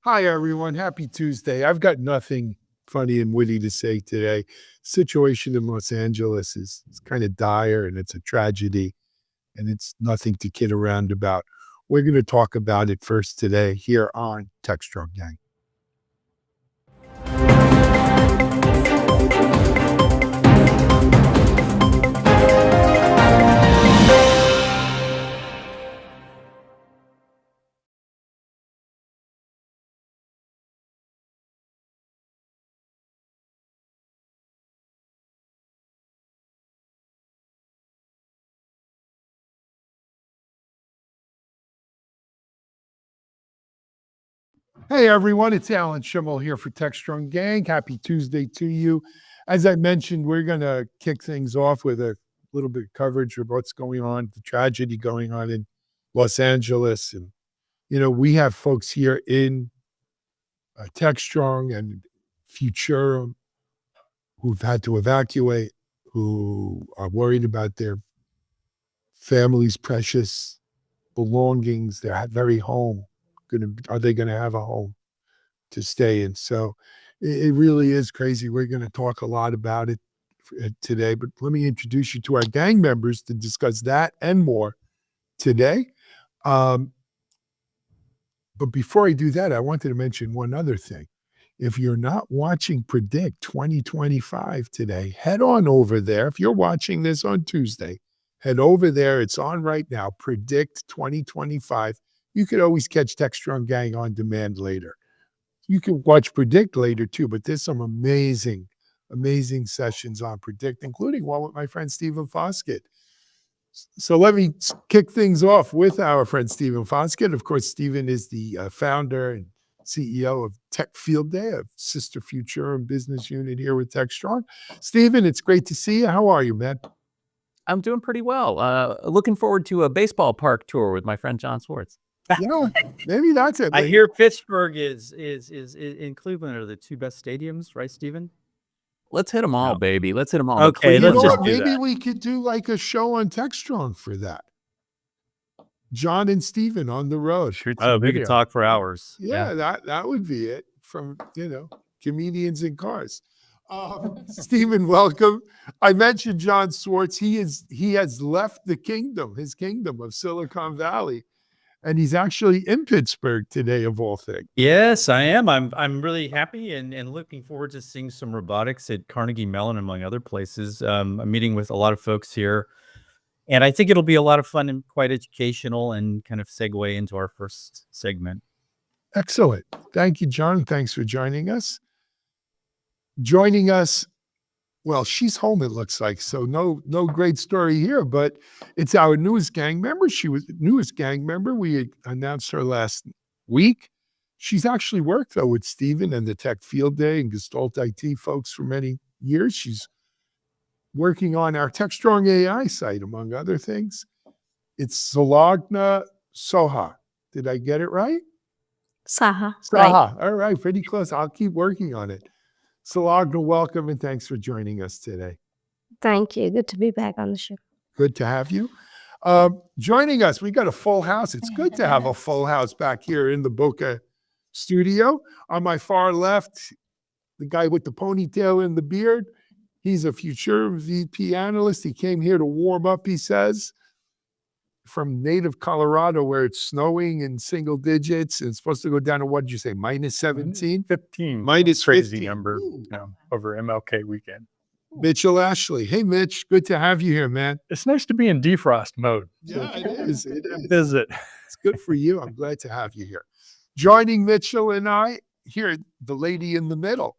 Hi, everyone. Happy Tuesday. I've got nothing funny and witty to say today. Situation in Los Angeles is kind of dire and it's a tragedy and it's nothing to kid around about. We're going to talk about it first today here on Techstrong Gang. Hey, everyone. It's Alan Schimmel here for Techstrong Gang. Happy Tuesday to you. As I mentioned, we're going to kick things off with a little bit of coverage of what's going on, the tragedy going on in Los Angeles. And, we have folks here in Techstrong and Futurum who've had to evacuate, who are worried about their family's precious belongings, their very home. Are they going to have a home to stay in? So it really is crazy. We're going to talk a lot about it today, but let me introduce you to our gang members to discuss that and more today. But before I do that, I wanted to mention one other thing. If you're not watching Predict 2025 today, head on over there. If you're watching this on Tuesday, head over there. It's on right now, Predict 2025. You could always catch Techstrong Gang on demand later. You can watch Predict later too, but there's some amazing, amazing sessions on Predict, including one with my friend Stephen Foskett. So let me kick things off with our friend Stephen Foskett. Of course, Stephen is the founder and CEO of Tech Field Day, a sister Futurum business unit here with Techstrong. Stephen, it's great to see you. How are you, man? I'm doing pretty well. Looking forward to a baseball park tour with my friend John Swartz. Yeah, maybe that's it. I hear Pittsburgh is in Cleveland are the two best stadiums, right, Stephen? Let's hit them all, baby. Let's hit them all. Okay, let's just do maybe that. we could do like a show on Techstrong for that. John and Stephen on the road. We could talk for hours. Yeah, that would be it from, comedians in cars. Stephen, welcome. I mentioned John Swartz. He has left his kingdom of Silicon Valley, and he's actually in Pittsburgh today, of all things. Yes, I am. I'm really happy and looking forward to seeing some robotics at Carnegie Mellon, among other places. I'm meeting with a lot of folks here, and I think it'll be a lot of fun and quite educational and kind of segue into our first segment. Excellent. Thank you, John. Thanks for joining us. Joining us, well, she's home, it looks like, so no great story here, but it's our newest gang member. She was the newest gang member. We announced her last week. She's actually worked, though, with Stephen and the Tech Field Day and Gestalt IT folks for many years. She's working on our Techstrong AI site, among other things. It's Salagna Soha. Did I get it right? Saha. Saha. All right, pretty close. I'll keep working on it. Salagna, welcome, and thanks for joining us today. Thank you. Good to be back on the show. Good to have you. Joining us, we got a full house. It's good to have a full house back here in the Boca studio. On my far left, the guy with the ponytail and the beard, he's a future VP analyst. He came here to warm up, he says, from native Colorado, where it's snowing in single digits. And it's supposed to go down to, what did you say, minus 17? 15. Minus crazy 15. number over MLK weekend. Mitchell Ashley. Hey, Mitch. Good to have you here, man. It's nice to be in defrost mode. Yeah, it is. It is. Visit. It's good for you. I'm glad to have you here. Joining Mitchell and I here, the lady in the middle.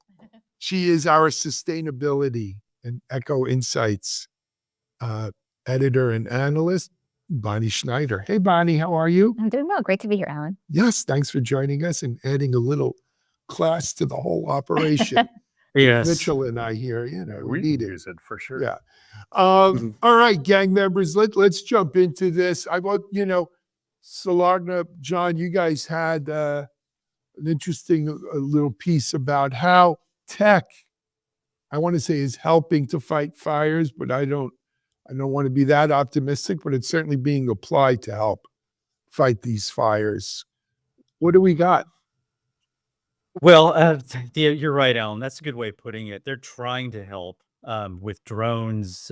She is our sustainability and Echo Insights editor and analyst, Bonnie Schneider. Hey, Bonnie, how are you? I'm doing well. Great to be here, Alan. Yes, thanks for joining us and adding a little class to the whole operation. Yes. Mitchell and I here, We need it. use it for sure. Yeah. All right, gang members, let's jump into this. I want, Salagna, John, you guys had an interesting little piece about how tech, I want to say, is helping to fight fires, but I don't want to be that optimistic, but it's certainly being applied to help fight these fires. What do we got? Well, you're right, Alan. That's a good way of putting it. They're trying to help with drones,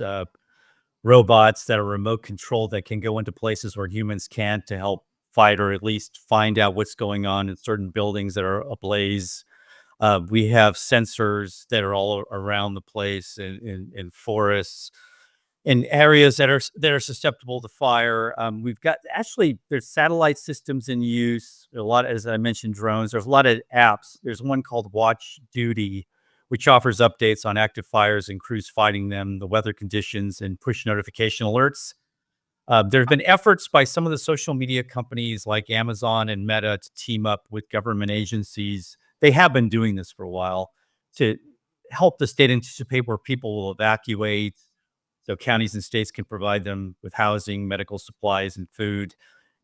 robots that are remote controlled that can go into places where humans can't to help fight or at least find out what's going on in certain buildings that are ablaze. We have sensors that are all around the place in forests, in areas that are susceptible to fire. We've got actually there's satellite systems in use. A lot, as I mentioned, drones. There's a lot of apps. There's one called Watch Duty, which offers updates on active fires and crews fighting them, the weather conditions, and push notification alerts. There have been efforts by some of the social media companies like Amazon and Meta to team up with government agencies. They have been doing this for a while to help the state anticipate where people will evacuate, so counties and states can provide them with housing, medical supplies, and food.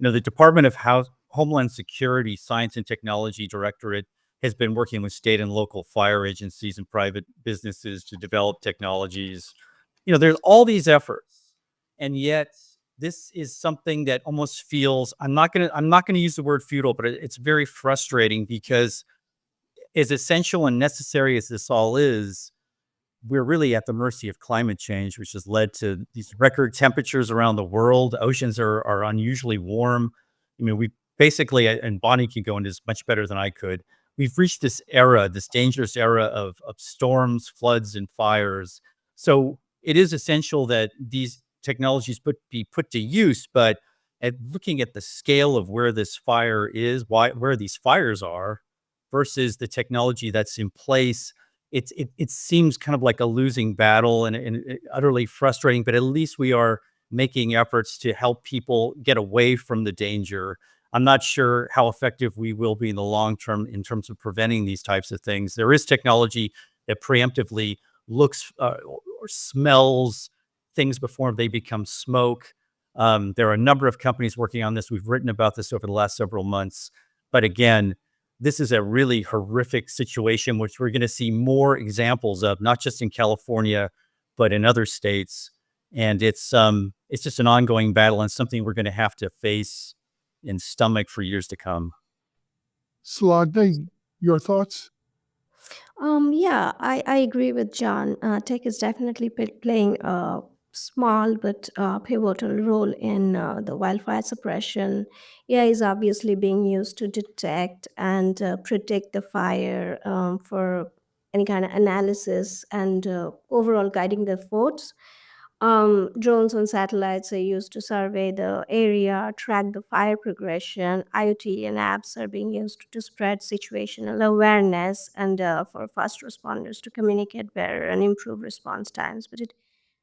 The Department of Homeland Security Science and Technology Directorate has been working with state and local fire agencies and private businesses to develop technologies. There's all these efforts, and yet this is something that almost feels, I'm not gonna use the word futile, but it's very frustrating because as essential and necessary as this all is, we're really at the mercy of climate change, which has led to these record temperatures around the world. Oceans are unusually warm. I mean, we basically, and Bonnie can go into this much better than I could. We've reached this era, this dangerous era of storms, floods, and fires. So it is essential that these technologies be put to use. But looking at the scale of where this fire is, where these fires are, versus the technology that's in place, it seems kind of like a losing battle and utterly frustrating, but at least we are making efforts to help people get away from the danger. I'm not sure how effective we will be in the long term in terms of preventing these types of things. There is technology that preemptively looks or smells things before they become smoke. There are a number of companies working on this. We've written about this over the last several months. But again, this is a really horrific situation, which we're going to see more examples of, not just in California, but in other states. And it's just an ongoing battle and something we're going to have to face and stomach for years to come. Slade, your thoughts? Yeah, I agree with John. Tech is definitely playing a small but pivotal role in the wildfire suppression. AI is obviously being used to detect and predict the fire for any kind of analysis and overall guiding the efforts. Drones and satellites are used to survey the area, track the fire progression. IoT and apps are being used to spread situational awareness and for first responders to communicate better and improve response times. But it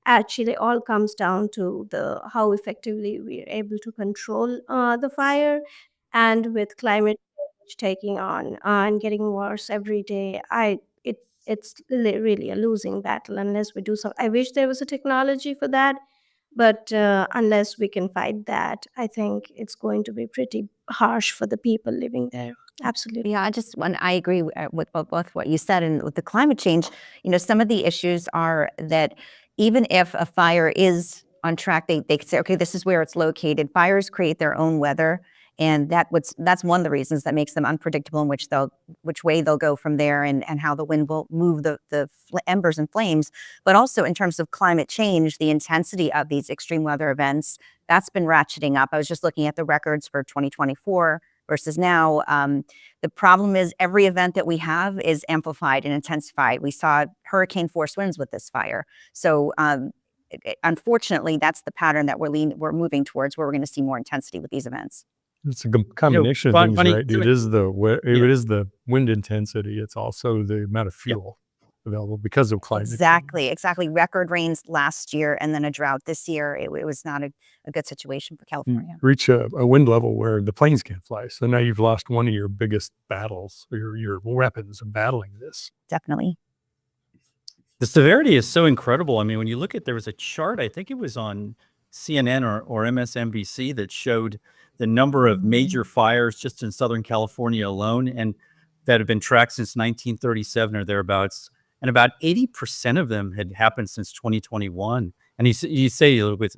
actually all comes down to the how effectively we are able to control the fire. And with climate change taking on and getting worse every day, it's really a losing battle unless we do so. I wish there was a technology for that, but unless we can fight that, I think it's going to be pretty harsh for the people living there. Absolutely. Yeah, I agree with both what you said, and with the climate change, some of the issues are that even if a fire is on track, they say, okay, this is where it's located. Fires create their own weather, and that's one of the reasons that makes them unpredictable in which way they'll go from there, and how the wind will move the embers and flames. But also in terms of climate change, the intensity of these extreme weather events, that's been ratcheting up. I was just looking at the records for 2024 versus now. The problem is every event that we have is amplified and intensified. We saw hurricane force winds with this fire. So unfortunately, that's the pattern that we're moving towards, where we're going to see more intensity with these events. It's a combination of things, Bonnie, right? It is the wind intensity. It's also the amount of fuel available because of climate. Exactly. Record rains last year and then a drought this year. It was not a good situation for California. You reach a wind level where the planes can't fly. So now you've lost one of your biggest battles, or your weapons of battling this. Definitely. The severity is so incredible. I mean, when you look at, there was a chart, I think it was on CNN or MSNBC, that showed the number of major fires just in Southern California alone, and that have been tracked since 1937 or thereabouts. And about 80% of them had happened since 2021. And you say with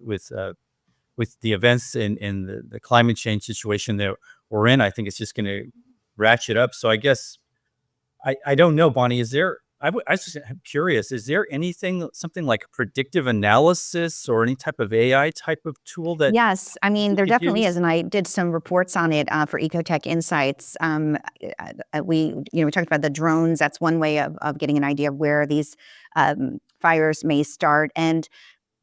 the events in the climate change situation that we're in, I think it's just going to ratchet up. So I guess I don't know, Bonnie. Is there? I was just curious. Is there something like predictive analysis or any type of AI type of tool that Yes, I mean, you there could definitely use? is, and I did some reports on it for Ecotech Insights. We talked about the drones. That's one way of getting an idea of where these fires may start, and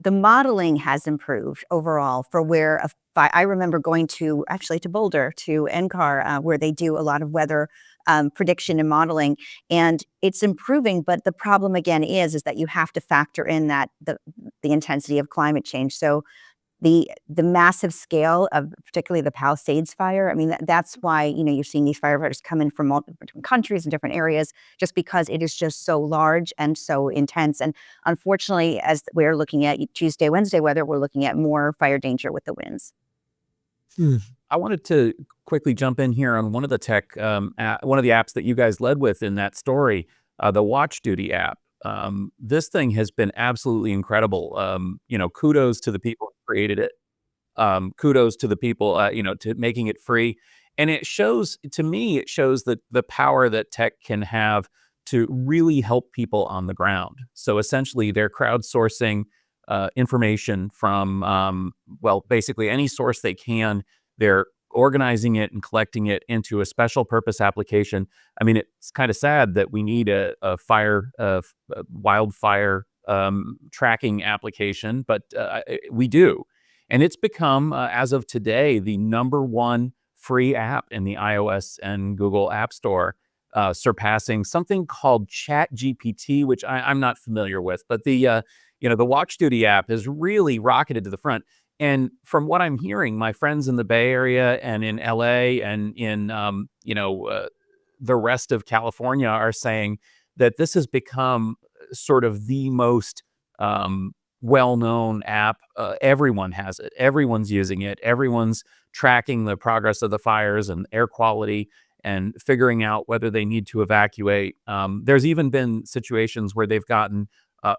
the modeling has improved overall for where I remember going to actually to Boulder to NCAR where they do a lot of weather prediction and modeling, and it's improving. But the problem again is that you have to factor in that the intensity of climate change. So the massive scale of particularly the Palisades fire. I mean, that's why, you're seeing these firefighters come in from multiple different countries and different areas, just because it is just so large and so intense. And unfortunately, as we're looking at Tuesday, Wednesday weather, we're looking at more fire danger with the winds. I wanted to quickly jump in here on one of the one of the apps that you guys led with in that story, the Watch Duty app. This thing has been absolutely incredible. Kudos to the people who created it. Kudos to the people, to making it free. And it shows the power that tech can have to really help people on the ground. So essentially, they're crowdsourcing information from, basically any source they can. They're organizing it and collecting it into a special purpose application. I mean, it's kind of sad that we need a wildfire tracking application, but we do. And it's become, as of today, the #1 free app in the iOS and Google App Store, surpassing something called ChatGPT, which I'm not familiar with. But the Watch Duty app has really rocketed to the front. And from what I'm hearing, my friends in the Bay Area and in LA and in the rest of California are saying that this has become sort of the most well-known app. Everyone has it. Everyone's using it. Everyone's tracking the progress of the fires and air quality and figuring out whether they need to evacuate. There's even been situations where they've gotten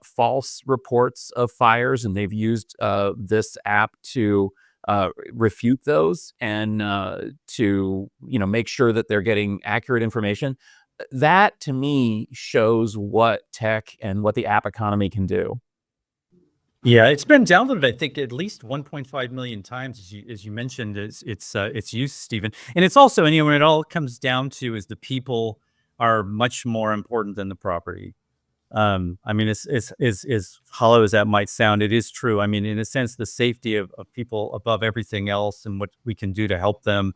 false reports of fires, and they've used this app to refute those and to make sure that they're getting accurate information. That to me shows what tech and what the app economy can do. Yeah, it's been downloaded, I think, at least 1.5 million times, as you mentioned, its use, Stephen. And it's also, when it all comes down to is the people are much more important than the property. I mean, as hollow as that might sound, it is true. I mean, in a sense, the safety of people above everything else and what we can do to help them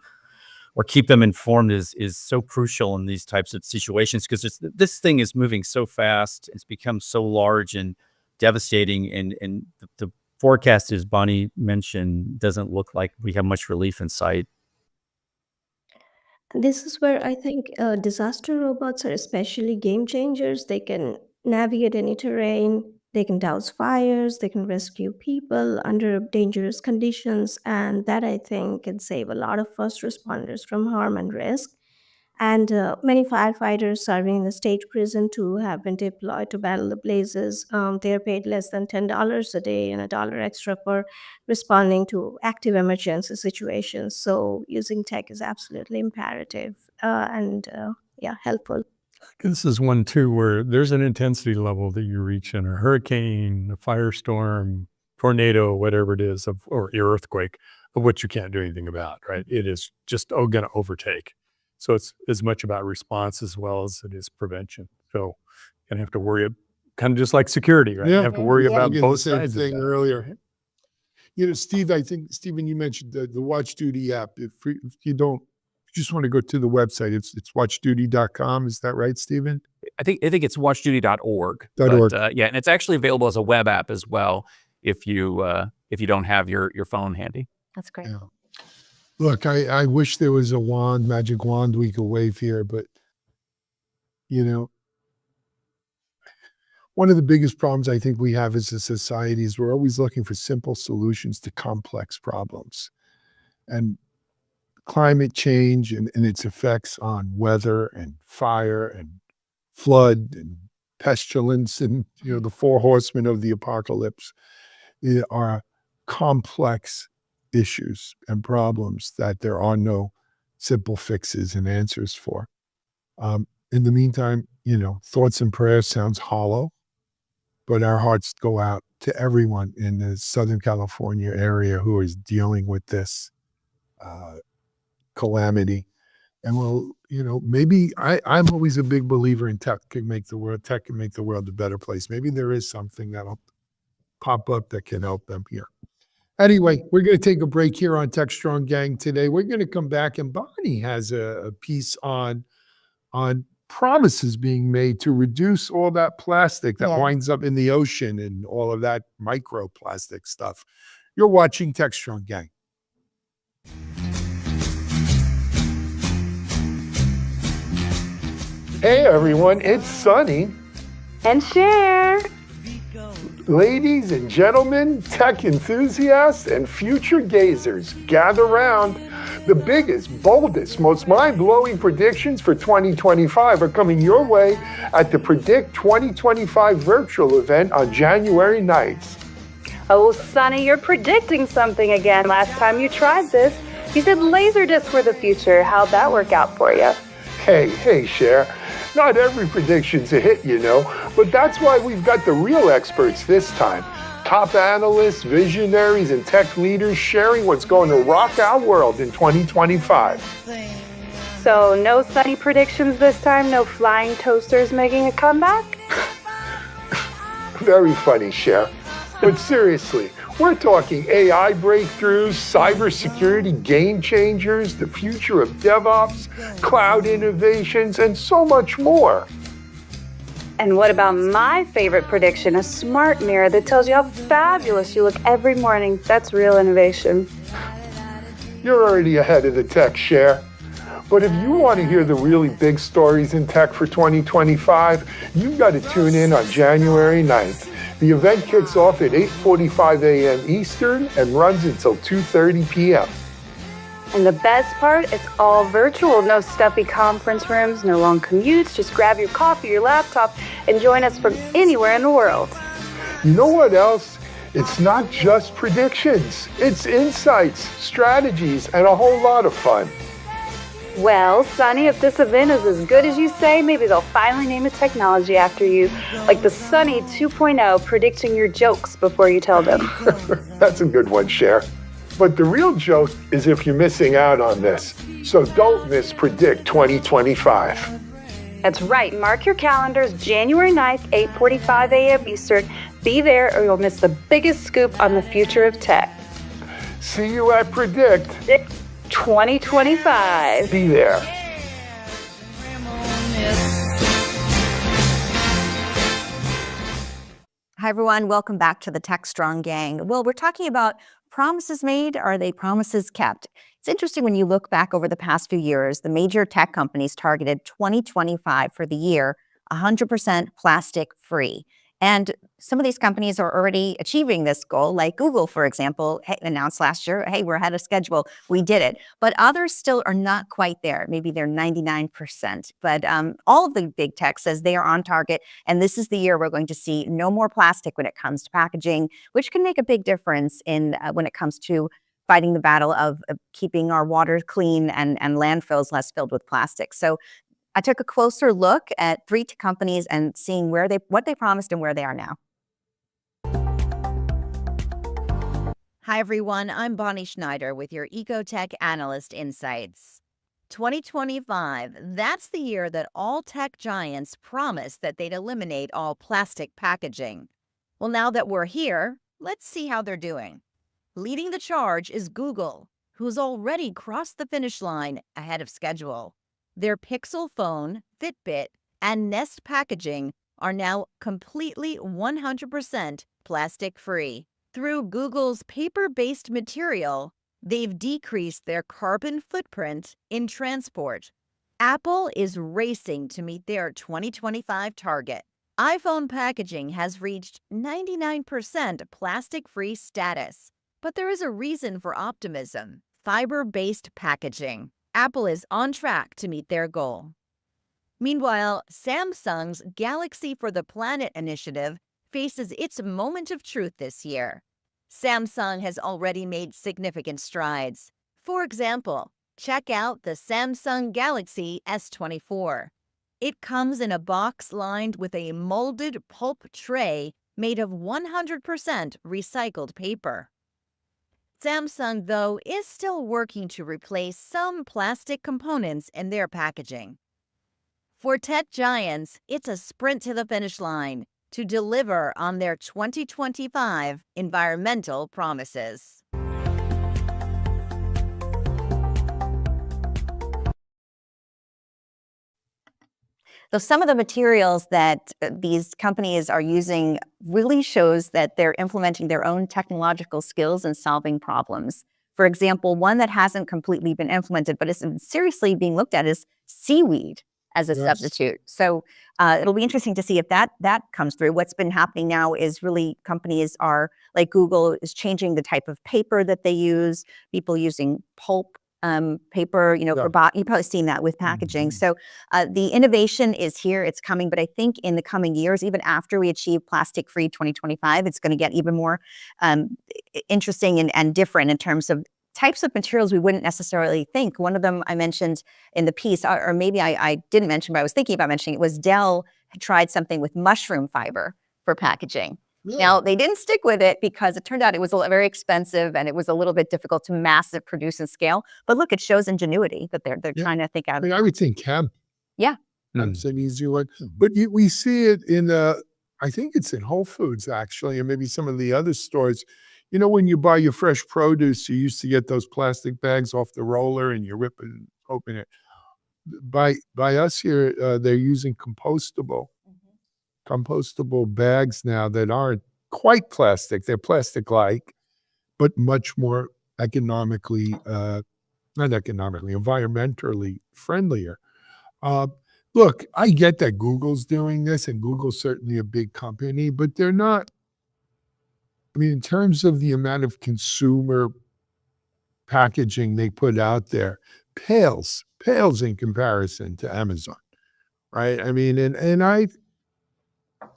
or keep them informed is so crucial in these types of situations, because this thing is moving so fast. It's become so large and devastating, and the forecast, as Bonnie mentioned, doesn't look like we have much relief in sight. This is where I think disaster robots are especially game changers. They can navigate any terrain, they can douse fires, they can rescue people under dangerous conditions, and that I think can save a lot of first responders from harm and risk. And many firefighters serving in the state prison too have been deployed to battle the blazes. They are paid less than $10 a day and $1 extra for responding to active emergency situations. So using tech is absolutely imperative and yeah, helpful. This is one too where there's an intensity level that you reach in a hurricane, a firestorm, tornado, whatever it is, or earthquake, of which you can't do anything about, right? It is just going to overtake. So it's as much about response as well as it is prevention. So you're going to have to worry, kind of just like security, right? You Yeah. have to worry Yeah. about Again, the both same sides of thing that. earlier. Steve, I think, Stephen, you mentioned the Watch Duty app. If you just want to go to the website, it's watchduty.com. Is that right, Stephen? I think it's watchduty.org. .org. But yeah, and it's actually available as a web app as well if you don't have your phone handy. That's great. Yeah. Look, I wish there was a magic wand we could wave here, but one of the biggest problems I think we have as a society is we're always looking for simple solutions to complex problems. And climate change and its effects on weather and fire and flood and pestilence and the four horsemen of the apocalypse are complex issues and problems that there are no simple fixes and answers for. In the meantime, thoughts and prayers sounds hollow, but our hearts go out to everyone in the Southern California area who is dealing with this uh, calamity. And maybe I'm always a big believer in tech can make the world a better place. Maybe there is something that'll pop up that can help them here. Anyway, we're going to take a break here on Techstrong Gang today. We're going to come back, and Bonnie has a piece on promises being made to reduce all that plastic that winds up in the ocean and all of that microplastic stuff. You're watching Techstrong Gang. Hey everyone, it's Sunny. And share. Ladies and gentlemen, tech enthusiasts and future gazers, gather round. The biggest, boldest, most mind-blowing predictions for 2025 are coming your way at the Predict 2025 virtual event on January 9th. Oh, Sonny, you're predicting something again. Last time you tried this, you said Laserdiscs were the future. How'd that work out for you? Hey, Cher. Not every prediction's a hit, but that's why we've got the real experts this time. Top analysts, visionaries, and tech leaders sharing what's going to rock our world in 2025. So no Sonny predictions this time? No flying toasters making a comeback? Very funny, Cher. But seriously, we're talking AI breakthroughs, cybersecurity game changers, the future of DevOps, cloud innovations, and so much more. And what about my favorite prediction, a smart mirror that tells you how fabulous you look every morning? That's real innovation. You're already ahead of the tech, Cher. But if you want to hear the really big stories in tech for 2025, you've got to tune in on January 9th. The event kicks off at 8:45 a.m. Eastern and runs until 2:30 p.m. And the best part, it's all virtual. No stuffy conference rooms, no long commutes. Just grab your coffee, your laptop, and join us from anywhere in the world. You know what else? It's not just predictions. It's insights, strategies, and a whole lot of fun. Well, Sonny, if this event is as good as you say, maybe they'll finally name a technology after you, like the Sonny 2.0, predicting your jokes before you tell them. That's a good one, Cher. But the real joke is if you're missing out on this. So don't miss Predict 2025. That's right. Mark your calendars, January 9th, 8:45 a.m. Eastern. Be there or you'll miss the biggest scoop on the future of tech. See you at Predict 2025. Be there. Hi, everyone. Welcome back to the Techstrong Gang. Well, we're talking about promises made. Are they promises kept? It's interesting when you look back over the past few years, the major tech companies targeted 2025 for the year 100% plastic free. And some of these companies are already achieving this goal, like Google, for example, announced last year, hey, we're ahead of schedule. We did it. But others still are not quite there. Maybe they're 99%. But all of the big tech says they are on target. And this is the year we're going to see no more plastic when it comes to packaging, which can make a big difference in when it comes to fighting the battle of keeping our water clean and landfills less filled with plastic. So I took a closer look at 3 companies and seeing what they promised and where they are now. Hi, everyone. I'm Bonnie Schneider with your Ecotech Analyst Insights. 2025, that's the year that all tech giants promised that they'd eliminate all plastic packaging. Well, now that we're here, let's see how they're doing. Leading the charge is Google, who's already crossed the finish line ahead of schedule. Their Pixel phone, Fitbit, and Nest packaging are now completely 100% plastic-free. Through Google's paper-based material, they've decreased their carbon footprint in transport. Apple is racing to meet their 2025 target. iPhone packaging has reached 99% plastic-free status. But there is a reason for optimism: fiber-based packaging. Apple is on track to meet their goal. Meanwhile, Samsung's Galaxy for the Planet initiative faces its moment of truth this year. Samsung has already made significant strides. For example, check out the Samsung Galaxy S24. It comes in a box lined with a molded pulp tray made of 100% recycled paper. Samsung, though, is still working to replace some plastic components in their packaging. For tech giants, it's a sprint to the finish line to deliver on their 2025 environmental promises. So some of the materials that these companies are using really shows that they're implementing their own technological skills in solving problems. For example, one that hasn't completely been implemented but is seriously being looked at is seaweed as a Yes. substitute. So it'll be interesting to see if that comes through. What's been happening now is really companies are, like Google, is changing the type of paper that they use, people using pulp paper, Yeah. you've probably seen that with packaging. Mhm. So the innovation is here, it's coming, but I think in the coming years, even after we achieve plastic-free 2025, it's going to get even more interesting and different in terms of types of materials we wouldn't necessarily think. One of them I mentioned in the piece, or maybe I didn't mention, but I was thinking about mentioning it, was Dell had tried something with mushroom fiber for packaging. Yeah. Now, they didn't stick with it because it turned out it was very expensive and it was a little bit difficult to mass produce and scale. But look, it shows ingenuity that they're Yeah. trying to think I out. mean, I would think hemp. Yeah. Hemp's an easy one. But we see it in, I think it's in Whole Foods, actually, and maybe some of the other stores. You know, when you buy your fresh produce, you used to get those plastic bags off the roller and you rip it and open it. By us here, they're using compostable bags now that aren't quite plastic. They're plastic-like, but much more economically, not economically, environmentally friendlier. Uh, Look, I get that Google's doing this, and Google's certainly a big company, but they're not. I mean, in terms of the amount of consumer packaging they put out there, pales in comparison to Amazon, right? I mean, and I,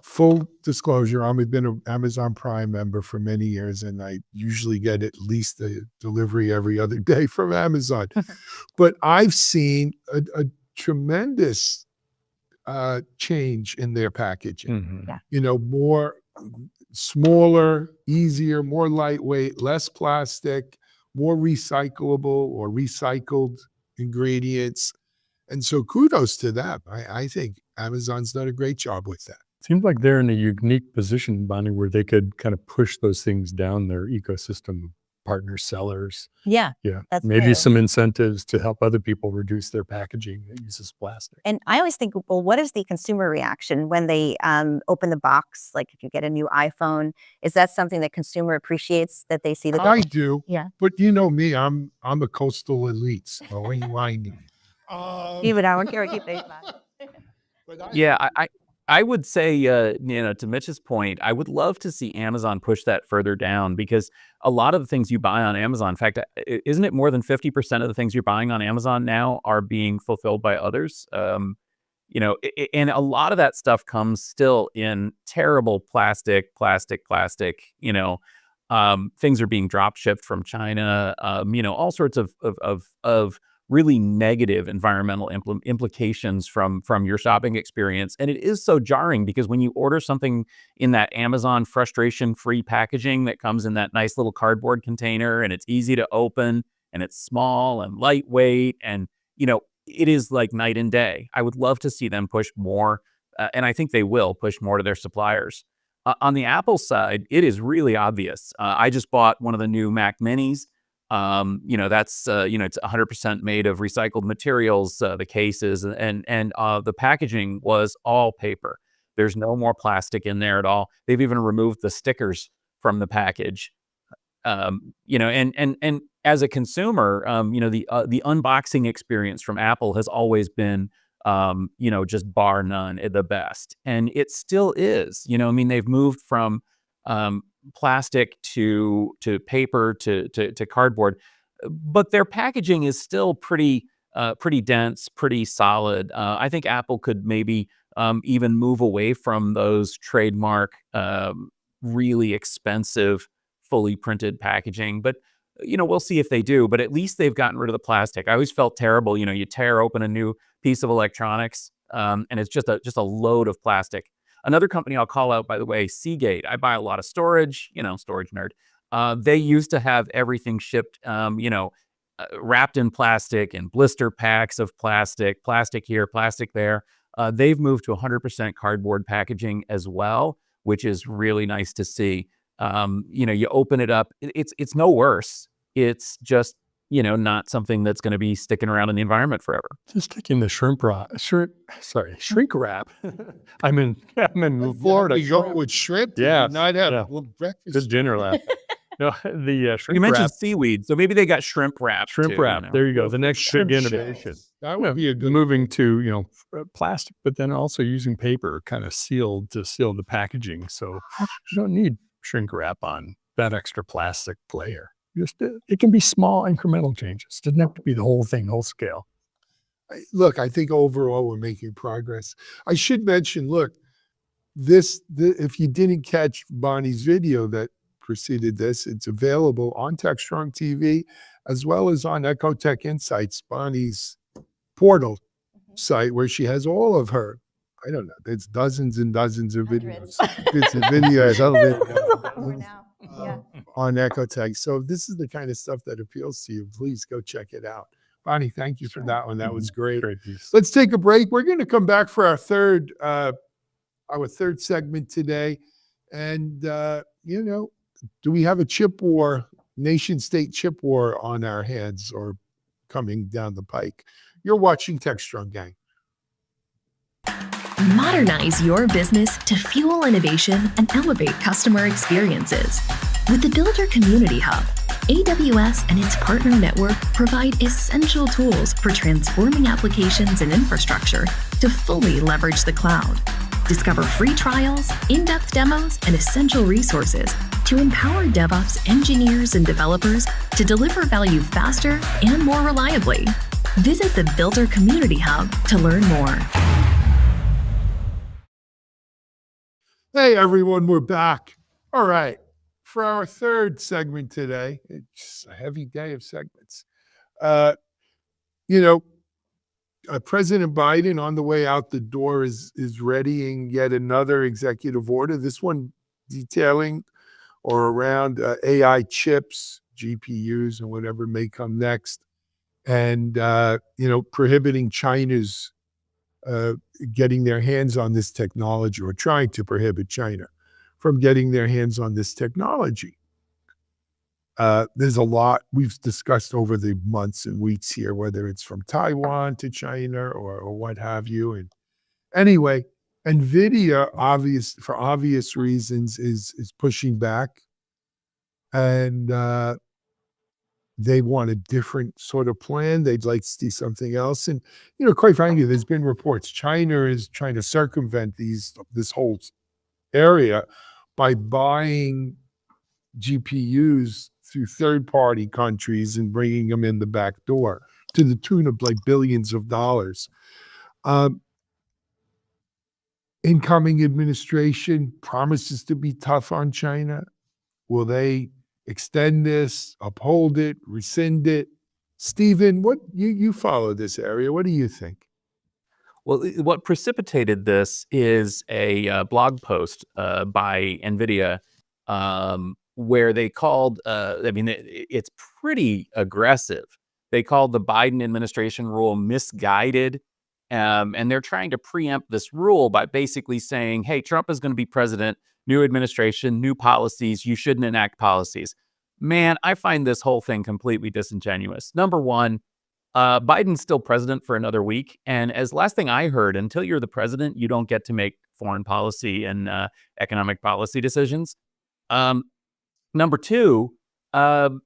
full disclosure, I've been an Amazon Prime member for many years, and I usually get at least a delivery every other day from Amazon. But I've seen a tremendous change in their packaging. Yeah. You know, more smaller, easier, more lightweight, less plastic, more recyclable or recycled ingredients. And so kudos to them. I think Amazon's done a great job with that. Seems like they're in a unique position, Bonnie, where they could kind of push those things down their ecosystem partner sellers. Yeah. Yeah. That's Maybe true. some incentives to help other people reduce their packaging that uses plastic. And I always think, well, what is the consumer reaction when they open the box? Like if you get a new iPhone, is that something that consumer appreciates, that they see that? I do. Yeah. But you know me, I'm a coastal elite. So ain't whining. Even I don't care what you think about it. Yeah, I would say, to Mitch's point, I would love to see Amazon push that further down, because a lot of the things you buy on Amazon, in fact, isn't it more than 50% of the things you're buying on Amazon now are being fulfilled by others? And a lot of that stuff comes still in terrible plastic. Things are being drop shipped from China. All sorts of really negative environmental implications from your shopping experience. And it is so jarring, because when you order something in that Amazon frustration-free packaging that comes in that nice little cardboard container, and it's easy to open, and it's small and lightweight, and it is like night and day. I would love to see them push more, and I think they will push more to their suppliers. On the Apple side, it is really obvious. I just bought one of the new Mac Minis. That's it's 100% made of recycled materials, the cases, and the packaging was all paper. There's no more plastic in there at all. They've even removed the stickers from the package. And as a consumer, the unboxing experience from Apple has always been just bar none, the best. And it still is. They've moved from plastic to paper to cardboard, but their packaging is still pretty dense, pretty solid. I think Apple could maybe even move away from those trademark, really expensive, fully printed packaging. But we'll see if they do. But at least they've gotten rid of the plastic. I always felt terrible. You tear open a new piece of electronics, and it's just a load of plastic. Another company I'll call out, by the way, Seagate. I buy a lot of storage, storage nerd. They used to have everything shipped, wrapped in plastic and blister packs of plastic here, plastic there. They've moved to 100% cardboard packaging as well, which is really nice to see. You open it up, it's no worse. It's just, not something that's going to be sticking around in the environment forever. Just taking the shrink wrap. I'm in Florida. You go with shrimp? Yeah. Not have Yeah. a little breakfast. Good dinner last. No, the shrimp You mentioned wrap. seaweed, so maybe they got shrimp wrap. Shrimp too, wrap. There you go. The next Shrimp big shells. innovation. That would be a good Moving to plastic, but then also using paper kind of sealed to seal the packaging. So you don't need shrink wrap on that extra plastic layer. Just it can be small incremental changes. Doesn't have to be the whole thing, whole scale. Look, I think overall we're making progress. I should mention, look, if you didn't catch Bonnie's video that preceded this, it's available on Techstrong TV as well as on Ecotech Insights, Bonnie's portal site, where she has all of her, I don't know, there's dozens and dozens of videos. It's a videos on Ecotech. So if this is the kind of stuff that appeals to you, please go check it out. Bonnie, thank you for that one. That was great. Great piece. Let's take a break. We're going to come back for our third segment today. And, do we have a chip war, nation-state chip war on our hands or coming down the pike? You're watching Techstrong, gang. Modernize your business to fuel innovation and elevate customer experiences. With the Builder Community Hub, AWS and its partner network provide essential tools for transforming applications and infrastructure to fully leverage the cloud. Discover free trials, in-depth demos, and essential resources to empower DevOps engineers and developers to deliver value faster and more reliably. Visit the Builder Community Hub to learn more. Hey, everyone, we're back. All right. For our third segment today, it's a heavy day of segments. President Biden on the way out the door is readying yet another executive order, this one detailing or around AI chips, GPUs, and whatever may come next, and, prohibiting China's getting their hands on this technology, or trying to prohibit China from getting their hands on this technology. There's a lot we've discussed over the months and weeks here, whether it's from Taiwan to China or what have you. And anyway, NVIDIA, for obvious reasons, is pushing back, and they want a different sort of plan. They'd like to see something else. And quite frankly, there's been reports China is trying to circumvent this whole area by buying GPUs through third-party countries and bringing them in the back door to the tune of like billions of dollars. Incoming administration promises to be tough on China. Will they extend this, uphold it, rescind it? Stephen, what you follow this area. What do you think? Well, what precipitated this is a blog post by NVIDIA where they called, it's pretty aggressive. They called the Biden administration rule misguided, and they're trying to preempt this rule by basically saying, hey, Trump is going to be president, new administration, new policies, you shouldn't enact policies. Man, I find this whole thing completely disingenuous. Number one, Biden's still president for another week. And as last thing I heard, until you're the president, you don't get to make foreign policy and economic policy decisions. Number two, to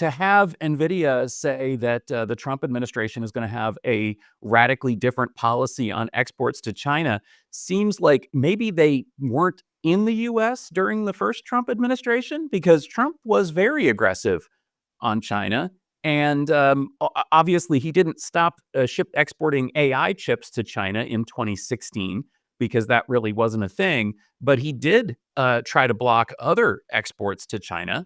have NVIDIA say that the Trump administration is going to have a radically different policy on exports to China seems like maybe they weren't in the U.S. during the first Trump administration, because Trump was very aggressive on China. And obviously, he didn't stop exporting AI chips to China in 2016, because that really wasn't a thing. But he did try to block other exports to China.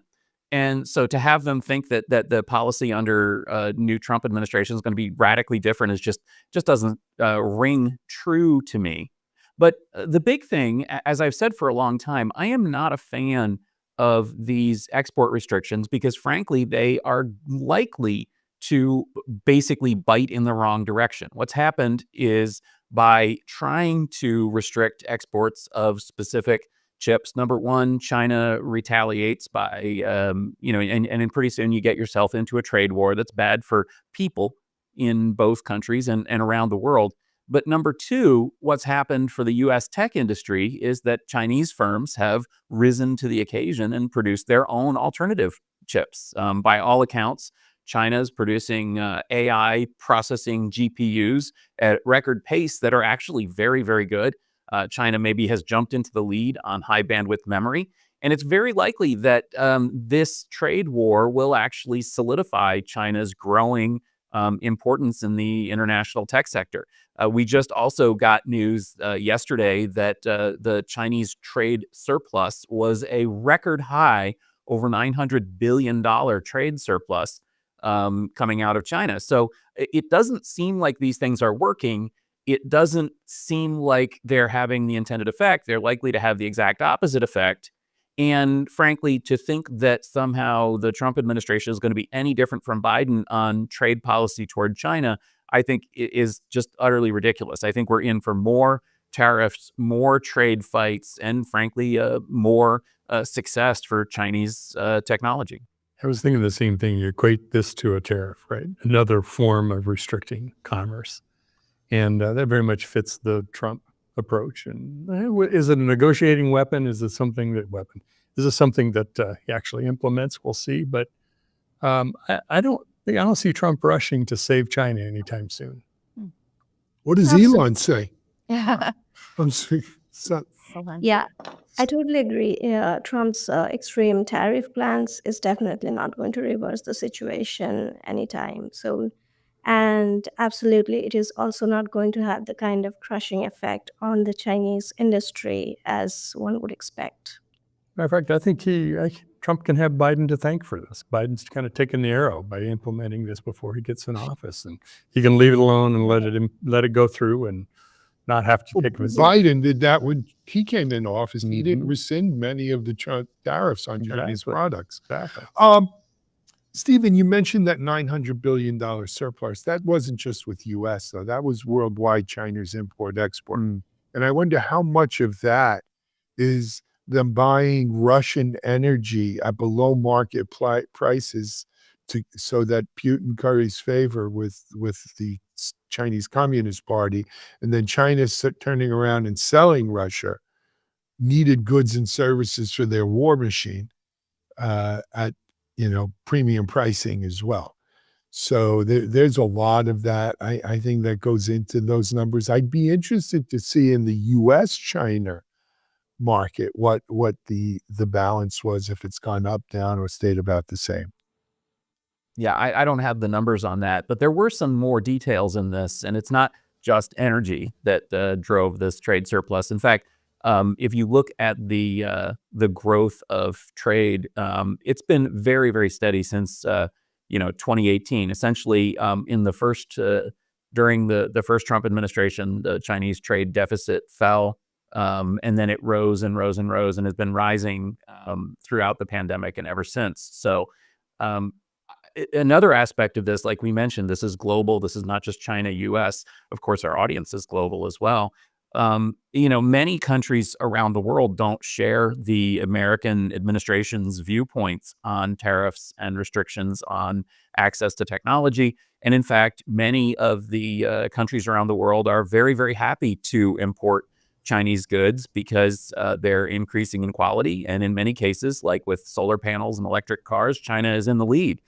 And so to have them think that the policy under new Trump administration is going to be radically different is just doesn't ring true to me. But the big thing, as I've said for a long time, I am not a fan of these export restrictions because, frankly, they are likely to basically bite in the wrong direction. What's happened is by trying to restrict exports of specific chips, number one, China retaliates by, and then pretty soon you get yourself into a trade war that's bad for people in both countries and around the world. But number two, what's happened for the U.S. tech industry is that Chinese firms have risen to the occasion and produced their own alternative chips. By all accounts, China is producing AI processing GPUs at record pace that are actually very, very good. China maybe has jumped into the lead on high bandwidth memory. And it's very likely that this trade war will actually solidify China's growing importance in the international tech sector. We just also got news yesterday that the Chinese trade surplus was a record high, over $900 billion trade surplus coming out of China. So it doesn't seem like these things are working. It doesn't seem like they're having the intended effect. They're likely to have the exact opposite effect. And frankly, to think that somehow the Trump administration is going to be any different from Biden on trade policy toward China, I think is just utterly ridiculous. I think we're in for more tariffs, more trade fights, and frankly, more success for Chinese technology. I was thinking the same thing. You equate this to a tariff, right? Another form of restricting commerce. And that very much fits the Trump approach. And is it a negotiating weapon? Is it something that he actually implements? We'll see. But I don't see Trump rushing to save China anytime soon. What does Elon say? Yeah. I'm sorry. Yeah, I totally agree. Trump's extreme tariff plans is definitely not going to reverse the situation anytime soon. And absolutely, it is also not going to have the kind of crushing effect on the Chinese industry as one would expect. Matter of fact, I think Trump can have Biden to thank for this. Biden's kind of taken the arrow by implementing this before he gets in office, and he can leave it alone and let it go through and not have to take it. Biden did that when he came in office. He didn't rescind many of the tariffs on Chinese products. Exactly. Stephen, you mentioned that $900 billion surplus. That wasn't just with U.S., though. That was worldwide, China's import-export. And I wonder how much of that is them buying Russian energy at below market prices so that Putin curries favor with the Chinese Communist Party, and then China's turning around and selling Russia needed goods and services for their war machine at premium pricing as well. So there's a lot of that. I think that goes into those numbers. I'd be interested to see in the U.S.-China market what the balance was, if it's gone up, down, or stayed about the same. Yeah, I don't have the numbers on that, but there were some more details in this, and it's not just energy that drove this trade surplus. In fact, if you look at the growth of trade, it's been very, very steady since 2018. Essentially, in the first during the first Trump administration, the Chinese trade deficit fell, and then it rose and rose and rose, and has been rising throughout the pandemic and ever since. So. Another aspect of this, like we mentioned, this is global. This is not just China, U.S. Of course, our audience is global as well. Many countries around the world don't share the American administration's viewpoints on tariffs and restrictions on access to technology. And in fact, many of the countries around the world are very, very happy to import Chinese goods because they're increasing in quality. And in many cases, like with solar panels and electric cars, China is in the lead.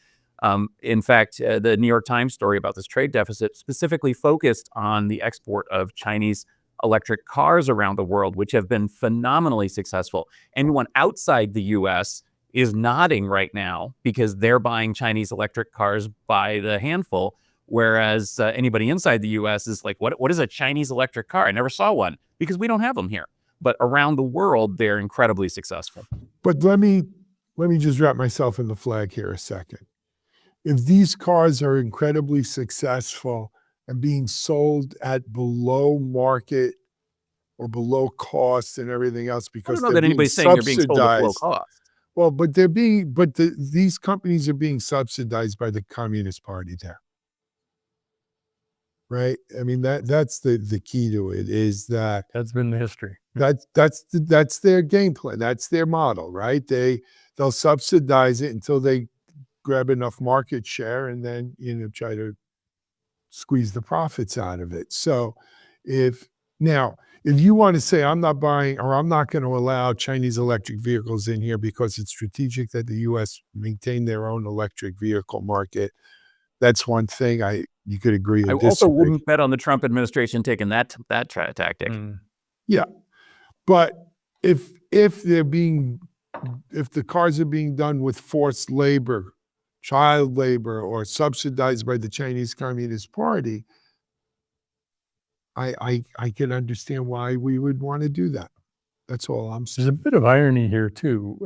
In fact, the New York Times story about this trade deficit specifically focused on the export of Chinese electric cars around the world, which have been phenomenally successful. Anyone outside the U.S. is nodding right now because they're buying Chinese electric cars by the handful, whereas anybody inside the U.S. is like, what is a Chinese electric car? I never saw one because we don't have them here. But around the world, they're incredibly successful. But let me let me just wrap myself in the flag here a second. If these cars are incredibly successful and being sold at below market or below cost and everything else I because don't know they're that being anybody's saying they're being sold at low subsidized. cost. Well, but these companies are being subsidized by the Communist Party there. Right? I mean, that's the key to it, is that That's been the history. that's their game plan. That's their model, right? They'll subsidize it until they grab enough market share and then, try to squeeze the profits out of it. So if you want to say I'm not buying or I'm not going to allow Chinese electric vehicles in here because it's strategic that the US maintain their own electric vehicle market, that's one thing. You could agree or I also disagree. wouldn't bet on the Trump administration taking that tactic. Yeah. But if the cars are being done with forced labor, child labor, or subsidized by the Chinese Communist Party, I can understand why we would want to do that. That's all I'm There's a saying. bit of irony here too.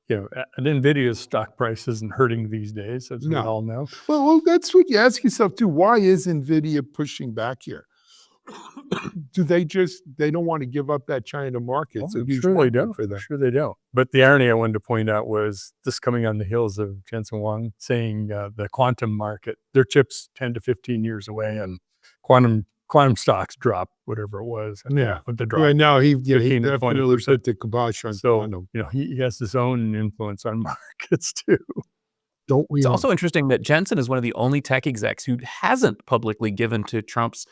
NVIDIA's stock price isn't hurting these days, as we No. all know. Well, that's what you ask yourself too. Why is NVIDIA pushing back here? They don't want to give up that China market. It's a huge Sure they market don't. for them. Sure they don't. But the irony I wanted to point out was this coming on the heels of Jensen Huang saying the quantum market, their chips 10 to 15 years away, and quantum stocks drop, whatever it was. Yeah. But the drop. Right now, he 15 to definitely 20%. put the kibosh on So, quantum. he has his own influence on markets too. Don't we It's all? also interesting that Jensen is one of the only tech execs who hasn't publicly given to Trump's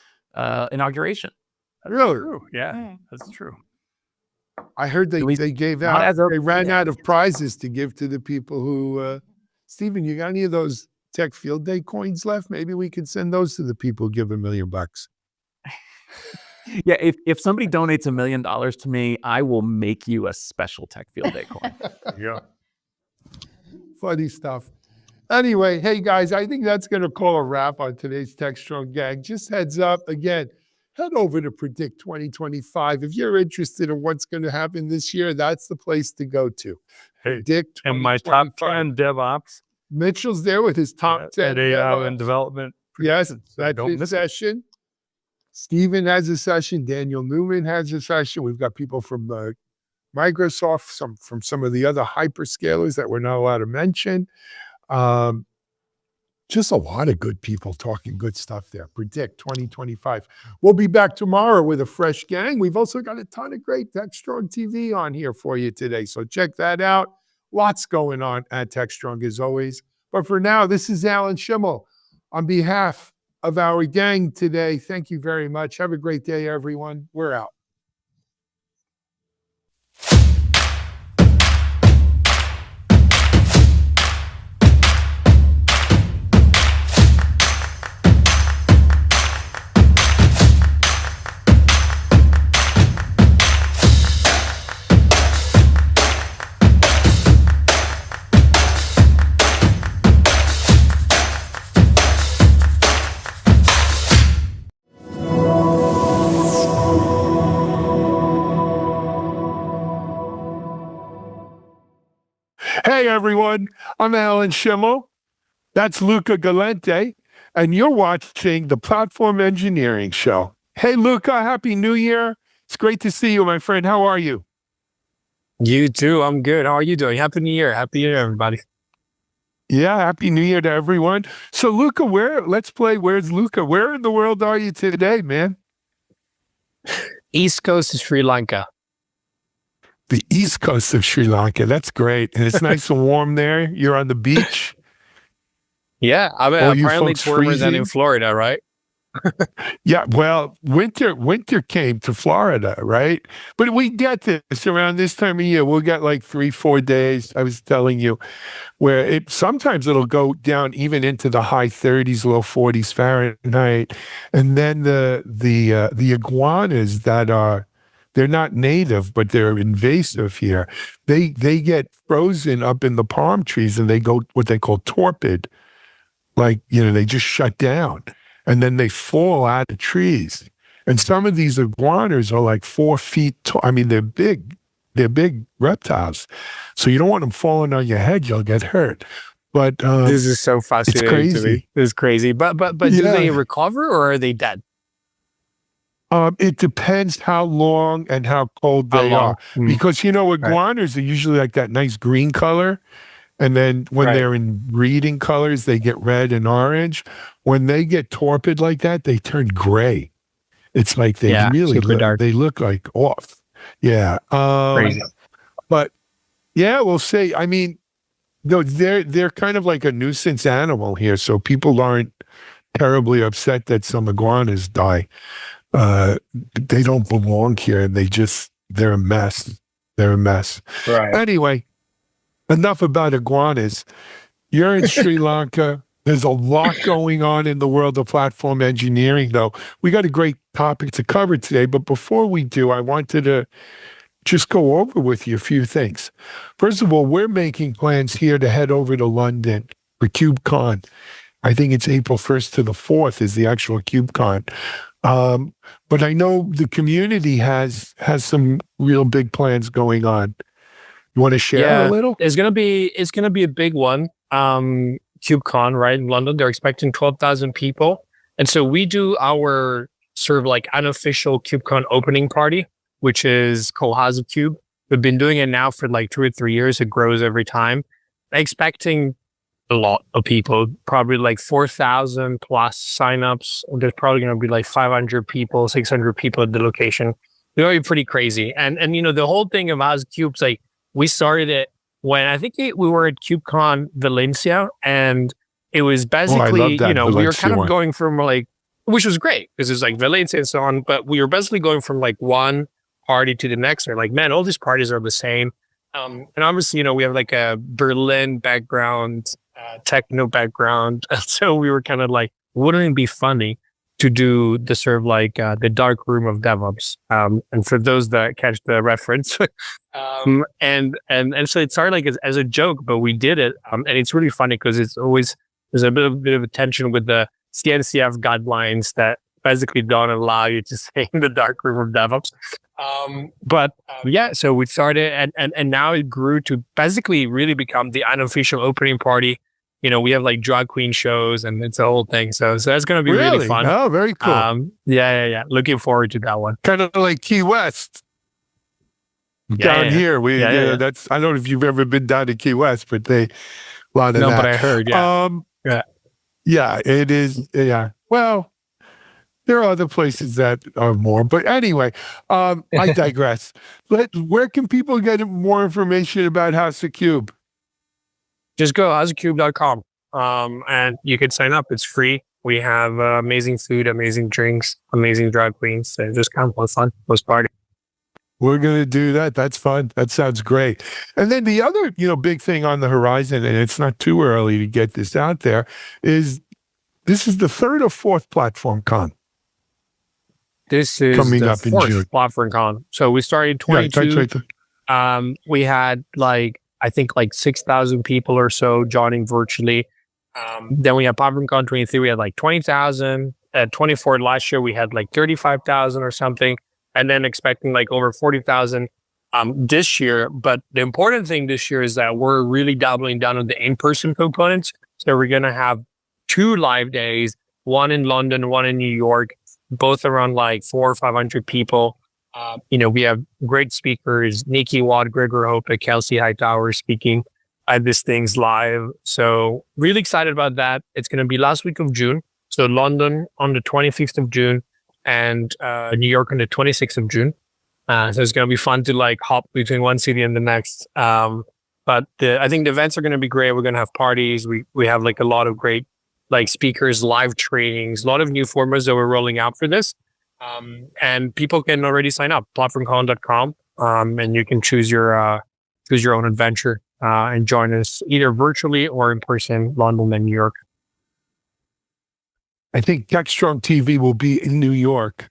inauguration. Really? True. Yeah, that's true. I heard At least they gave not out, as of they ran yet. out of prizes to give to the people who, Stephen, you got any of those Tech Field Day coins left? Maybe we could send those to the people who give $1 million. Yeah, if somebody donates $1 million to me, I will make you a special Tech Field Day coin. Yeah. Funny stuff. Anyway, hey guys, I think that's going to call a wrap on today's Techstrong Gang. Just heads up, again, head over to Predict 2025. If you're interested in what's going to happen this year, that's the place to go to. Hey, Predict and my top 2025. 10 DevOps Mitchell's there with his top 10. at AI DevOps. and development. Yes, So that's don't his miss it. session. Stephen has a session. Daniel Newman has a session. We've got people from Microsoft, from some of the other hyperscalers that we're not allowed to mention. Just a lot of good people talking good stuff there. Predict 2025. We'll be back tomorrow with a fresh gang. We've also got a ton of great Techstrong TV on here for you today. So check that out. Lots going on at Techstrong as always. But for now, this is Alan Schimmel. On behalf of our gang today, thank you very much. Have a great day, everyone. We're out. Hey, everyone. I'm Alan Schimmel. That's Luca Galente. And you're watching the Platform Engineering Show. Hey, Luca, Happy New Year. It's great to see you, my friend. How are you? You too. I'm good. How are you doing? Happy New Year. Happy New Year, everybody. Yeah, Happy New Year to everyone. So, Luca, let's play Where's Luca? Where in the world are you today, man? East Coast of Sri Lanka. The East Coast of Sri Lanka. That's great. And it's nice and warm there. You're on the beach. Yeah, I mean, Oh, you apparently folks it's warmer than in freezing? Florida, right? Yeah, well, winter came to Florida, right? But we get this around this time of year. We'll get like 3-4 days. I was telling you where sometimes it'll go down even into the high 30s, low 40s Fahrenheit, and then the iguanas they're not native, but they're invasive here. They get frozen up in the palm trees and they go what they call torpid, like they just shut down. And then they fall out of trees. And some of these iguanas are like 4 feet tall. I mean, they're big. they're big reptiles. So you don't want them falling on your head. You'll get hurt. But This is so it's fascinating to me. crazy. This is crazy. But do they Yeah. recover or are they dead? It depends how long and how cold How they long? are. Because, Right. iguanas are usually like that nice green color. And then when Right. they're in breeding colors, they get red and orange. When they get torpid like that, they turn gray. It's like they Yeah, really super dark. they look like off. Yeah. Crazy. But yeah, we'll say. I mean, no, they're kind of like a nuisance animal here, so people aren't terribly upset that some iguanas die. They don't belong here. They're a mess. They're a mess. Right. Anyway, enough about iguanas. You're in Sri Lanka. There's a lot going on in the world of platform engineering, though. We got a great topic to cover today, but before we do, I wanted to just go over with you a few things. First of all, we're making plans here to head over to London for KubeCon. I think it's April 1st to the 4th is the actual KubeCon. But I know the community has some real big plans going on. You want to share a little? It's gonna be a big one. KubeCon, right, in London. They're expecting 12,000 people. And so we do our sort of like unofficial KubeCon opening party, which is called House of Cube. We've been doing it now for like 2 or 3 years. It grows every time. Expecting a lot of people, probably like 4,000 plus signups. There's probably going to be like 500 people, 600 people at the location. They're going to be pretty crazy. And the whole thing of House of Cubes, like we started it when I think we were at KubeCon Valencia, and it was basically, we were kind of going from like, which was great because it's like Valencia and so on, but we were basically going from like one party to the next. They're like, man, all these parties are the same. And obviously, we have like a Berlin background, techno background. So we were kind of like, wouldn't it be funny to do the sort of like the dark room of DevOps? And for those that catch the reference, and so it started like as a joke, but we did it. And it's really funny because there's a bit of a tension with the CNCF guidelines that basically don't allow you to say in the dark room of DevOps. So we started and now it grew to basically really become the unofficial opening party. We have like drag queen shows and it's a whole thing. So that's going to be really fun. Oh, very cool. Yeah. Looking forward to that one. Kind of like Key West. Down here, that's, I don't know if you've ever been down to Key West, but a lot of that. But I heard, yeah, it is. Yeah. Well, there are other places that are more, but anyway, I digress. Where can people get more information about House of Cube? Just go houseofcube.com and you can sign up. It's free. We have amazing food, amazing drinks, amazing drag queens. So just come for fun, post party. We're going to do that. That's fun. That sounds great. And then the other, big thing on the horizon, and it's not too early to get this out there, is this is the third or fourth Platform Con. This is coming the up in fourth June. Platform Con. So we started 22. We had I think 6,000 people or so joining virtually. Then we had Platform Con 23. We had 20,000. At 24 last year, we had 35,000 or something. And then expecting over 40,000 this year. But the important thing this year is that we're really doubling down on the in-person components. So we're going to have 2 live days, one in London, one in New York, both around 400 or 500 people. We have great speakers, Nikki Watt, Gregor Hope, Kelsey Hightower speaking at these things live. So really excited about that. It's going to be last week of June. So London on the 25th of June and New York on the 26th of June. So it's going to be fun to hop between one city and the next. But I think the events are going to be great. We're going to have parties. We have a lot of great speakers, live trainings, a lot of new formats that we're rolling out for this. And people can already sign up, platformcon.com, and you can choose your own adventure and join us either virtually or in person, London and New York. I think Techstrong TV will be in New York.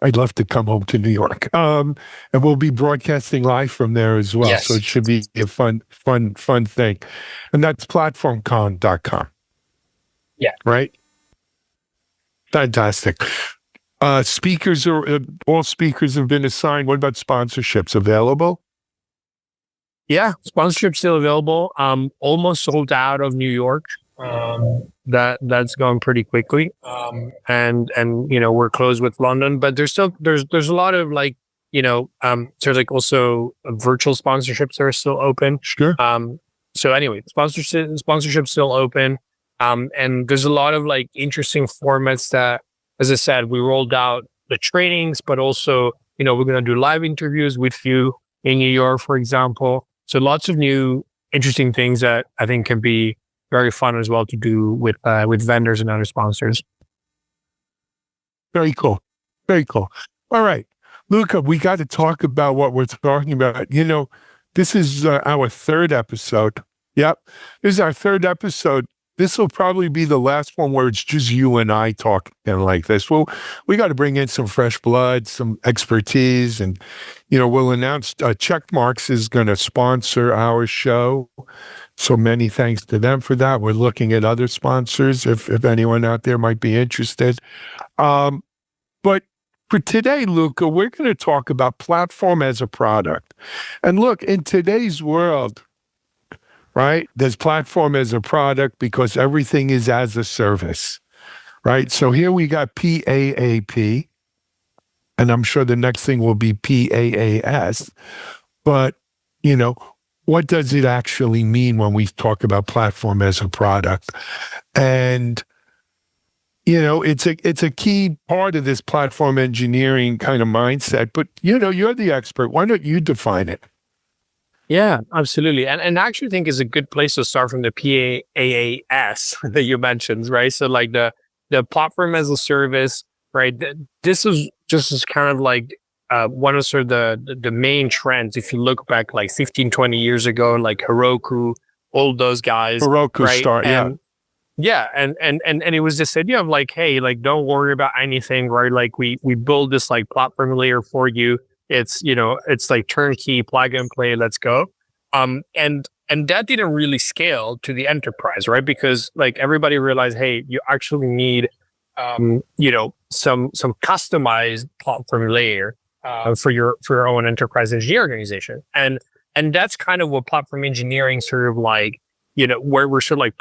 I'd love to come home to New York. And we'll be broadcasting live from there as well. Yes. So it should be a fun thing. And that's platformcon.com. Yeah. Right? Fantastic. All speakers have been assigned. What about sponsorships available? Yeah, sponsorship still available. Almost sold out of New York. That's going pretty quickly. And we're closed with London, but there's a lot of like, there's like also virtual sponsorships that are still open. Sure. So anyway, sponsorship's still open. And there's a lot of like interesting formats that, as I said, we rolled out the trainings, but also, we're going to do live interviews with you in New York, for example. So lots of new interesting things that I think can be very fun as well to do with vendors and other sponsors. Very cool. Very cool. All right, Luca, we got to talk about what we're talking about. This is our third episode. Yep. This is our third episode. This will probably be the last one where it's just you and I talking like this. Well, we got to bring in some fresh blood, some expertise, and, we'll announce Checkmarks is going to sponsor our show. So many thanks to them for that. We're looking at other sponsors if anyone out there might be interested. But for today, Luca, we're going to talk about platform as a product. And look, in today's world, right, there's platform as a product because everything is as a service, right? So here we got PAAP, and I'm sure the next thing will be PAAS. But, what does it actually mean when we talk about platform as a product? And, it's a key part of this platform engineering kind of mindset. But, you're the expert. Why don't you define it? Yeah, absolutely. And I actually think is a good place to start from the PaaS that you mentioned, right? So like the platform as a service, right? This is just as kind of like one of sort of the main trends. If you look back like 15, 20 years ago, like Heroku, all those guys. Heroku right? start, yeah. Yeah, and it was this idea of like, hey, like don't worry about anything, right? Like we build this like platform layer for you. It's, it's like turnkey, plug and play, let's go. And that didn't really scale to the enterprise, right? Because like everybody realized, hey, you actually need, some customized platform layer for your own enterprise engineering organization. And that's kind of what platform engineering sort of like, where we're sort of like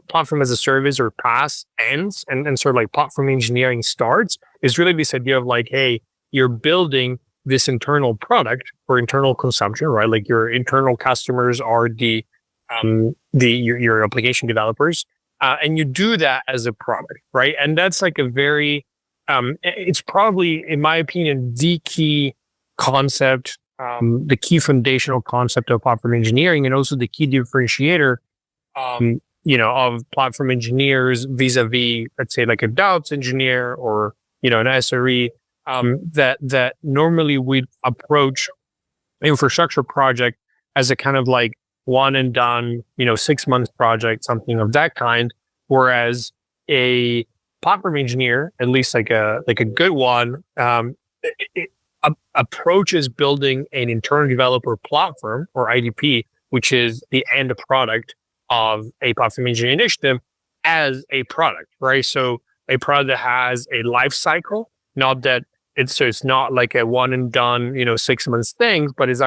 platform as a service or PaaS ends and sort of like platform engineering starts is really this idea of like, hey, you're building this internal product for internal consumption, right? Like your internal customers are your application developers, and you do that as a product, right? And that's like a very, it's probably, in my opinion, the key concept, the key foundational concept of platform engineering, and also the key differentiator, of platform engineers vis-a-vis, let's say, like a DevOps engineer or an SRE. That normally we'd approach infrastructure project as a kind of like one and done, 6 month project, something of that kind. Whereas a platform engineer, at least like a good one, approaches building an internal developer platform or IDP, which is the end product of a platform engineering initiative, as a product, right? So a product that has a life cycle, not that it's not like a one and done, 6 months thing, but is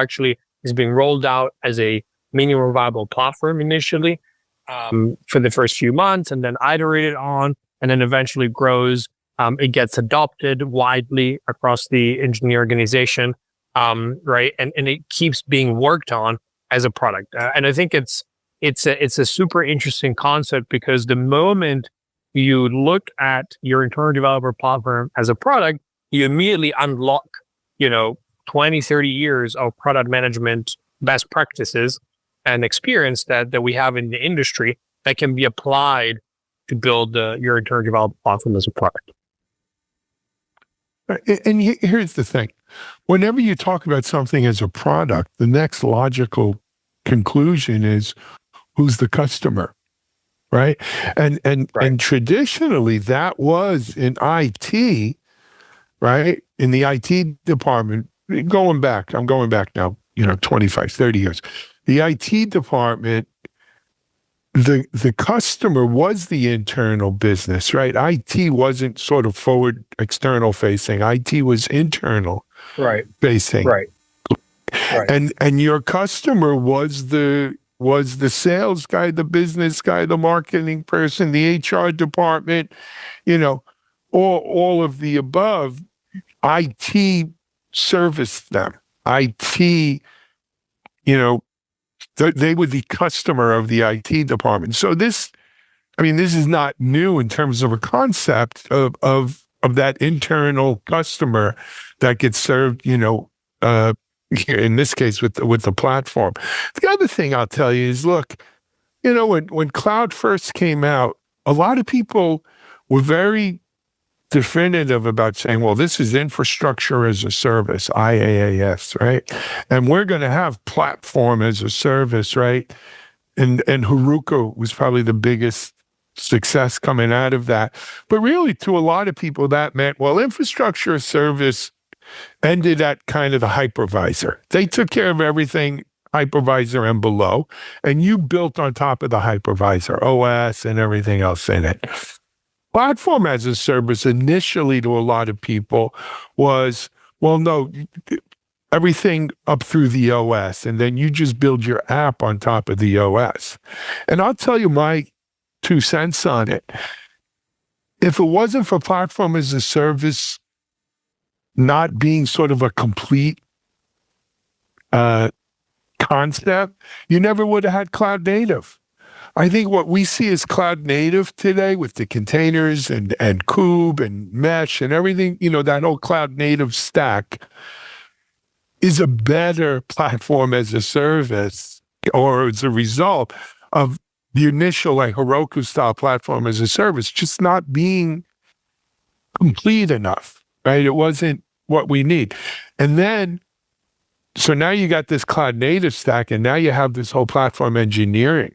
being rolled out as a minimum viable platform initially for the first few months, and then iterated on, and then eventually grows. It gets adopted widely across the engineering organization, right? And it keeps being worked on as a product. And I think it's a super interesting concept because the moment you look at your internal developer platform as a product, you immediately unlock, 20, 30 years of product management best practices and experience that we have in the industry that can be applied to build your internal developer platform as a product. And here's the thing. Whenever you talk about something as a product, the next logical conclusion is who's the customer, right? And traditionally that was in IT, right? In the IT department, I'm going back now, 25, 30 years. The IT department, the customer was the internal business, right? IT wasn't sort of forward external facing. IT was internal right facing. Right. Right. And your customer was the sales guy, the business guy, the marketing person, the HR department, you know, all of the above. IT serviced them. IT, you know, they were the customer of the IT department. So this is not new in terms of a concept of that internal customer that gets served, you know, in this case with the platform. The other thing I'll tell you is, look, you know, when cloud first came out, a lot of people were very definitive about saying, well, this is infrastructure as a service, IaaS, right? And we're going to have platform as a service, right? And Heroku was probably the biggest success coming out of that. But really, to a lot of people, that meant, well, infrastructure as service ended at kind of the hypervisor. They took care of everything hypervisor and below, and you built on top of the hypervisor, OS and everything else in it. Platform as a service initially to a lot of people was, well, no, everything up through the OS, and then you just build your app on top of the OS. And I'll tell you my 2 cents on it. If it wasn't for platform as a service not being sort of a complete concept, you never would have had cloud native. I think what we see as cloud native today with the containers and Kube and Mesh and everything, you know, that whole cloud native stack is a better platform as a service, or as a result of the initial like Heroku style platform as a service just not being complete enough, right? It wasn't what we need. And then, so now you got this cloud native stack, and now you have this whole platform engineering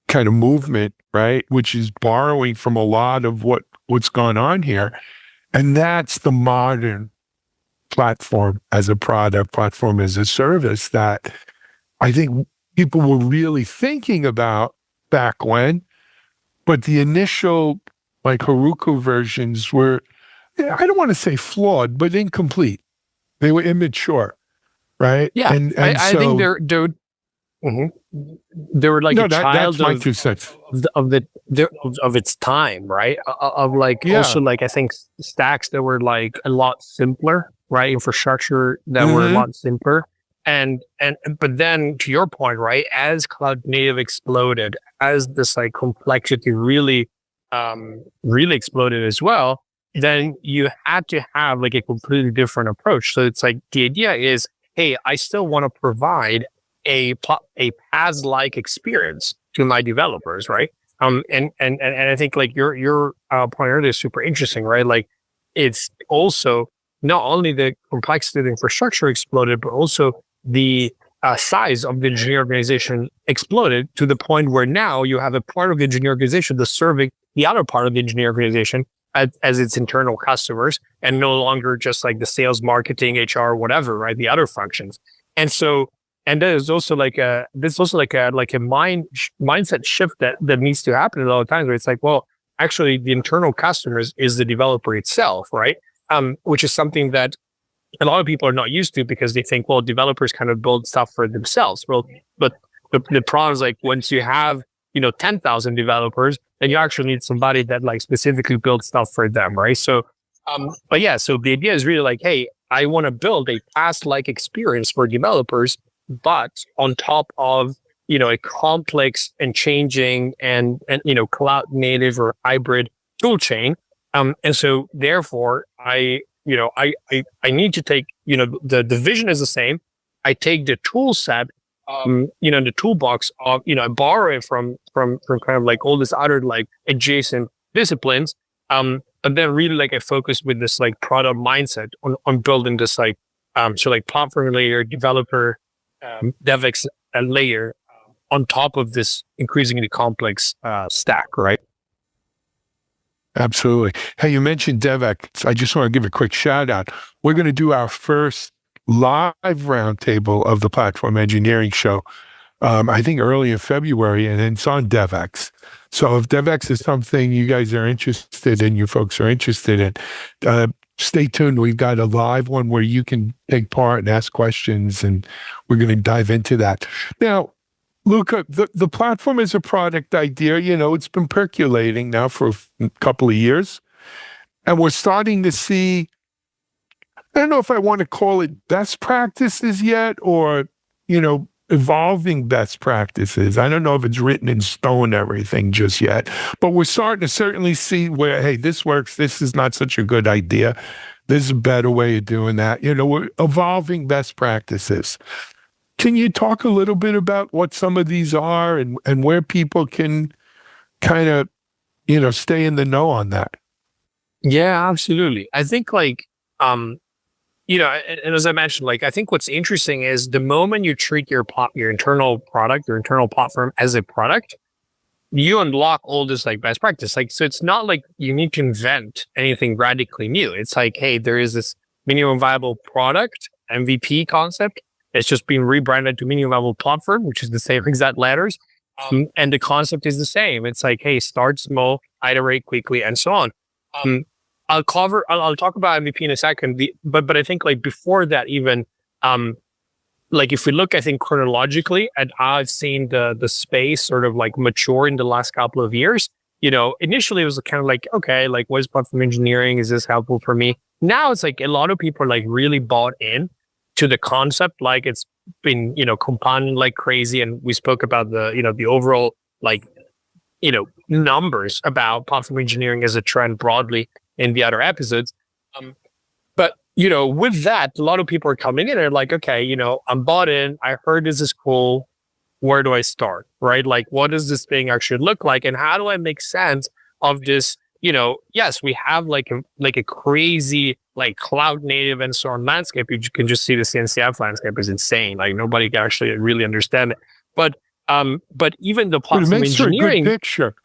kind of movement, right? Which is borrowing from a lot of what's gone on here. And that's the modern platform as a product, platform as a service that I think people were really thinking about back when, but the initial like Heroku versions were, I don't want to say flawed, but incomplete. They were immature, right? Yeah, I so, think they were like no, a child that's my 2 cents. of its time, right? Of like also like I think stacks that were like a lot simpler, right? Infrastructure that were a lot simpler. And but then to your point, right, as cloud native exploded, as this like complexity really exploded as well, then you had to have like a completely different approach. So it's like the idea is, hey, I still want to provide a PaaS-like experience to my developers, right? And I think like your point earlier is super interesting, right? Like it's also not only the complexity of the infrastructure exploded, but also the size of the engineering organization exploded to the point where now you have a part of the engineering organization that's serving the other part of the engineering organization as its internal customers, and no longer just like the sales, marketing, HR, whatever, right? The other functions. And so, and there's also like a mindset shift that needs to happen a lot of times, where it's like, well, actually the internal customers is the developer itself, right? Which is something that a lot of people are not used to, because they think, well, developers kind of build stuff for themselves. Well, but the problem is like once you have, 10,000 developers, then you actually need somebody that like specifically builds stuff for them, right? So, but yeah, so the idea is really like, hey, I want to build a PaaS-like experience for developers, but on top of, a complex and changing and cloud native or hybrid tool chain. And so therefore I need to take, the vision is the same. I take the tool set, the toolbox of, I borrow it from kind of like all this other like adjacent disciplines. And then really like I focus with this like product mindset on building this like, so like platform layer, developer, DevX layer on top of this increasingly complex stack, right? Absolutely. Hey, you mentioned DevX. I just want to give a quick shout out. We're going to do our first live roundtable of the Platform Engineering Show, I think early in February, and it's on DevX. So if DevX is something you guys are interested in, you folks are interested in, stay tuned. We've got a live one where you can take part and ask questions, and we're going to dive into that. Now, Luca, the platform is a product idea. It's been percolating now for a couple of years, and we're starting to see, I don't know if I want to call it best practices yet, or, evolving best practices. I don't know if it's written in stone, everything just yet, but we're starting to certainly see where, hey, this works. This is not such a good idea. There's a better way of doing that. We're evolving best practices. Can you talk a little bit about what some of these are and where people can kind of, stay in the know on that? Yeah, absolutely. I think and as I mentioned, I think what's interesting is the moment you treat your internal product, your internal platform as a product, you unlock all this best practice. So it's not like you need to invent anything radically new. It's hey, there is this minimum viable product, MVP concept. It's just being rebranded to minimum viable platform, which is the same exact letters. And the concept is the same. It's hey, start small, iterate quickly, and so on. I'll talk about MVP in a second. But I think before that even, if we look, I think chronologically at how I've seen the space sort of mature in the last couple of years. Initially it was kind of okay, what is platform engineering? Is this helpful for me? Now it's a lot of people are really bought in to the concept. It's been, compounding like crazy. And we spoke about the overall numbers about platform engineering as a trend broadly in the other episodes. But with that, a lot of people are coming in and okay, I'm bought in. I heard this is cool. Where do I start? Right? What does this thing actually look like? And how do I make sense of this? Yes, we have a crazy cloud native and so on landscape. You can just see the CNCF landscape is insane. Nobody can actually really understand it. But even the platform engineering picture.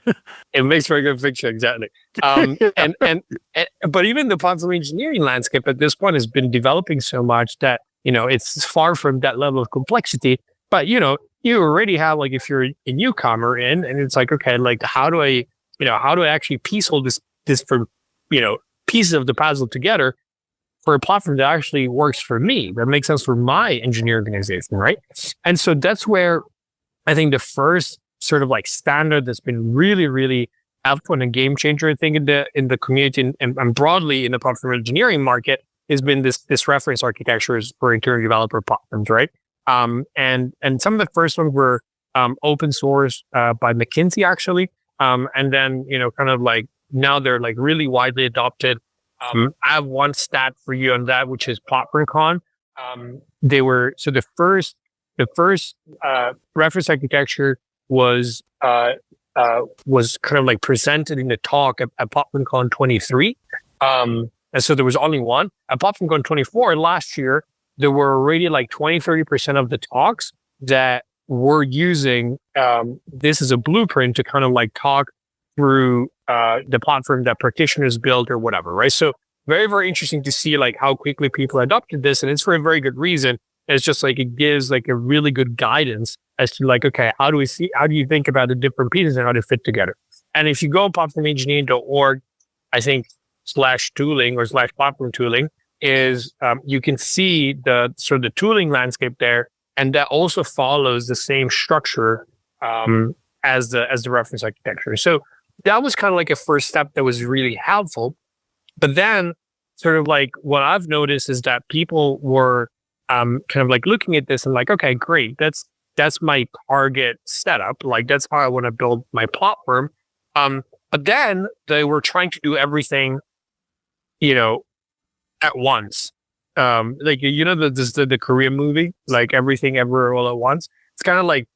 It makes for a good picture, exactly. But even the platform engineering landscape at this point has been developing so much that it's far from that level of complexity. But you already have if you're a newcomer in, and it's okay, how do I actually piece all this for pieces of the puzzle together for a platform that actually works for me, that makes sense for my engineering organization, right? And so that's where I think the first sort of standard that's been really, really helpful and a game changer, I think, in the community and broadly in the platform engineering market has been this reference architectures for internal developer platforms, right? And some of the first ones were open source by McKinsey actually, and then kind of now they're really widely adopted. I have one stat for you on that, which is PlatformCon. The first reference architecture was kind of presented in the talk at PlatformCon 23. And so there was only one. At PlatformCon 24 last year, there were already 20-30% of the talks that were using this as a blueprint to kind of talk through the platform that practitioners built or whatever, right? So very, very interesting to see how quickly people adopted this. And it's for a very good reason. It's just it gives a really good guidance as to okay, how do you think about the different pieces and how they fit together? And if you go platformengineering.org, I think /tooling or /platform tooling is you can see the sort of the tooling landscape there, and that also follows the same structure as the reference architecture. So that was kind of a first step that was really helpful. But then sort of what I've noticed is that people were kind of looking at this and okay, great. That's my target setup. That's how I want to build my platform. But then they were trying to do everything, at once. The Korean movie, Everything Everywhere All at Once. It's kind of like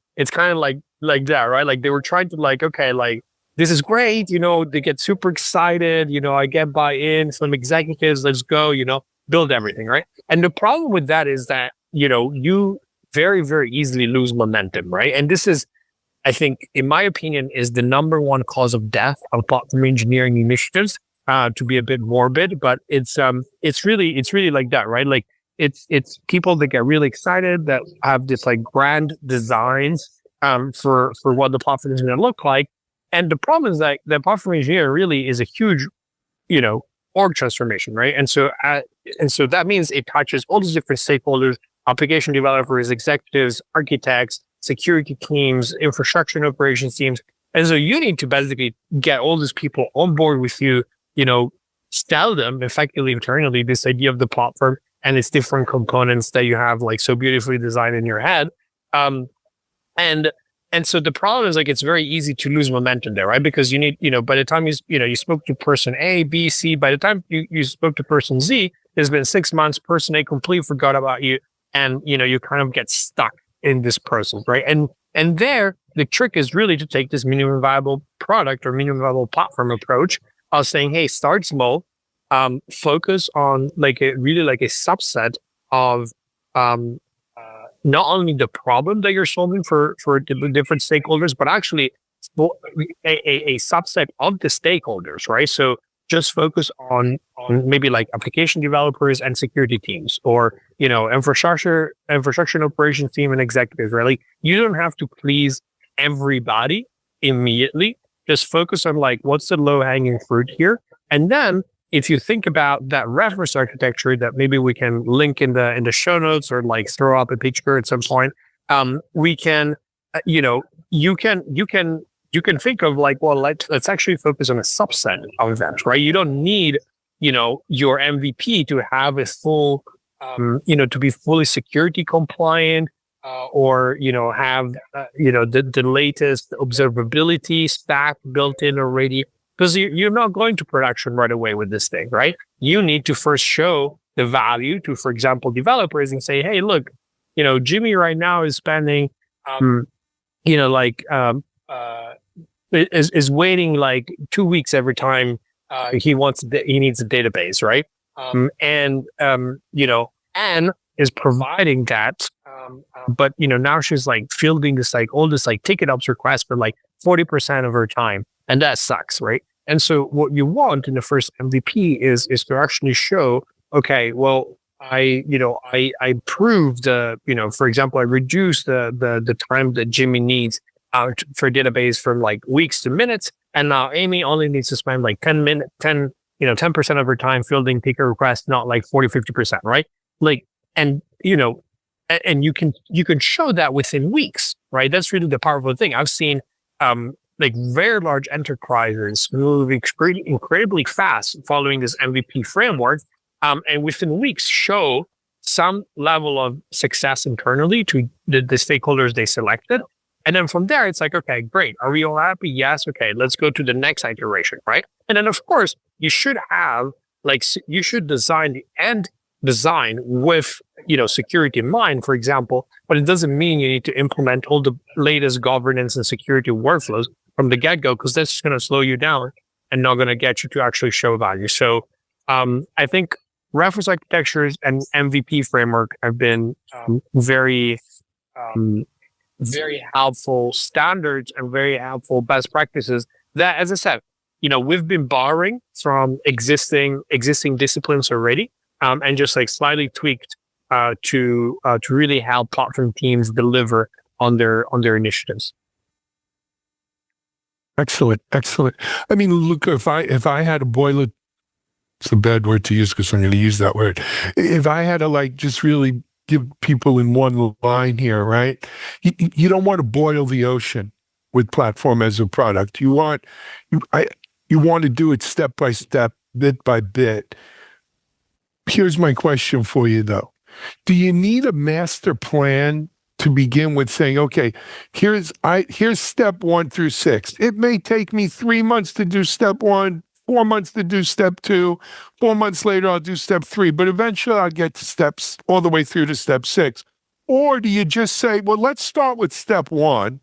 that, right? They were trying to okay, this is great. They get super excited. I get buy-in, some executives, let's go, build everything, right? And the problem with that is that, you very, very easily lose momentum, right? And this is, I think, in my opinion, is the number one cause of death of platform engineering initiatives, to be a bit morbid, but it's really like that, right? It's people that get really excited, that have this grand designs for what the platform is going to look like. And the problem is that the platform engineer really is a huge, org transformation, right? And so that means it touches all these different stakeholders, application developers, executives, architects, security teams, infrastructure and operations teams. And so you need to basically get all these people on board with you, sell them effectively internally this idea of the platform and its different components that you have like so beautifully designed in your head. And so the problem is like it's very easy to lose momentum there, right? Because you need, by the time you spoke to person A, B, C, by the time you spoke to person Z, it's been 6 months, person A completely forgot about you. And, you kind of get stuck in this process, right? And there, the trick is really to take this minimum viable product or minimum viable platform approach of saying, hey, start small, focus on like a subset of not only the problem that you're solving for the different stakeholders, but actually a subset of the stakeholders, right? So just focus on maybe like application developers and security teams, or infrastructure and operations team and executives, right? Like you don't have to please everybody immediately. Just focus on like what's the low hanging fruit here, and then if you think about that reference architecture that maybe we can link in the show notes or like throw up a picture at some point, we can, you can think of like, well, let's actually focus on a subset of events, right? You don't need, your MVP to have a full, to be fully security compliant, or, have, the latest observability stack built in already. Because you're not going to production right away with this thing, right? You need to first show the value to, for example, developers and say, hey, look, Jimmy right now is spending, is waiting like 2 weeks every time he needs a database, right? And Anne is providing that, but now she's like fielding this like all this like ticket ops requests for like 40% of her time. And that sucks, right? And so what you want in the first MVP is to actually show, okay, well, I proved, for example, I reduced the time that Jimmy needs for database from like weeks to minutes. And now Amy only needs to spend like 10% of her time fielding ticket requests, not like 40-50%, right? Like, and you can show that within weeks, right? That's really the powerful thing. I've seen, like very large enterprises move incredibly fast following this MVP framework, and within weeks show some level of success internally to the stakeholders they selected. And then from there, it's like, okay, great. Are we all happy? Yes. Okay, let's go to the next iteration, right? And then of course, you should have you should design the end design with, security in mind, for example, but it doesn't mean you need to implement all the latest governance and security workflows from the get-go, because that's just going to slow you down and not going to get you to actually show value. So I think reference architectures and MVP framework have been very helpful standards and very helpful best practices that, as I said, we've been borrowing from existing disciplines already, and just like slightly tweaked to really help platform teams deliver on their initiatives. Excellent. I mean, look, if I had to boil it, it's a bad word to use because I'm going to use that word. If I had to like just really give people in one line here, right? You don't want to boil the ocean with platform as a product. You want to do it step by step, bit by bit. Here's my question for you though. Do you need a master plan to begin with, saying, okay, here's step 1 through 6. It may take me 3 months to do step 1, 4 months to do step 2, 4 months later I'll do step 3, but eventually I'll get to steps all the way through to step 6. Or do you just say, well, let's start with step 1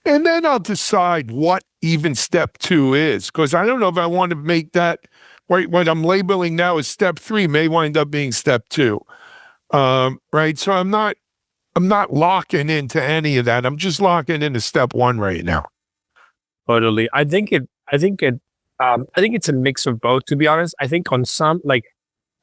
and then I'll decide what even step 2 is? Because I don't know if I want to make that, what I'm labeling now as step 3 may wind up being step 2. Right? So I'm not locking into any of that. I'm just locking into step 1 right now. Totally. I think it's a mix of both, to be honest. I think on some, like,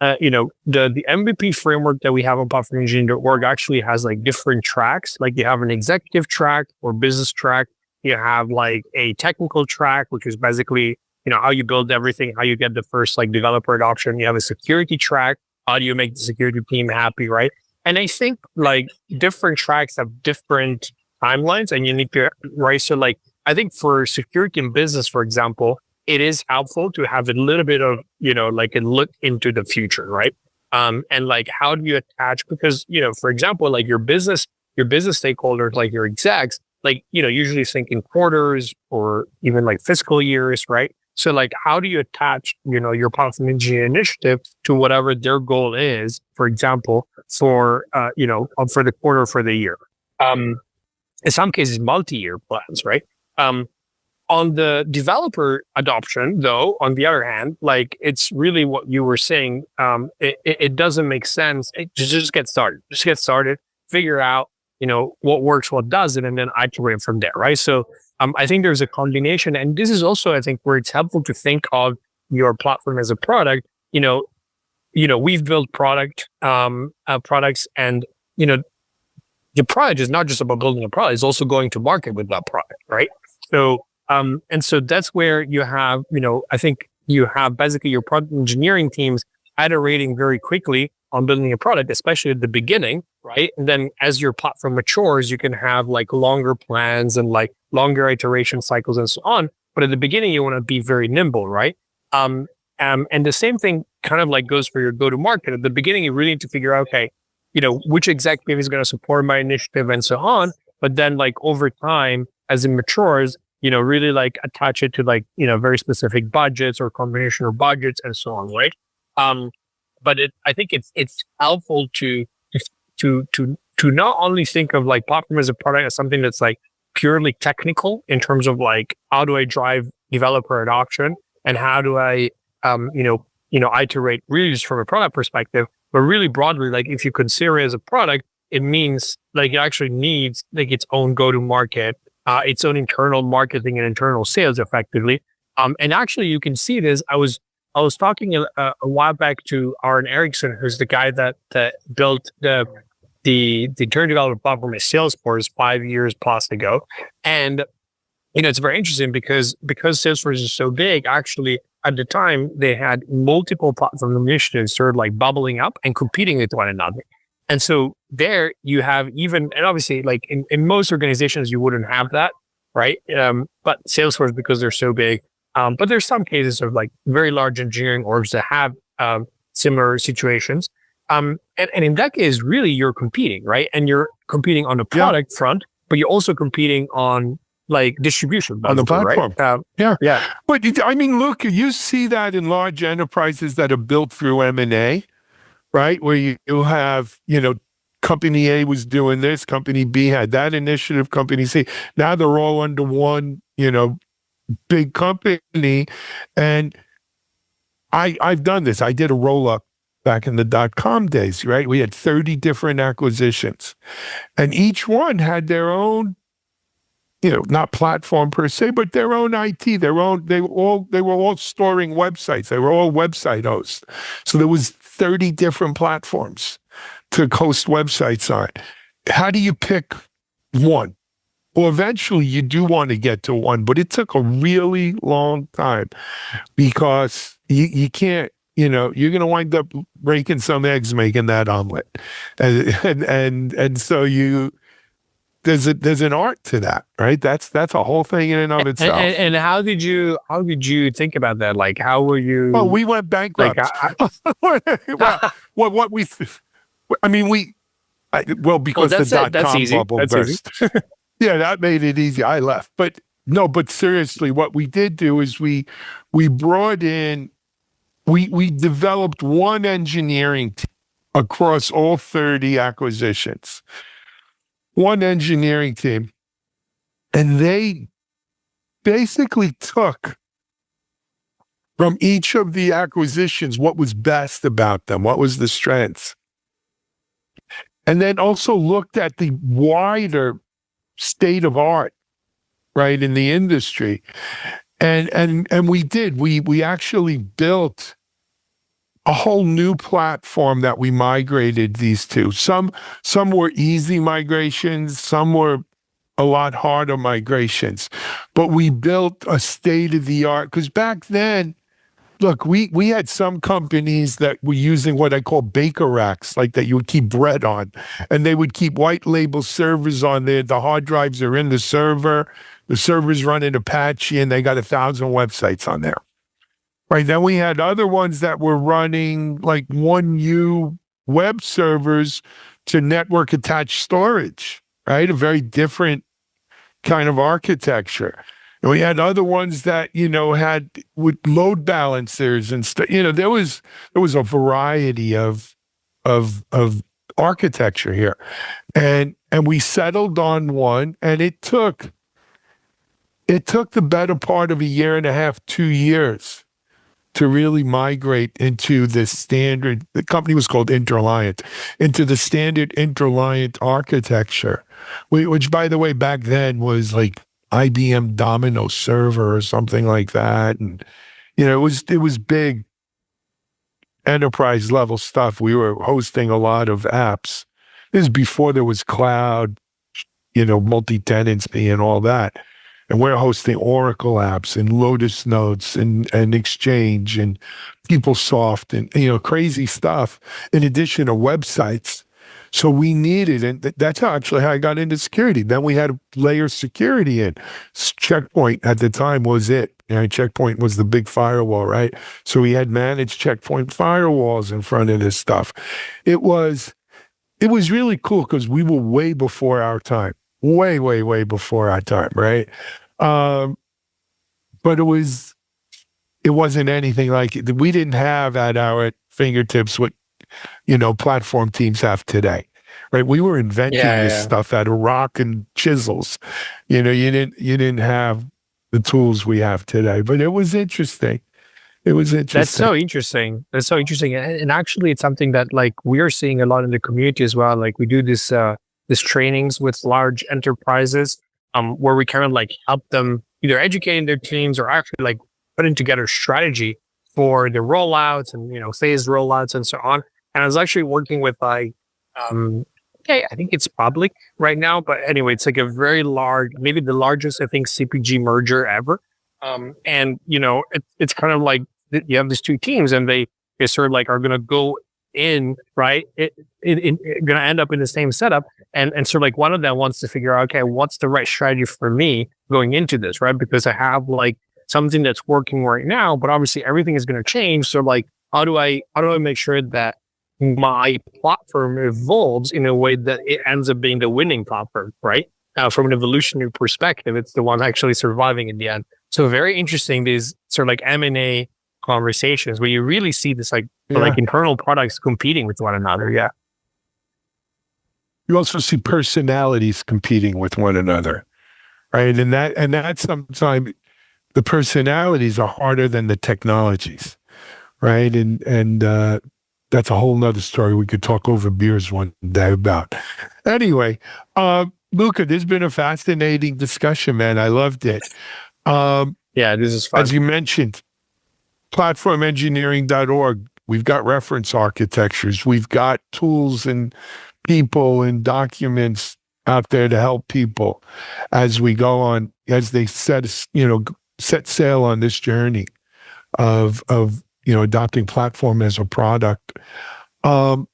the MVP framework that we have on platformengineering.org actually has like different tracks. Like you have an executive track or business track. You have like a technical track, which is basically how you build everything, how you get the first like developer adoption. You have a security track. How do you make the security team happy, right? And I think like different tracks have different timelines, and you need to, right? So like, I think for security and business, for example, it is helpful to have a little bit of, like a look into the future, right? And like, how do you attach? Because, for example, like your business stakeholders, like your execs, like, usually think in quarters or even like fiscal years, right? So like, how do you attach, your platform engineering initiative to whatever their goal is, for example, for the quarter, for the year? In some cases, multi-year plans, right? On the developer adoption, though, on the other hand, like it's really what you were saying. It doesn't make sense. Just get started. Just get started. Figure out, what works, what doesn't, and then iterate from there, right? So I think there's a combination, and this is also, I think, where it's helpful to think of your platform as a product. We've built products, and the product is not just about building a product; it's also going to market with that product, right? So. And so that's where you have, I think you have basically your product engineering teams iterating very quickly on building a product, especially at the beginning, right? And then as your platform matures, you can have like longer plans and like longer iteration cycles and so on. But at the beginning, you want to be very nimble, right? And the same thing kind of like goes for your go-to-market. At the beginning, you really need to figure out, okay, which executive is going to support my initiative and so on. But then like over time, as it matures, really like attach it to like, very specific budgets or combination of budgets and so on, right? But I think it's helpful to not only think of like platform as a product as something that's like purely technical in terms of like, how do I drive developer adoption and how do I, iterate really just from a product perspective, but really broadly, like if you consider it as a product, it means like it actually needs like its own go-to-market, its own internal marketing and internal sales effectively. And actually you can see this. I was talking a while back to Aaron Erickson, who's the guy that built the internal development platform at Salesforce 5 years plus ago. And, it's very interesting because Salesforce is so big, actually at the time they had multiple platform initiatives sort of like bubbling up and competing with one another. And so there you have and obviously like in most organizations, you wouldn't have that, right? But Salesforce, because they're so big, but there's some cases of like very large engineering orgs that have similar situations. And in that case, really you're competing, right? And you're competing on the product front, but you're also competing on like distribution on the platform. Right? Yeah. But I mean, look, you see that in large enterprises that are built through M&A. Right? Where you have, company A was doing this, company B had that initiative, company C. Now they're all under one, big company. And I've done this. I did a roll-up back in the .com days, right? We had 30 different acquisitions. And each one had their own, not platform per se, but their own IT, they were all storing websites. They were all website hosts. So there was 30 different platforms to host websites on. How do you pick one? Well, eventually you do want to get to one, but it took a really long time because you can't, you're going to wind up breaking some eggs making that omelet. And so there's an art to that, right? That's a whole thing in and of itself. And how did you think about that? Like, how were you? Well, we went bankrupt. Because the .com bubble burst. Yeah, that made it easy. I left, but seriously, what we did do is we brought in, we developed one engineering team across all 30 acquisitions. One engineering team, and they basically took from each of the acquisitions what was best about them, what was the strengths, and then also looked at the wider state of art, right, in the industry, and we actually built a whole new platform that we migrated these to. Some were easy migrations, some were a lot harder migrations. But we built a state-of-the-art, because back then, look, we had some companies that were using what I call baker racks, like that you would keep bread on, and they would keep white label servers on there. The hard drives are in the server's running Apache, and they got 1,000 websites on there. Right. Then we had other ones that were running like 1U web servers to network attached storage, right? A very different kind of architecture. And we had other ones that, had with load balancers and stuff. There was a variety of architecture here. And we settled on one, and it took the better part of a year and a half, 2 years to really migrate into the standard. The company was called Interliant, into the standard Interliant architecture, which, by the way, back then was like IBM Domino server or something like that. And, it was big enterprise level stuff. We were hosting a lot of apps. This is before there was cloud, multi-tenancy and all that. And we're hosting Oracle apps and Lotus Notes and Exchange and PeopleSoft and, crazy stuff, in addition to websites. So we needed, and that's actually how I got into security. Then we had to layer security in. Checkpoint at the time was it. Checkpoint was the big firewall, right? So we had managed Checkpoint firewalls in front of this stuff. It was really cool because we were way before our time. Way, way, way before our time, right? But it wasn't anything like it. We didn't have at our fingertips what, platform teams have today, right? We were inventing this stuff out of rock and chisels. You didn't have the tools we have today, but it was interesting. It was interesting. That's so interesting. And actually, it's something that we are seeing a lot in the community as well. Like we do this trainings with large enterprises, where we kind of help them either educating their teams or actually putting together strategy for the rollouts and phased rollouts and so on. And I was actually working with I think it's public right now, but anyway, it's a very large, maybe the largest CPG merger ever. And it's kind of you have these two teams, and they sort of are going to go in, right? Going to end up in the same setup, and sort of one of them wants to figure out, okay, what's the right strategy for me going into this, right? Because I have something that's working right now, but obviously everything is going to change. So how do I make sure that my platform evolves in a way that it ends up being the winning platform, right? From an evolutionary perspective, it's the one actually surviving in the end. So very interesting, these sort of M&A conversations where you really see this internal products competing with one another. Yeah. You also see personalities competing with one another, right? And that sometimes the personalities are harder than the technologies, right? And that's a whole nother story we could talk over beers one day about. Anyway, Luca, this has been a fascinating discussion, man. I loved it. This is fun. As you mentioned, platformengineering.org, we've got reference architectures. We've got tools and people and documents out there to help people as we go on, as they set sail on this journey of adopting platform as a product. Wow,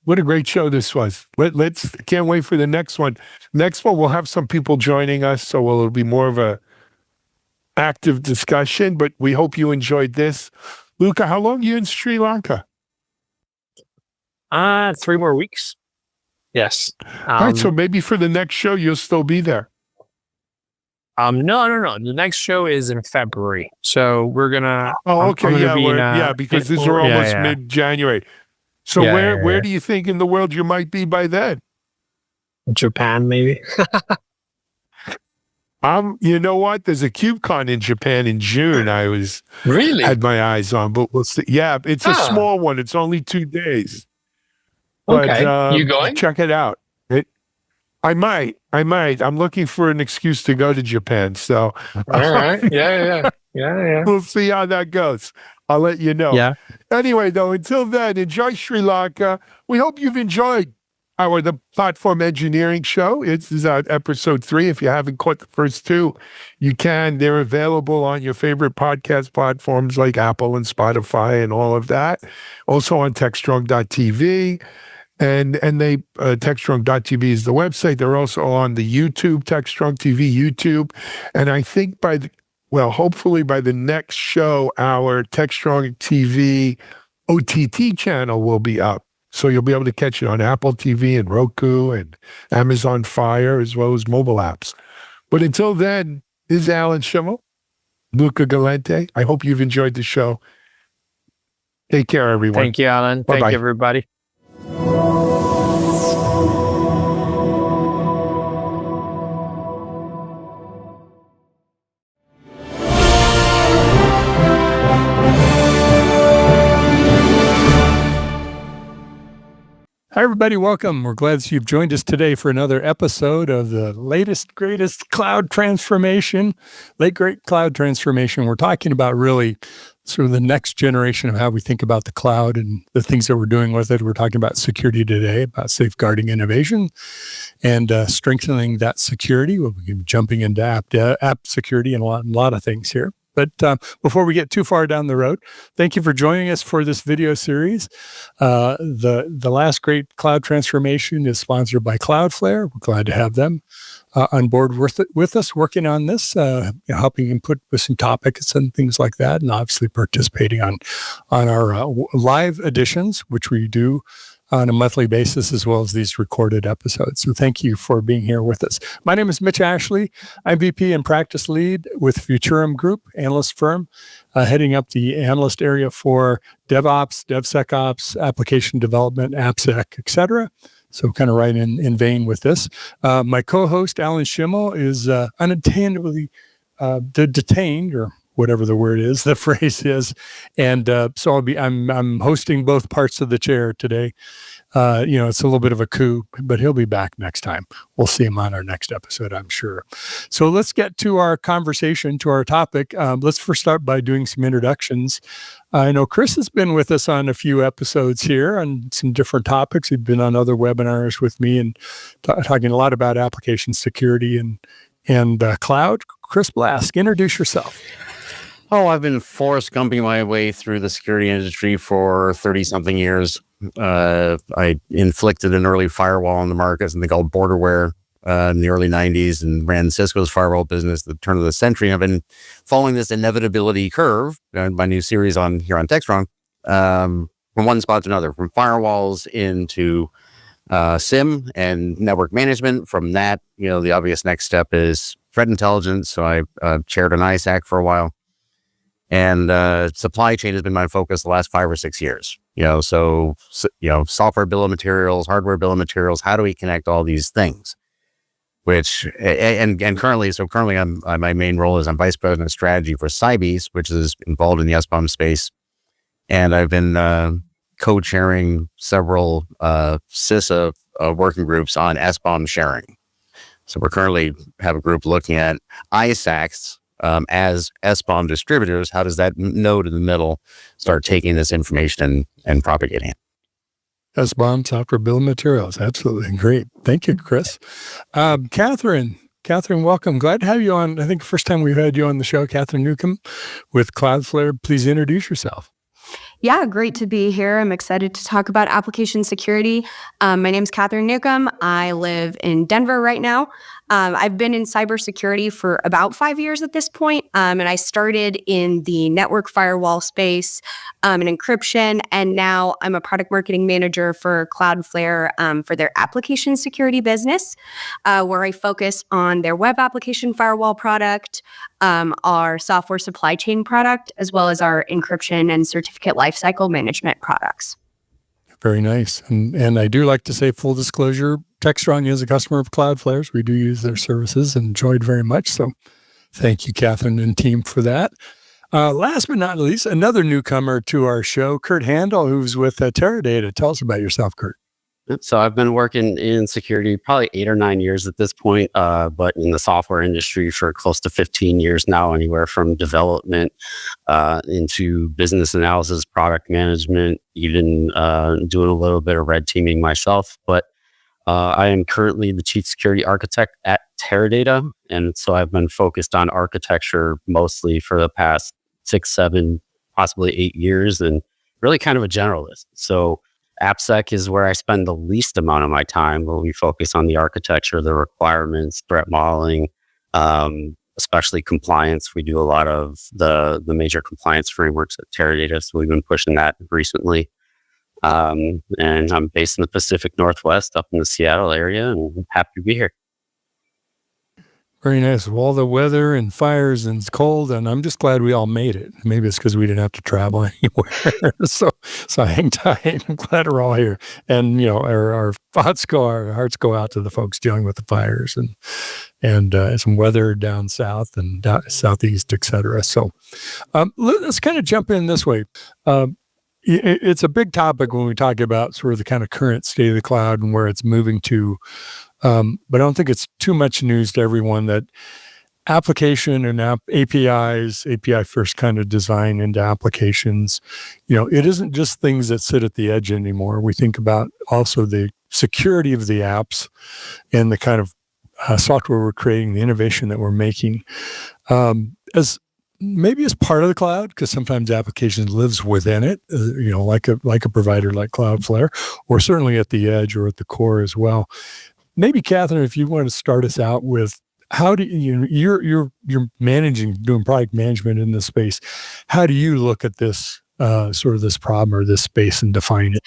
what a great show this was. Can't wait for the next one. Next one, we'll have some people joining us, so it'll be more of a active discussion, but we hope you enjoyed this. Luca, how long are you in Sri Lanka? 3 more weeks. Yes. All right, so maybe for the next show, you'll still be there. No. The next show is in February. So we're gonna. Oh, okay. Because these are almost mid-January. So where do you think in the world you might be by then? Japan, maybe. You know what? There's a KubeCon in Japan in June. I was had my eyes on, but we'll see. Yeah, it's a small one. It's only 2 days. Okay, but, you going? Check it out. I might. I'm looking for an excuse to go to Japan. So, all right. Yeah. We'll see how that goes. I'll let you know. Yeah. Anyway, though, until then, enjoy Sri Lanka. We hope you've enjoyed the Platform Engineering Show. It's episode 3. If you haven't caught the first 2, you can. They're available on your favorite podcast platforms like Apple and Spotify and all of that. Also on Techstrong.tv. And they Techstrong.tv is the website. They're also on the YouTube, Techstrong TV YouTube. And I think hopefully by the next show, our Techstrong TV OTT channel will be up. So you'll be able to catch it on Apple TV and Roku and Amazon Fire, as well as mobile apps. But until then, this is Alan Schimmel, Luca Galente. I hope you've enjoyed the show. Take care, everyone. Thank you, Alan. Bye-bye. Thank you, everybody. Hi, everybody. Welcome. We're glad that you've joined us today for another episode of the latest, greatest cloud transformation, great cloud transformation. We're talking about really sort of the next generation of how we think about the cloud and the things that we're doing with it. We're talking about security today, about safeguarding innovation and strengthening that security. We'll be jumping into app security and a lot of things here. But before we get too far down the road, thank you for joining us for this video series. The last great cloud transformation is sponsored by Cloudflare. We're glad to have them on board with us, working on this, helping input with some topics and things like that, and obviously participating on our live editions, which we do on a monthly basis, as well as these recorded episodes. So thank you for being here with us. My name is Mitch Ashley. I'm VP and Practice Lead with Futurum Group, analyst firm, heading up the analyst area for DevOps, DevSecOps, application development, AppSec, et cetera. So kind of right in vein with this. My co-host, Alan Schimmel, is unattainably detained, or whatever the word is, the phrase is. And so I'm hosting both parts of the chair today. It's a little bit of a coup, but he'll be back next time. We'll see him on our next episode, I'm sure. So let's get to our conversation, to our topic. Let's first start by doing some introductions. I know Chris has been with us on a few episodes here on some different topics. He's been on other webinars with me and talking a lot about application security and cloud. Chris Blask, introduce yourself. Oh, I've been Forrest Gumping my way through the security industry for 30-something years. I inflicted an early firewall on the market, something called Borderware, in the early 90s, and ran Cisco's firewall business at the turn of the century. I've been following this inevitability curve, my new series here on Techstrong, from one spot to another, from firewalls into SIM and network management. From that, the obvious next step is threat intelligence. So I chaired an ISAC for a while. And supply chain has been my focus the last 5 or 6 years. Software bill of materials, hardware bill of materials. How do we connect all these things? Which currently, my main role is I'm vice president of strategy for Cybes, which is involved in the SBOM space, and I've been co-chairing several CISA working groups on SBOM sharing. So we currently have a group looking at ISACs. As SBOM distributors, how does that node in the middle start taking this information and propagating it? SBOM, software bill of materials. Absolutely. Great. Thank you, Chris. Catherine, welcome. Glad to have you on. I think the first time we've had you on the show, Catherine Newcomb with Cloudflare. Please introduce yourself. Yeah, great to be here. I'm excited to talk about application security. My name is Catherine Newcomb. I live in Denver right now. I've been in cybersecurity for about 5 years at this point, and I started in the network firewall space and encryption, and now I'm a product marketing manager for Cloudflare for their application security business, where I focus on their web application firewall product, our software supply chain product, as well as our encryption and certificate lifecycle management products. Very nice. And I do like to say, full disclosure, Techstrong is a customer of Cloudflare's. We do use their services and enjoyed very much. So thank you, Catherine and team, for that. Last but not least, another newcomer to our show, Kurt Handel, who's with Teradata. Tell us about yourself, Kurt. So I've been working in security probably 8 or 9 years at this point, but in the software industry for close to 15 years now, anywhere from development into business analysis, product management, even doing a little bit of red teaming myself. But I am currently the chief security architect at Teradata. And so I've been focused on architecture mostly for the past 6, 7, possibly 8 years, and really kind of a generalist. So AppSec is where I spend the least amount of my time, where we focus on the architecture, the requirements, threat modeling, especially compliance. We do a lot of the major compliance frameworks at Teradata, so we've been pushing that recently. And I'm based in the Pacific Northwest, up in the Seattle area, and I'm happy to be here. Very nice. Well, all the weather and fires and it's cold, and I'm just glad we all made it. Maybe it's because we didn't have to travel anywhere. so hang tight. I'm glad we're all here. And, our hearts go out to the folks dealing with the fires and some weather down south and southeast, et cetera. So let's kind of jump in this way. It's a big topic when we talk about sort of the kind of current state of the cloud and where it's moving to. But I don't think it's too much news to everyone that application and API first kind of design into applications, it isn't just things that sit at the edge anymore. We think about also the security of the apps and the kind of software we're creating, the innovation that we're making, as part of the cloud, because sometimes application lives within it, like a provider like Cloudflare, or certainly at the edge or at the core as well. Maybe Catherine, if you want to start us out with how do you're doing product management in this space. How do you look at this sort of this problem or this space and define it?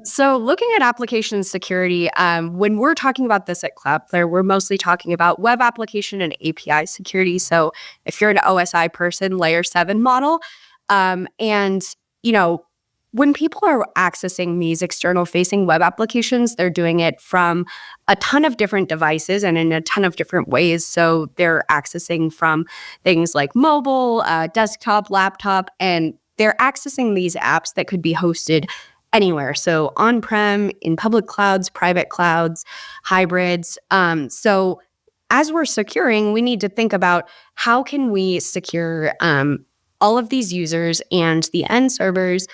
So looking at application security, when we're talking about this at Cloudflare, we're mostly talking about web application and API security. So if you're an OSI person, layer 7 model. When people are accessing these external facing web applications, they're doing it from a ton of different devices and in a ton of different ways. So they're accessing from things like mobile, desktop, laptop, and they're accessing these apps that could be hosted anywhere. So on-prem, in public clouds, private clouds, hybrids. So as we're securing, we need to think about how can we secure all of these users and the end servers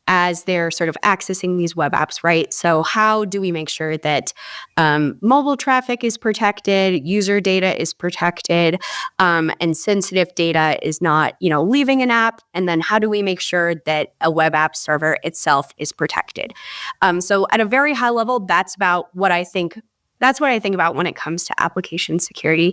as they're sort of accessing these web apps, right? So how do we make sure that mobile traffic is protected, user data is protected, and sensitive data is not, leaving an app? And then how do we make sure that a web app server itself is protected? So at a very high level, that's what I think about when it comes to application security.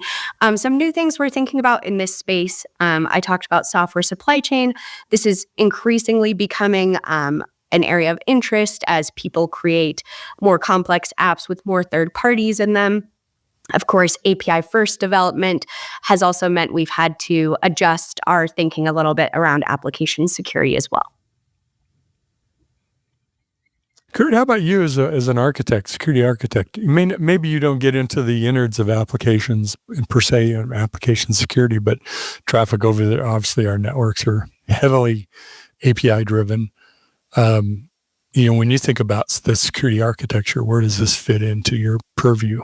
Some new things we're thinking about in this space. I talked about software supply chain. This is increasingly becoming an area of interest as people create more complex apps with more third parties in them. Of course, API first development has also meant we've had to adjust our thinking a little bit around application security as well. Kurt, how about you as an architect, security architect? Maybe you don't get into the innards of applications per se, application security, but traffic over there, obviously our networks are heavily API driven. When you think about the security architecture, where does this fit into your purview?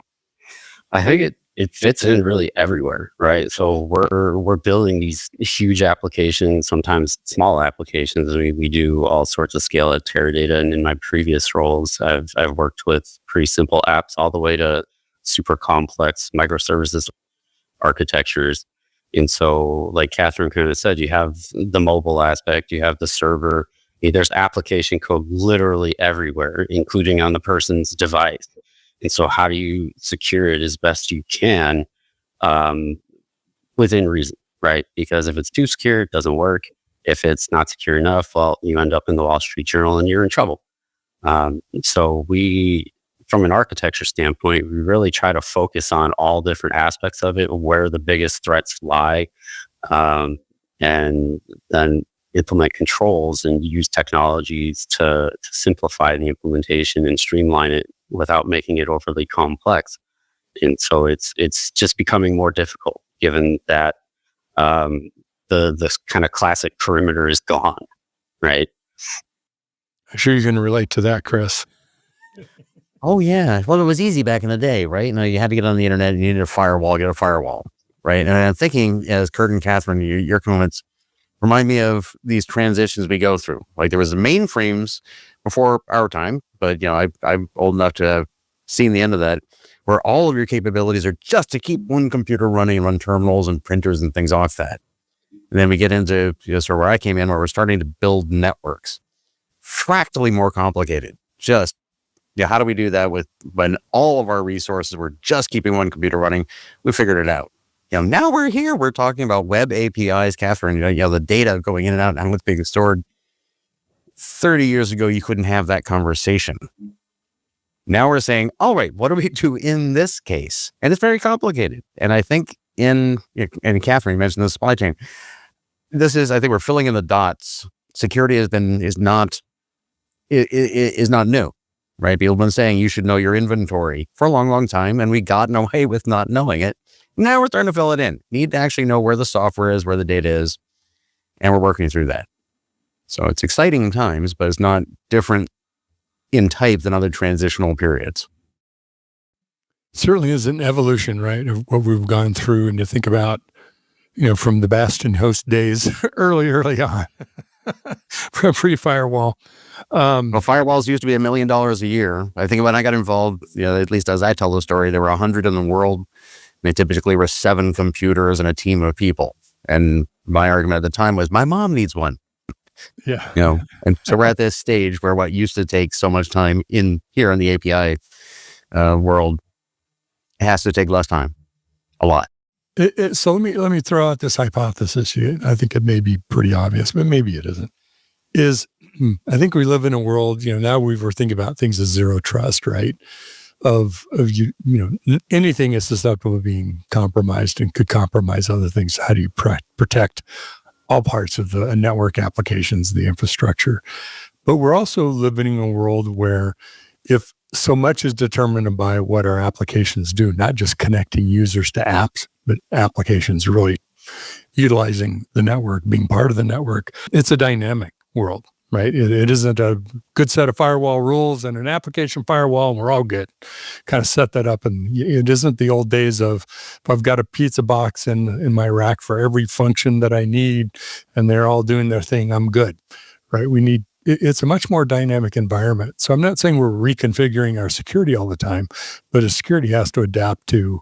I think it fits in really everywhere, right? So we're building these huge applications, sometimes small applications. We do all sorts of scale at Teradata, and in my previous roles, I've worked with pretty simple apps all the way to super complex microservices architectures. And so, like Catherine kind of said, you have the mobile aspect, you have the server. There's application code literally everywhere, including on the person's device. And so how do you secure it as best you can within reason, right? Because if it's too secure, it doesn't work. If it's not secure enough, well, you end up in the Wall Street Journal and you're in trouble. So we, from an architecture standpoint, we really try to focus on all different aspects of it, where the biggest threats lie, and then implement controls and use technologies to simplify the implementation and streamline it without making it overly complex. And so it's just becoming more difficult, given that the kind of classic perimeter is gone, right? I'm sure you can relate to that, Chris. Oh yeah. Well, it was easy back in the day, right? You had to get on the internet and you needed a firewall, get a firewall, right? And I'm thinking, as Kurt and Catherine, your comments remind me of these transitions we go through. Like there was the mainframes before our time, but I'm old enough to have seen the end of that, where all of your capabilities are just to keep one computer running and run terminals and printers and things off that. And then we get into sort of where I came in, where we're starting to build networks, fractally more complicated. Just, how do we do that when all of our resources were just keeping one computer running? We figured it out. Now we're here. We're talking about web APIs, Catherine. The data going in and out and what's being stored. 30 years ago, you couldn't have that conversation. Now we're saying, all right, what do we do in this case? And it's very complicated. And I think and Catherine mentioned the supply chain. I think we're filling in the dots. Security is not new, right? People have been saying you should know your inventory for a long, long time, and we gotten away with not knowing it. Now we're starting to fill it in. Need to actually know where the software is, where the data is, and we're working through that. So it's exciting times, but it's not different in type than other transitional periods. Certainly is an evolution, right, of what we've gone through. And to think about, from the Bastion host days early on, pre-firewall. Well, firewalls used to be $1 million a year. I think when I got involved, at least as I tell the story, there were 100 in the world. They typically were 7 computers and a team of people. And my argument at the time was, my mom needs one. Yeah. And so we're at this stage where what used to take so much time here in the API world has to take less time, a lot. So let me throw out this hypothesis here. I think it may be pretty obvious, but maybe it isn't. I think we live in a world, now we're thinking about things as zero trust, right? Of anything is susceptible of being compromised and could compromise other things. How do you protect all parts of the network applications, the infrastructure? But we're also living in a world where if so much is determined by what our applications do, not just connecting users to apps, but applications really utilizing the network, being part of the network. It's a dynamic world, right? It isn't a good set of firewall rules and an application firewall and we're all good. Kind of set that up. And it isn't the old days of, if I've got a pizza box in my rack for every function that I need and they're all doing their thing, I'm good, right? It's a much more dynamic environment. So I'm not saying we're reconfiguring our security all the time, but a security has to adapt to,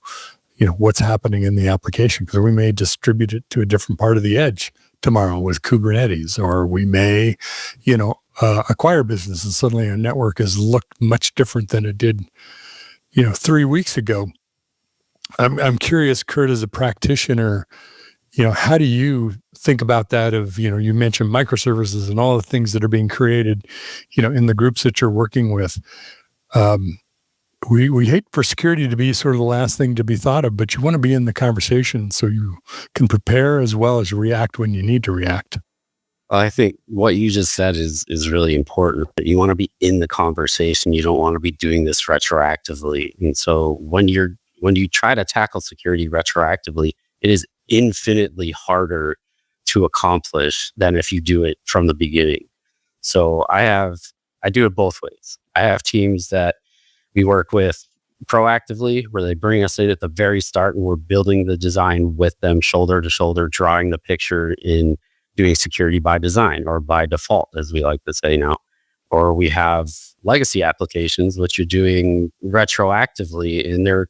what's happening in the application, because we may distribute it to a different part of the edge tomorrow with Kubernetes, or we may, acquire business and suddenly our network has looked much different than it did, 3 weeks ago. I'm curious, Kurt, as a practitioner, how do you think about that you mentioned microservices and all the things that are being created, in the groups that you're working with. We hate for security to be sort of the last thing to be thought of, but you want to be in the conversation so you can prepare as well as react when you need to react. I think what you just said is really important. You want to be in the conversation. You don't want to be doing this retroactively. And so when you try to tackle security retroactively, it is infinitely harder to accomplish than if you do it from the beginning. So I do it both ways. I have teams that we work with proactively, where they bring us in at the very start and we're building the design with them shoulder to shoulder, drawing the picture in doing security by design or by default, as we like to say now. Or we have legacy applications, which you're doing retroactively, and they're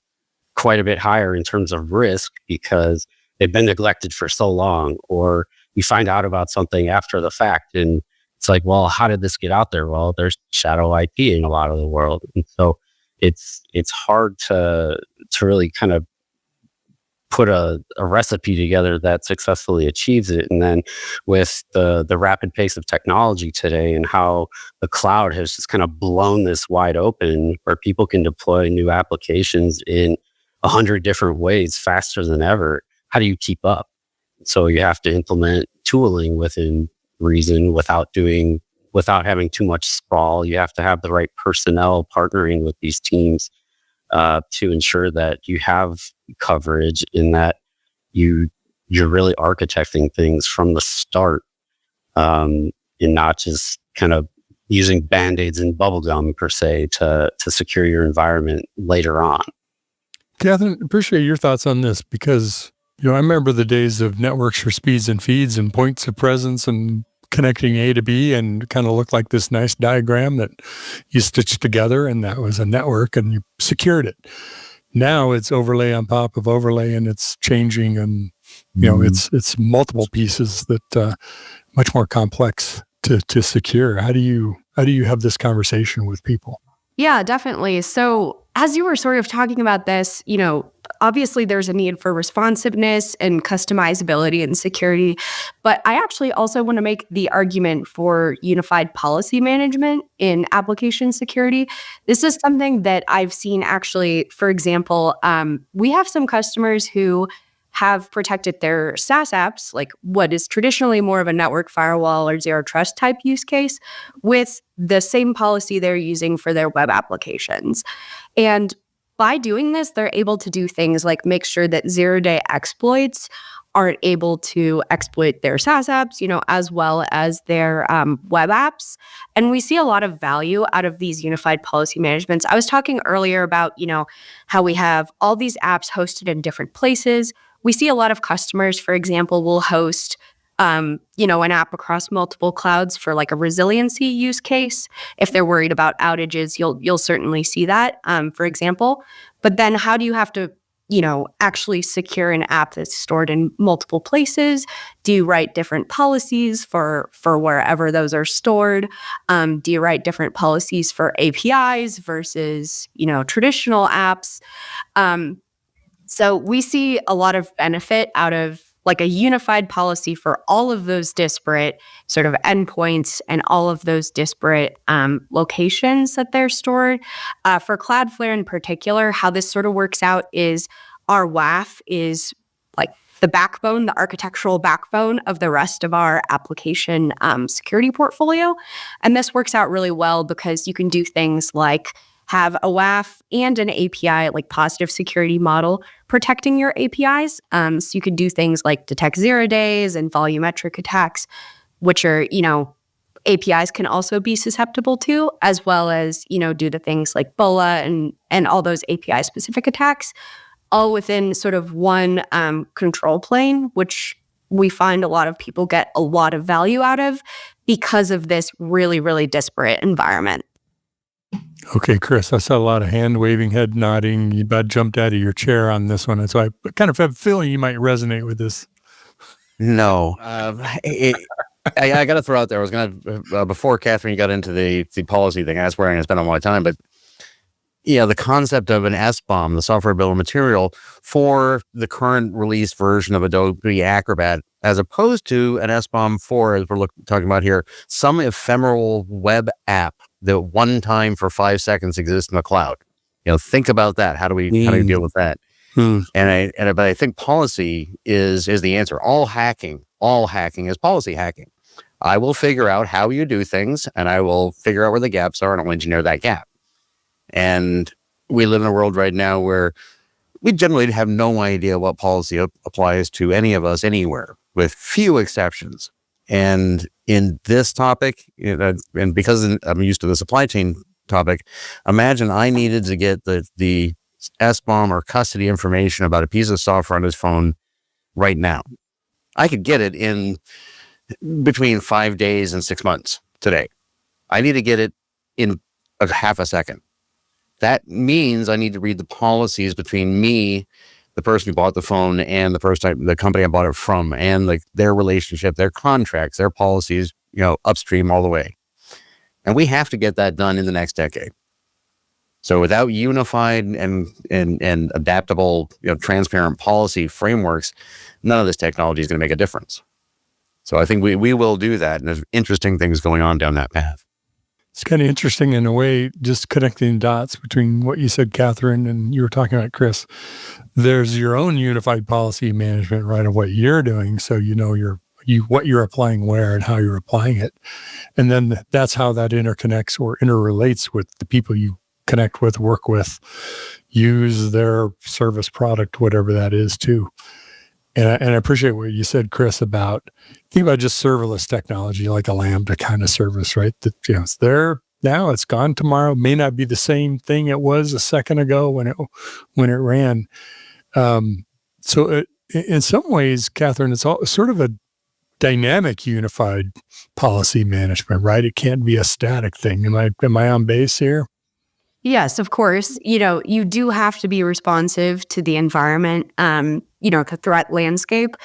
quite a bit higher in terms of risk because they've been neglected for so long, or you find out about something after the fact. And it's like, well, how did this get out there? Well, there's shadow IP in a lot of the world. And so it's hard to really kind of put a recipe together that successfully achieves it. And then with the rapid pace of technology today and how the cloud has just kind of blown this wide open, where people can deploy new applications in 100 different ways faster than ever, how do you keep up? So you have to implement tooling within reason without having too much sprawl. You have to have the right personnel partnering with these teams to ensure that you have coverage, in that you're really architecting things from the start, and not just kind of using Band-Aids and bubblegum per se to secure your environment later on. Catherine, appreciate your thoughts on this, because I remember the days of networks for speeds and feeds and points of presence and connecting A to B and kind of looked like this nice diagram that you stitched together, and that was a network, and you secured it. Now it's overlay on top of overlay, and it's changing, and it's multiple pieces that much more complex to secure. How do you have this conversation with people? Yeah, definitely. So as you were sort of talking about this, obviously there's a need for responsiveness and customizability and security, but I actually also want to make the argument for unified policy management in application security. This is something that I've seen actually. For example, we have some customers who have protected their SaaS apps, like what is traditionally more of a network firewall or zero trust type use case, with the same policy they're using for their web applications. And by doing this, they're able to do things like make sure that zero-day exploits aren't able to exploit their SaaS apps, as well as their web apps. And we see a lot of value out of these unified policy managements. I was talking earlier about, how we have all these apps hosted in different places. We see a lot of customers, for example, will host an app across multiple clouds for like a resiliency use case. If they're worried about outages, you'll certainly see that, for example. But then how do you have to, actually secure an app that's stored in multiple places? Do you write different policies for wherever those are stored? Do you write different policies for APIs versus, traditional apps? So we see a lot of benefit out of like a unified policy for all of those disparate sort of endpoints and all of those disparate locations that they're stored. For Cloudflare in particular, how this sort of works out is our WAF is like the backbone, the architectural backbone of the rest of our application security portfolio. And this works out really well because you can do things like have a WAF and an API, like positive security model, protecting your APIs. So you could do things like detect 0 days and volumetric attacks, which are, APIs can also be susceptible to, as well as, do the things like BOLA and all those API specific attacks, all within sort of one control plane, which we find a lot of people get a lot of value out of because of this really, really disparate environment. Okay, Chris, I saw a lot of hand waving, head nodding. You about jumped out of your chair on this one. And so I kind of have a feeling you might resonate with this. No. I got to throw out there, I was going to, before Catherine, you got into the policy thing, that's where I'm going to spend all my time. But the concept of an SBOM, the software bill of material, for the current release version of Adobe Acrobat, as opposed to an SBOM for, as we're talking about here, some ephemeral web app that one time for 5 seconds exists in the cloud. Think about that. How do we deal with that? But I think policy is the answer. All hacking is policy hacking. I will figure out how you do things, and I will figure out where the gaps are, and I'll engineer that gap. And we live in a world right now where we generally have no idea what policy applies to any of us anywhere, with few exceptions. And in this topic, and because I'm used to the supply chain topic, imagine I needed to get the SBOM or custody information about a piece of software on his phone right now. I could get it in between 5 days and 6 months today. I need to get it in a half a second. That means I need to read the policies between me, the person who bought the phone, and the company I bought it from, and like their relationship, their contracts, their policies, upstream all the way. And we have to get that done in the next decade. So without unified and adaptable, transparent policy frameworks, none of this technology is going to make a difference. So I think we will do that, and there's interesting things going on down that path. It's kind of interesting in a way, just connecting dots between what you said, Catherine, and you were talking about, Chris. There's your own unified policy management, right, of what you're doing, so what you're applying where and how you're applying it. And then that's how that interconnects or interrelates with the people you connect with, work with, use their service, product, whatever that is too. And I appreciate what you said, Chris, think about just serverless technology, like a Lambda kind of service, right? That, it's there now, it's gone tomorrow, may not be the same thing it was a second ago when it ran. So in some ways, Catherine, it's all sort of dynamic unified policy management, right? It can't be a static thing. Am I on base here? Yes, of course. You do have to be responsive to the environment, the threat landscape.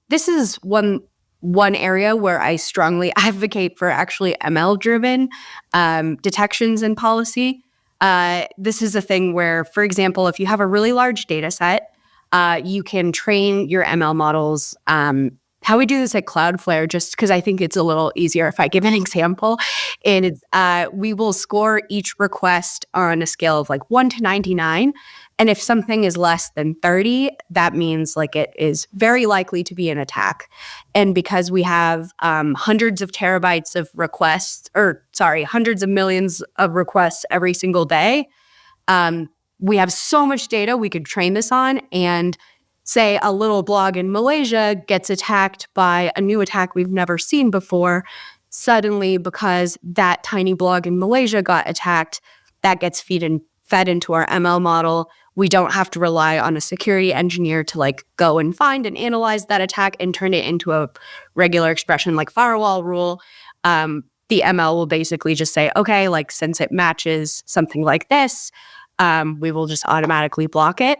This is one area where I strongly advocate for actually ML-driven detections and policy. This is a thing where, for example, if you have a really large data set, you can train your ML models. How we do this at Cloudflare, just because I think it's a little easier if I give an example, and we will score each request on a scale of like 1 to 99. And if something is less than 30, that means like it is very likely to be an attack. And because we have hundreds of terabytes of requests, hundreds of millions of requests every single day, we have so much data we could train this on. And say a little blog in Malaysia gets attacked by a new attack we've never seen before, suddenly because that tiny blog in Malaysia got attacked, that gets fed into our ML model. We don't have to rely on a security engineer to like go and find and analyze that attack and turn it into a regular expression like firewall rule. The ML will basically just say, okay, like since it matches something like this, we will just automatically block it.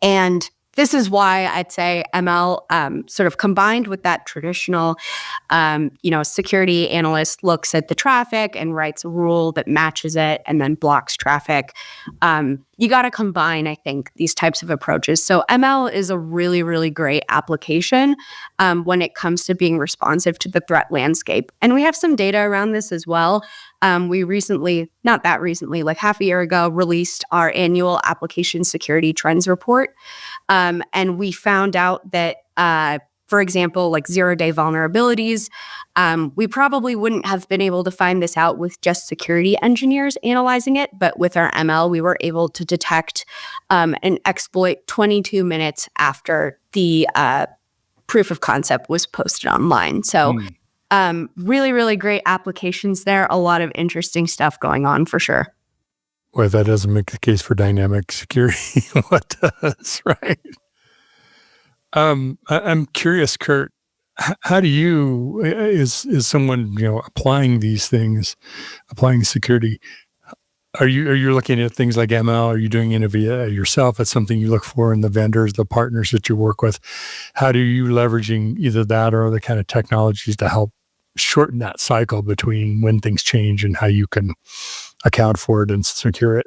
And this is why I'd say ML sort of combined with that traditional, security analyst looks at the traffic and writes a rule that matches it and then blocks traffic. You got to combine, I think, these types of approaches. So ML is a really, really great application when it comes to being responsive to the threat landscape. And we have some data around this as well. We recently, not that recently, like half a year ago, released our annual application security trends report. And we found out that, for example, like 0-day vulnerabilities, we probably wouldn't have been able to find this out with just security engineers analyzing it. But with our ML, we were able to detect an exploit 22 minutes after the proof of concept was posted online. So really, really great applications there. A lot of interesting stuff going on for sure. Well, that doesn't make the case for dynamic security. What does, right? I'm curious, Kurt, how do you, is someone, applying these things, applying security, are you looking at things like ML? Are you doing any of it yourself? It's something you look for in the vendors, the partners that you work with. How do you leveraging either that or other kind of technologies to help shorten that cycle between when things change and how you can account for it and secure it?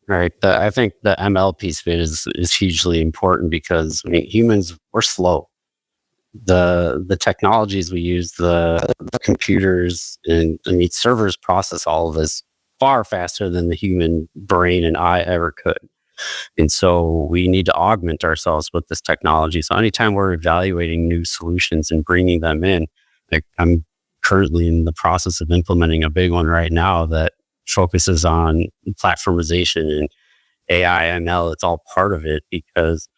Right. I think the ML piece of it is hugely important because humans, we're slow. The technologies we use, the computers and servers process all of this far faster than the human brain and eye ever could. And so we need to augment ourselves with this technology. So anytime we're evaluating new solutions and bringing them in, like I'm currently in the process of implementing a big one right now that focuses on platformization and AI, ML. It's all part of it because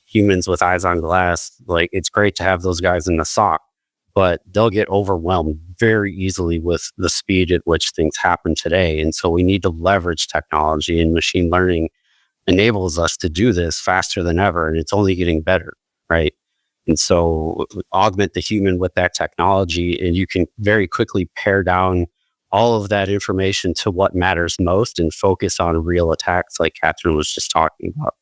humans with eyes on glass, like it's great to have those guys in the SOC, but they'll get overwhelmed very easily with the speed at which things happen today. And so we need to leverage technology, and machine learning enables us to do this faster than ever. And it's only getting better, right? And so augment the human with that technology, and you can very quickly pare down all of that information to what matters most and focus on real attacks like Catherine was just talking about.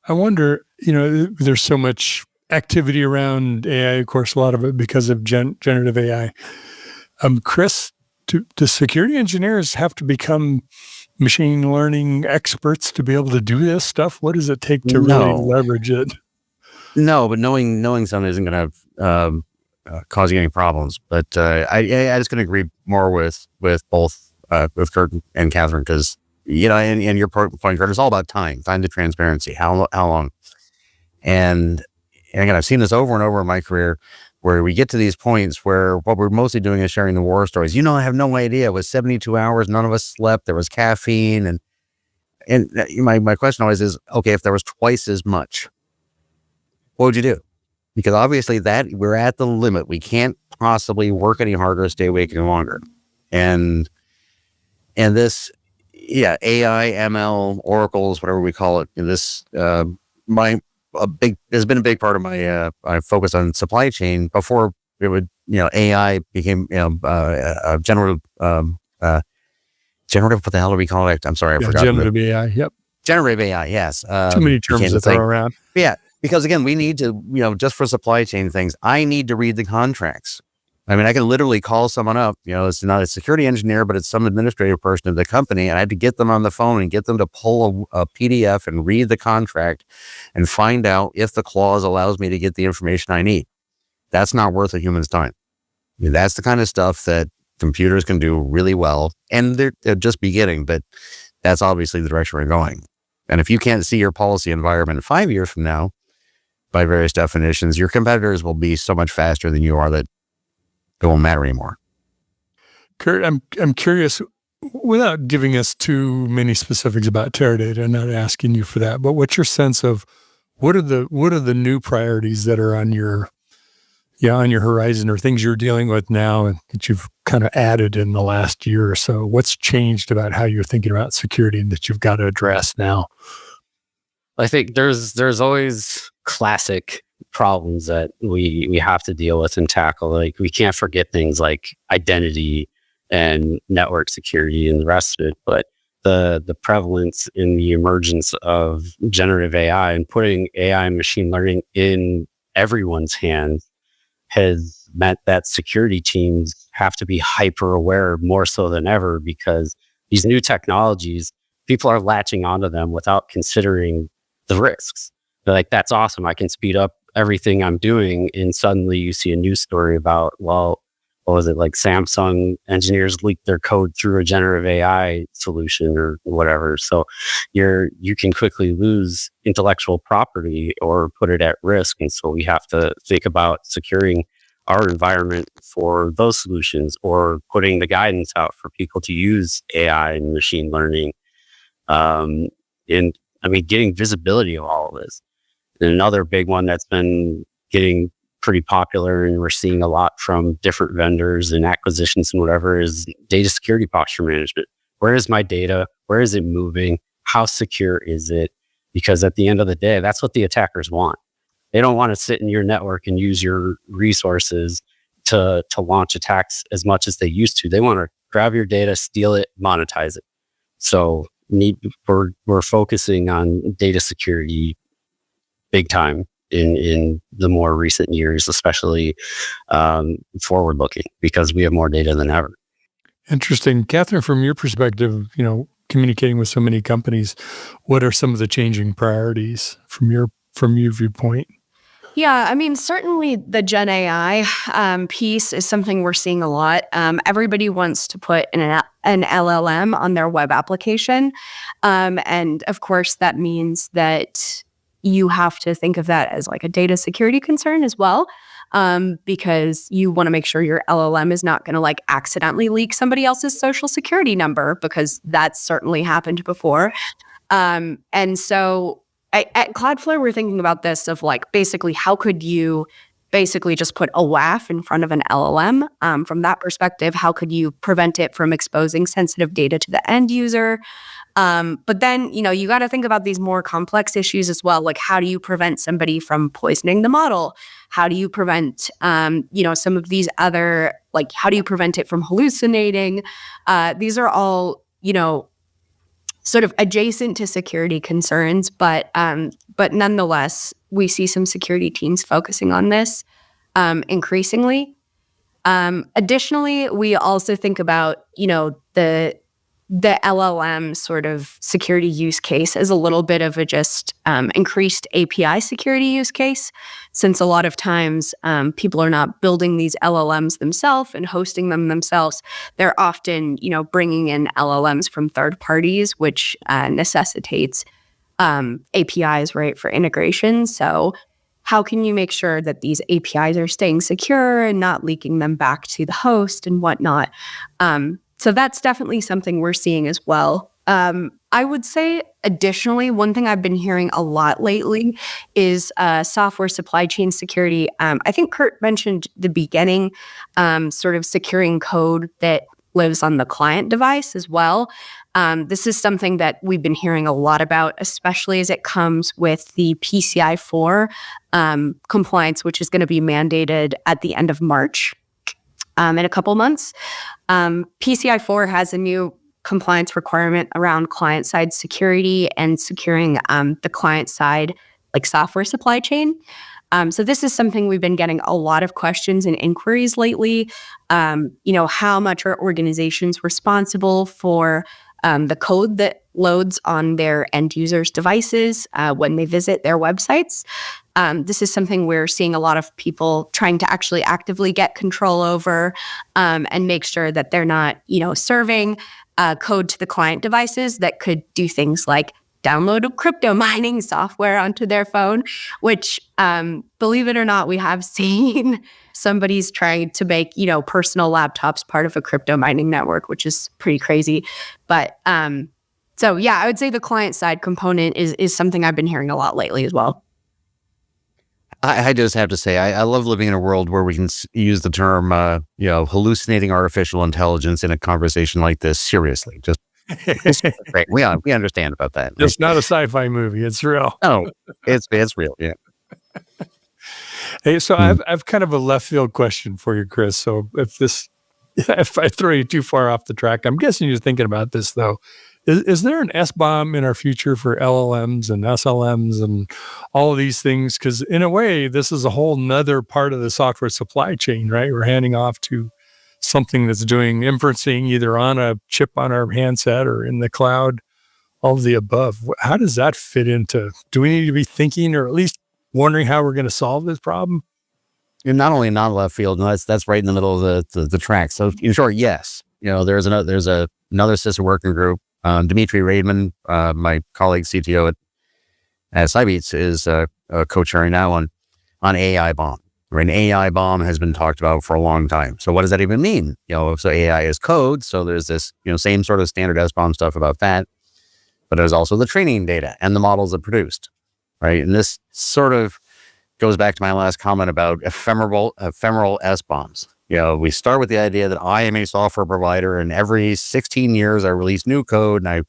I wonder, there's so much activity around AI, of course, a lot of it because of generative AI. Chris, do security engineers have to become machine learning experts to be able to do this stuff? What does it take to really leverage it? No, but knowing something isn't going to cause you any problems. But I just going to agree more with both with Kurt and Catherine because and your point, Kurt, is all about time to transparency. How long? And again, I've seen this over and over in my career where we get to these points where what we're mostly doing is sharing the war stories. I have no idea. It was 72 hours. None of us slept. There was caffeine. And my question always is, okay, if there was twice as much, what would you do? Because obviously that we're at the limit. We can't possibly work any harder or stay awake any longer. And this, AI, ML, oracles, whatever we call it, this, my has been a big part of my I focus on supply chain before it would, AI became, generative, generative, what the hell do we call it? I'm sorry, I forgot. Generative AI. Yep. Generative AI, yes. Too many terms to throw around. Yeah, because again, we need to, just for supply chain things, I need to read the contracts. I mean, I can literally call someone up, it's not a security engineer, but it's some administrative person of the company. And I have to get them on the phone and get them to pull a PDF and read the contract and find out if the clause allows me to get the information I need. That's not worth a human's time. I mean, that's the kind of stuff that computers can do really well. And they're just beginning, but that's obviously the direction we're going. And if you can't see your policy environment 5 years from now, by various definitions, your competitors will be so much faster than you are that it won't matter anymore. Kurt, I'm curious, without giving us too many specifics about Teradata, I'm not asking you for that, but what's your sense of what are the new priorities that are on your horizon, or things you're dealing with now and that you've kind of added in the last year or so? What's changed about how you're thinking about security and that you've got to address now? I think there's always classic problems that we have to deal with and tackle. Like, we can't forget things like identity and network security and the rest of it, but the prevalence in the emergence of generative AI and putting AI and machine learning in everyone's hands has meant that security teams have to be hyper aware more so than ever, because these new technologies, people are latching onto them without considering the risks. They're like, that's awesome, I can speed up everything I'm doing. And suddenly you see a news story about, well, what was it, like Samsung engineers leaked their code through a generative AI solution or whatever. So you can quickly lose intellectual property or put it at risk. And so we have to think about securing our environment for those solutions, or putting the guidance out for people to use AI and machine learning. Getting visibility of all of this. And another big one that's been getting pretty popular, and we're seeing a lot from different vendors and acquisitions and whatever, is data security posture management. Where is my data? Where is it moving? How secure is it? Because at the end of the day, that's what the attackers want. They don't want to sit in your network and use your resources to launch attacks as much as they used to. They want to grab your data, steal it, monetize it. So we're focusing on data security big time in the more recent years, especially forward looking, because we have more data than ever. Interesting. Catherine, from your perspective, communicating with so many companies, what are some of the changing priorities from your viewpoint? Yeah, I mean, certainly the Gen AI piece is something we're seeing a lot. Everybody wants to put an LLM on their web application. And of course, that means that you have to think of that as like a data security concern as well, because you want to make sure your LLM is not going to like accidentally leak somebody else's social security number, because that's certainly happened before. And so at Cloudflare, we're thinking about this of like, basically, how could you basically just put a WAF in front of an LLM? From that perspective, how could you prevent it from exposing sensitive data to the end user? But then, you got to think about these more complex issues as well. Like, how do you prevent somebody from poisoning the model? How do you prevent, some of these other, like, how do you prevent it from hallucinating? These are all, sort of adjacent to security concerns, but nonetheless, we see some security teams focusing on this increasingly. Additionally, we also think about, the LLM sort of security use case as a little bit of a just increased API security use case, since a lot of times people are not building these LLMs themselves and hosting them themselves. They're often, bringing in LLMs from third parties, which necessitates APIs, right, for integration. So how can you make sure that these APIs are staying secure and not leaking them back to the host and whatnot? So that's definitely something we're seeing as well. I would say, additionally, one thing I've been hearing a lot lately is software supply chain security. I think Kurt mentioned the beginning, sort of securing code that lives on the client device as well. This is something that we've been hearing a lot about, especially as it comes with the PCI 4 compliance, which is going to be mandated at the end of March in a couple months. PCI 4 has a new compliance requirement around client-side security and securing the client-side like software supply chain. So this is something we've been getting a lot of questions and inquiries lately. How much are organizations responsible for the code that loads on their end users' devices when they visit their websites? This is something we're seeing a lot of people trying to actually actively get control over and make sure that they're not, serving code to the client devices that could do things like download a crypto mining software onto their phone, which, believe it or not, we have seen somebody's trying to make, personal laptops part of a crypto mining network, which is pretty crazy. But so yeah, I would say the client side component is something I've been hearing a lot lately as well. I just have to say, I love living in a world where we can use the term, hallucinating artificial intelligence in a conversation like this seriously. Just great. We understand about that. It's not a sci-fi movie. It's real. No, it's real. Yeah. Hey, so I've kind of a left field question for you, Chris. So if I throw you too far off the track, I'm guessing you're thinking about this though. Is there an SBOM in our future for LLMs and SLMs and all of these things? Because in a way, this is a whole nother part of the software supply chain, right? We're handing off to something that's doing inferencing either on a chip on our handset or in the cloud, all of the above. How does that fit into, do we need to be thinking or at least wondering how we're going to solve this problem? And not only non-left field, no, that's right in the middle of the track. So in short, yes, there's another sister working group. Dimitri Raidman, my colleague CTO at Cybeats, is co-chairing now on AI bomb. Right? An AI bomb has been talked about for a long time. So what does that even mean? So AI is code. So there's this, same sort of standard SBOM stuff about that. But there's also the training data and the models that produced, right? And this sort of goes back to my last comment about ephemeral SBOMs. We start with the idea that I am a software provider, and every 16 years I release new code and I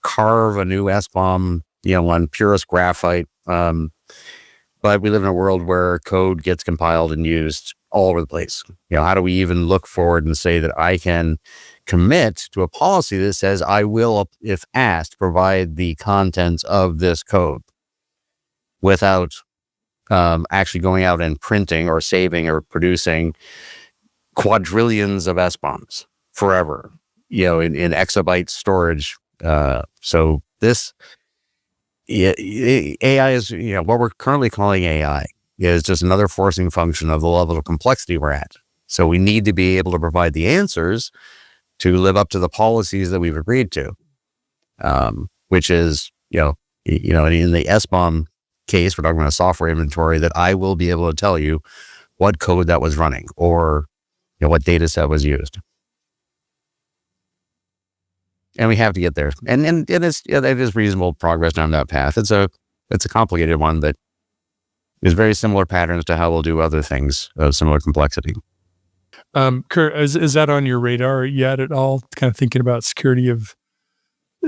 carve a new SBOM, on purest graphite. But we live in a world where code gets compiled and used all over the place. How do we even look forward and say that I can commit to a policy that says I will, if asked, provide the contents of this code without actually going out and printing or saving or producing quadrillions of SBOMs forever, in exabyte storage. So this AI is, what we're currently calling AI is just another forcing function of the level of complexity we're at. So we need to be able to provide the answers to live up to the policies that we've agreed to, which is, in the SBOM case, we're talking about a software inventory that I will be able to tell you what code that was running or what data set was used. And we have to get there. And it is reasonable progress down that path. It's a complicated one, but there's very similar patterns to how we'll do other things of similar complexity. Kurt, is that on your radar yet at all? Kind of thinking about security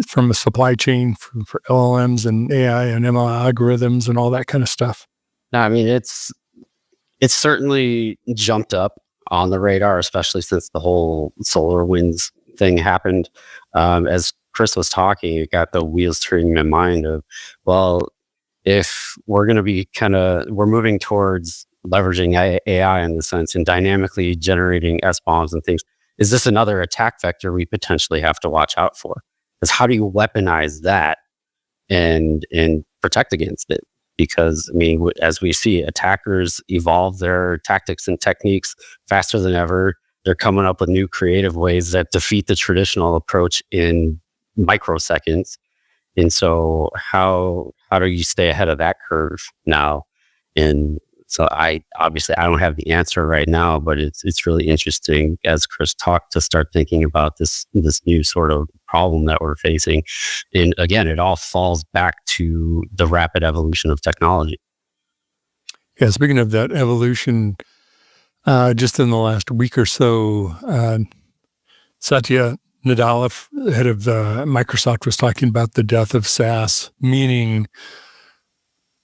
from a supply chain for LLMs and AI and ML algorithms and all that kind of stuff? No, I mean, it's certainly jumped up on the radar, especially since the whole SolarWinds thing happened. As Chris was talking, it got the wheels turning in my mind of, well, if we're going to be we're moving towards leveraging AI in the sense and dynamically generating SBOMs and things, is this another attack vector we potentially have to watch out for? Because how do you weaponize that and protect against it? Because, I mean, as we see, attackers evolve their tactics and techniques faster than ever. They're coming up with new creative ways that defeat the traditional approach in microseconds. And so how do you stay ahead of that curve now? And so I don't have the answer right now, but it's really interesting, as Chris talked, to start thinking about this new sort of problem that we're facing. And again, it all falls back to the rapid evolution of technology. Yeah, speaking of that evolution, just in the last week or so, Satya Nadella, head of Microsoft, was talking about the death of SaaS, meaning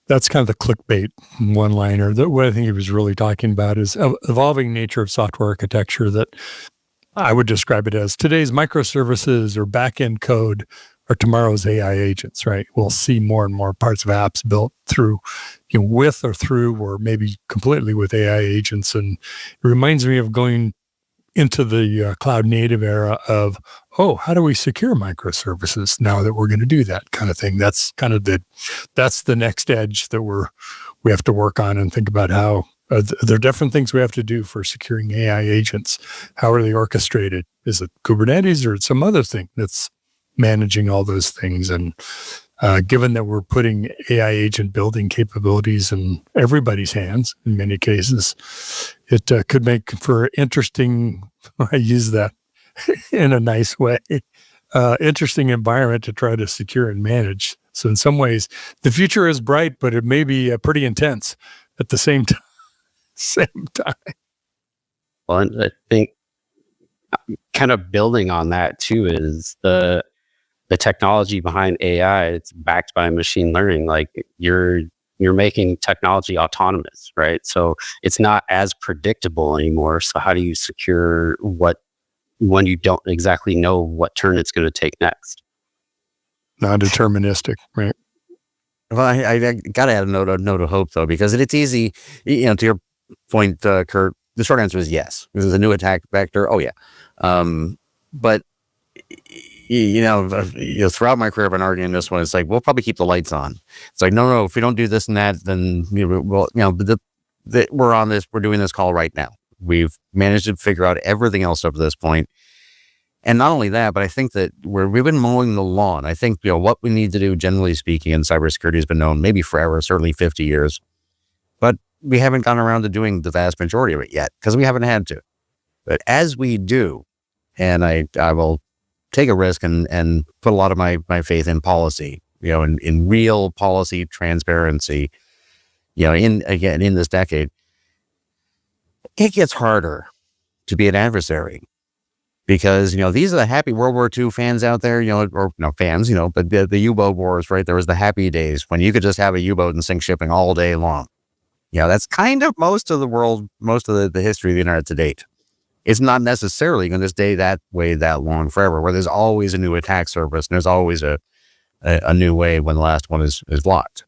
that's kind of the clickbait one-liner. What I think he was really talking about is evolving nature of software architecture that I would describe it as today's microservices or back-end code are tomorrow's AI agents, right? We'll see more and more parts of apps built through, with or through, or maybe completely with AI agents. And it reminds me of going into the cloud native era of, how do we secure microservices now that we're going to do that kind of thing? That's kind of that's the next edge that we have to work on and think about how there are different things we have to do for securing AI agents. How are they orchestrated? Is it Kubernetes or some other thing that's managing all those things? And given that we're putting AI agent building capabilities in everybody's hands, in many cases, it could make for interesting, I use that in a nice way, interesting environment to try to secure and manage. So in some ways, the future is bright, but it may be pretty intense at the same time. Well, and I think kind of building on that too is the technology behind AI. It's backed by machine learning. Like you're making technology autonomous, right? So it's not as predictable anymore. So how do you secure when you don't exactly know what turn it's going to take next? Non-deterministic, right? Well, I got to add a note of hope, though, because it's easy, to your point, Kurt, the short answer is yes. This is a new attack vector. Oh, yeah. But, throughout my career, I've been arguing this one. It's like, we'll probably keep the lights on. It's like, no, if we don't do this and that, then, we're on this, we're doing this call right now. We've managed to figure out everything else up to this point. And not only that, but I think that we've been mowing the lawn. I think, what we need to do, generally speaking, in cybersecurity has been known maybe forever, certainly 50 years. But we haven't gone around to doing the vast majority of it yet because we haven't had to. But as we do, and I will take a risk and put a lot of my faith in policy, in real policy transparency, in this decade, it gets harder to be an adversary. Because, these are the happy World War II fans out there, fans, but the U-boat wars, right? There was the happy days when you could just have a U-boat and sink shipping all day long. That's kind of most of the world, most of the history of the internet to date. It's not necessarily going to stay that way that long forever, where there's always a new attack surface and there's always a new way when the last one is blocked.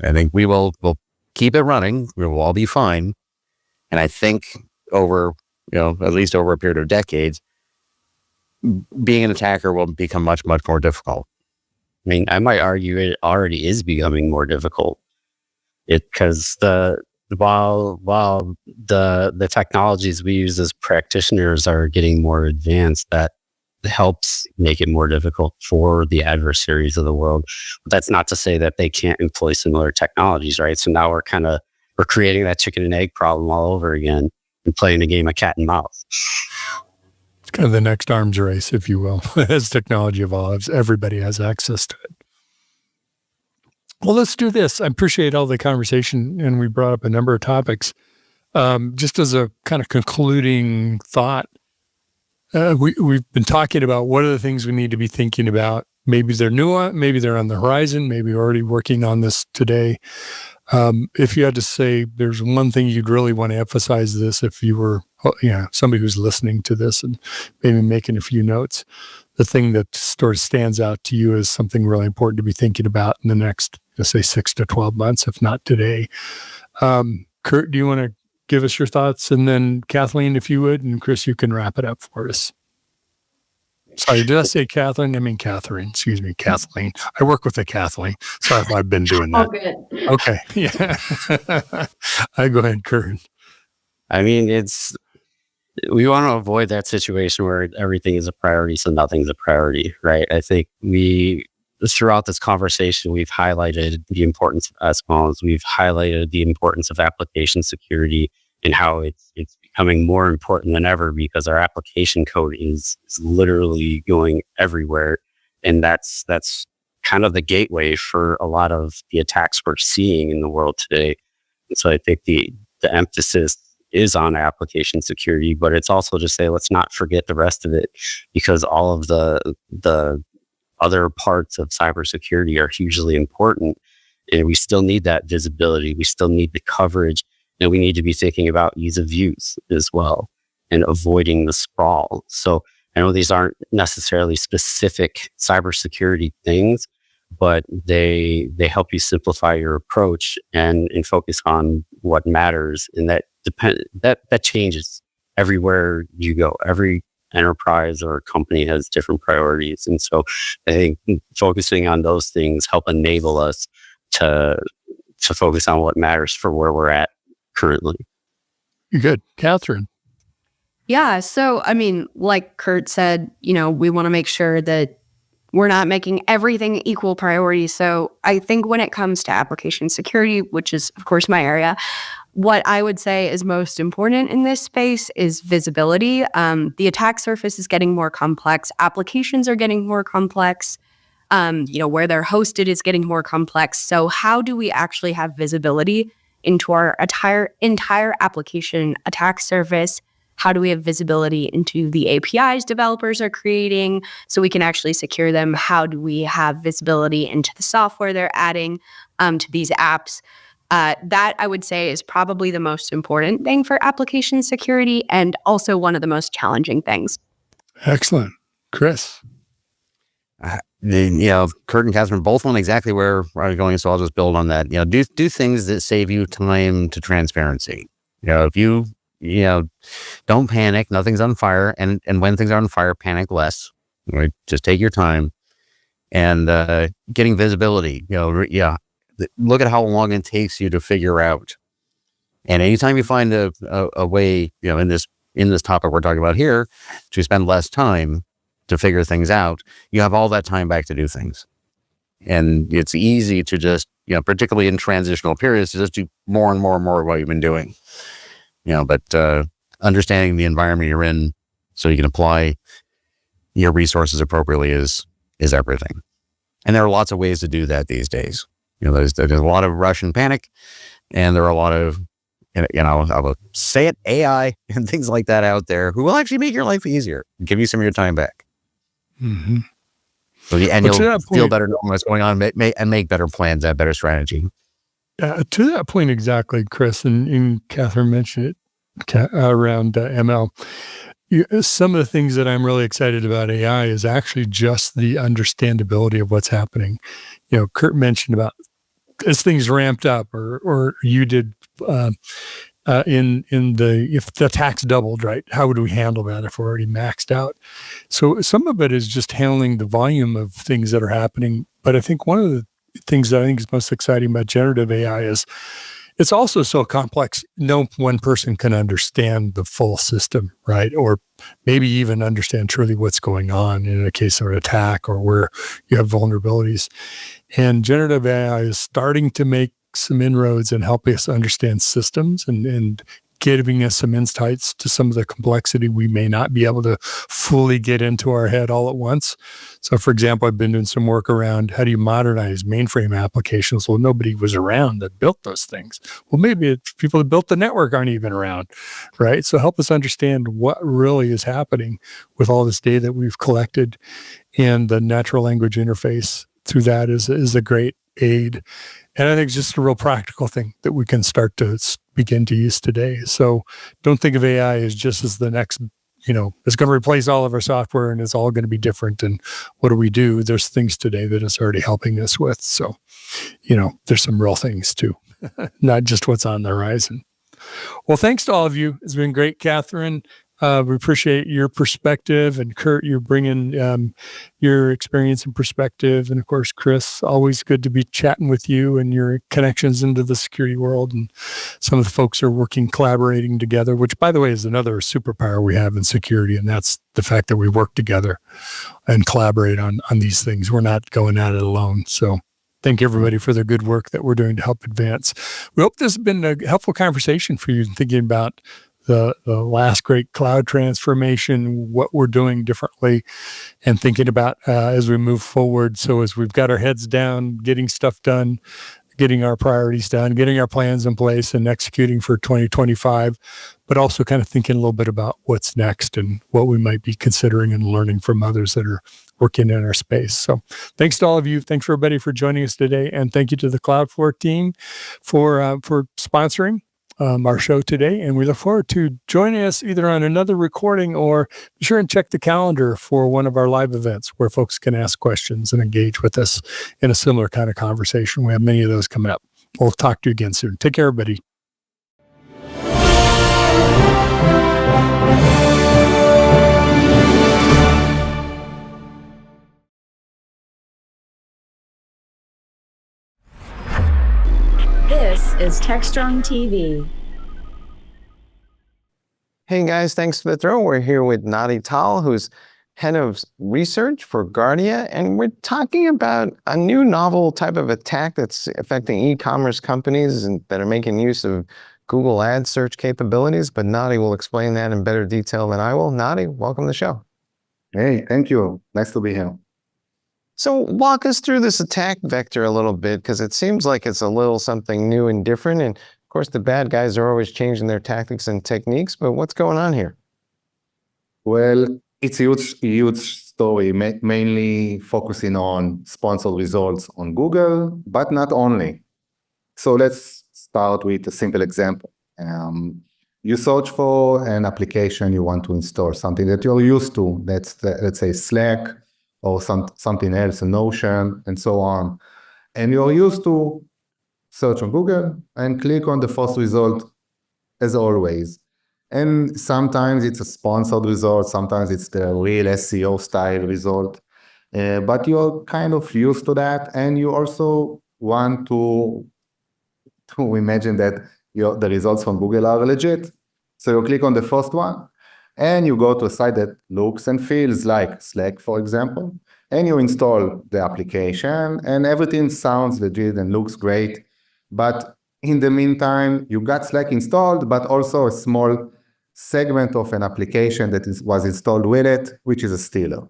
I think we'll keep it running. We will all be fine. And I think over, at least over a period of decades, being an attacker will become much, much more difficult. I mean, I might argue it already is becoming more difficult. Because while the technologies we use as practitioners are getting more advanced, that helps make it more difficult for the adversaries of the world. But that's not to say that they can't employ similar technologies, right? So now we're creating that chicken and egg problem all over again and playing a game of cat and mouse. It's kind of the next arms race, if you will. As technology evolves, everybody has access to it. Well, let's do this. I appreciate all the conversation, and we brought up a number of topics. Just as a kind of concluding thought, we've been talking about what are the things we need to be thinking about. Maybe they're new, maybe they're on the horizon, maybe we're already working on this today. If you had to say there's one thing you'd really want to emphasize this, if you were somebody who's listening to this and maybe making a few notes, the thing that sort of stands out to you as something really important to be thinking about in the next, let's say, 6 to 12 months, if not today. Kurt, do you want to give us your thoughts? And then Kathleen, if you would, and Chris, you can wrap it up for us. Sorry, did I say Kathleen? I mean Catherine. Excuse me, Kathleen. I work with a Kathleen. Sorry if I've been doing that. Oh, good. Okay. Yeah. I go ahead, Kurt. I mean, we want to avoid that situation where everything is a priority, so nothing's a priority, right? I think throughout this conversation, we've highlighted the importance of SBOMs. We've highlighted the importance of application security and how it's becoming more important than ever because our application code is literally going everywhere. And that's kind of the gateway for a lot of the attacks we're seeing in the world today. And so I think the emphasis is on application security, but it's also to say, let's not forget the rest of it, because all of the other parts of cybersecurity are hugely important. And we still need that visibility. We still need the coverage, and we need to be thinking about ease of use as well and avoiding the sprawl. So I know these aren't necessarily specific cybersecurity things, but they help you simplify your approach and focus on what matters. And that changes everywhere you go. Every enterprise or company has different priorities. And so I think focusing on those things help enable us to focus on what matters for where we're at currently. Good. Catherine. Yeah. So, I mean, like Kurt said, we want to make sure that we're not making everything equal priority. So I think when it comes to application security, which is, of course, my area, what I would say is most important in this space is visibility. The attack surface is getting more complex. Applications are getting more complex. Where they're hosted is getting more complex. So how do we actually have visibility into our entire application attack surface? How do we have visibility into the APIs developers are creating so we can actually secure them? How do we have visibility into the software they're adding to these apps? That, I would say, is probably the most important thing for application security and also one of the most challenging things. Excellent. Chris. Kurt and Catherine both went exactly where I was going, so I'll just build on that. Do things that save you time to transparency. If you don't panic, nothing's on fire, and when things are on fire, panic less. Right? Just take your time and getting visibility. Look at how long it takes you to figure out. And anytime you find a way, in this topic we're talking about here, to spend less time to figure things out, you have all that time back to do things. And it's easy to just, particularly in transitional periods, to just do more and more and more of what you've been doing. But understanding the environment you're in so you can apply your resources appropriately is everything. And there are lots of ways to do that these days. There's a lot of rush and panic, and there are a lot of, I will say it, AI and things like that out there who will actually make your life easier, give you some of your time back. Mm-hmm. And you'll feel better knowing what's going on and make better plans, have better strategy. To that point exactly, Chris, and Catherine mentioned it around ML. Some of the things that I'm really excited about AI is actually just the understandability of what's happening. Kurt mentioned about as things ramped up, or you did if the tax doubled, right? How would we handle that if we're already maxed out? So some of it is just handling the volume of things that are happening. But I think one of the things that I think is most exciting about generative AI is it's also so complex. No one person can understand the full system, right? Or maybe even understand truly what's going on in a case of an attack or where you have vulnerabilities. And generative AI is starting to make some inroads and helping us understand systems and giving us some insights to some of the complexity we may not be able to fully get into our head all at once. So, for example, I've been doing some work around how do you modernize mainframe applications? Well, nobody was around that built those things. Well, maybe people that built the network aren't even around, right? So help us understand what really is happening with all this data that we've collected, and the natural language interface through that is a great aid. And I think it's just a real practical thing that we can start to begin to use today. So don't think of AI as just as the next, it's going to replace all of our software and it's all going to be different. And what do we do? There's things today that it's already helping us with. So, there's some real things too, not just what's on the horizon. Well, thanks to all of you. It's been great, Catherine. We appreciate your perspective, and Kurt, you're bringing your experience and perspective. And of course, Chris, always good to be chatting with you and your connections into the security world. And some of the folks are collaborating together, which, by the way, is another superpower we have in security. And that's the fact that we work together and collaborate on these things. We're not going at it alone. So thank everybody for the good work that we're doing to help advance. We hope this has been a helpful conversation for you in thinking about the last great cloud transformation, what we're doing differently, and thinking about as we move forward. So as we've got our heads down, getting stuff done, getting our priorities done, getting our plans in place and executing for 2025, but also kind of thinking a little bit about what's next and what we might be considering and learning from others that are working in our space. So thanks to all of you. Thanks for everybody for joining us today. And thank you to the Cloud4 team for sponsoring our show today. And we look forward to joining us either on another recording or be sure and check the calendar for one of our live events where folks can ask questions and engage with us in a similar kind of conversation. We have many of those coming up. We'll talk to you again soon. Take care, everybody. This is Techstrong TV. Hey guys, thanks for the throw. We're here with Nadi Tal, who's head of research for Guardia, and we're talking about a new novel type of attack that's affecting e-commerce companies and that are making use of Google Ads search capabilities. But Nadi will explain that in better detail than I will. Nadi, welcome to the show. Hey, thank you. Nice to be here. So walk us through this attack vector a little bit, because it seems like it's a little something new and different. And of course, the bad guys are always changing their tactics and techniques, but what's going on here? Well, it's a huge story, mainly focusing on sponsored results on Google, but not only. So let's start with a simple example. You search for an application you want to install, something that you're used to. Let's say Slack, or something else, a Notion, and so on. And you're used to search on Google and click on the first result as always. And sometimes it's a sponsored result, sometimes it's the real SEO style result. But you're kind of used to that, and you also want to imagine that the results from Google are legit. So you click on the first one, and you go to a site that looks and feels like Slack, for example, and you install the application, and everything sounds legit and looks great. But in the meantime, you got Slack installed, but also a small segment of an application that was installed with it, which is a stealer.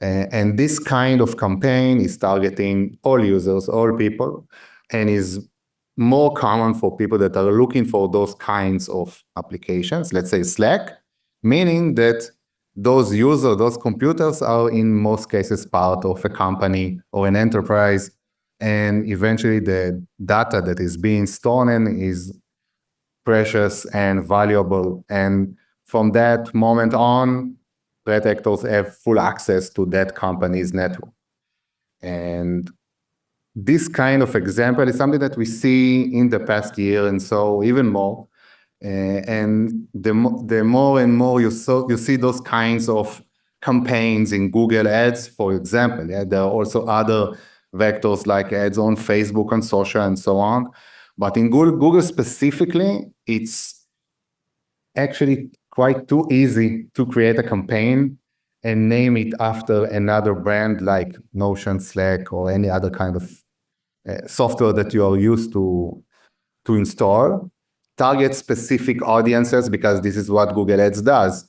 And this kind of campaign is targeting all users, all people, and is more common for people that are looking for those kinds of applications, let's say Slack, meaning that those users, those computers are in most cases part of a company or an enterprise, and eventually the data that is being stolen is precious and valuable. And from that moment on, threat actors have full access to that company's network. And this kind of example is something that we see in the past year, and so even more. And the more and more you see those kinds of campaigns in Google Ads, for example. There are also other vectors like ads on Facebook and social and so on. But in Google specifically, it's actually quite too easy to create a campaign and name it after another brand like Notion, Slack, or any other kind of software that you are used to install. Target specific audiences, because this is what Google Ads does.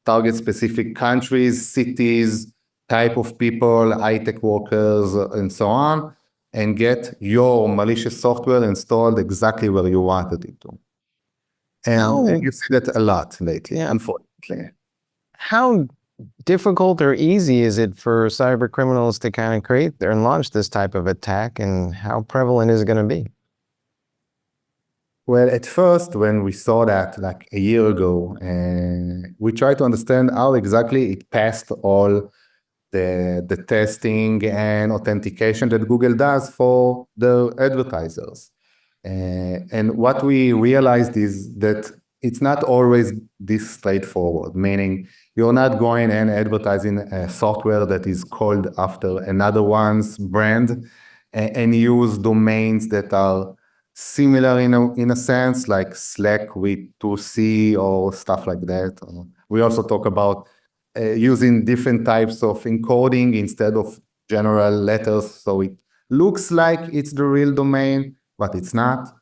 Target specific countries, cities, type of people, high-tech workers, and so on, and get your malicious software installed exactly where you wanted it to. And you see that a lot lately, unfortunately. How difficult or easy is it for cyber criminals to kind of create and launch this type of attack, and how prevalent is it going to be? Well, at first, when we saw that like a year ago, we tried to understand how exactly it passed all the testing and authentication that Google does for the advertisers. And what we realized is that it's not always this straightforward, meaning you're not going and advertising a software that is called after another one's brand and use domains that are similar in a sense, like Slack with 2C or stuff like that. We also talk about using different types of encoding instead of general letters. So it looks like it's the real domain, but it's not.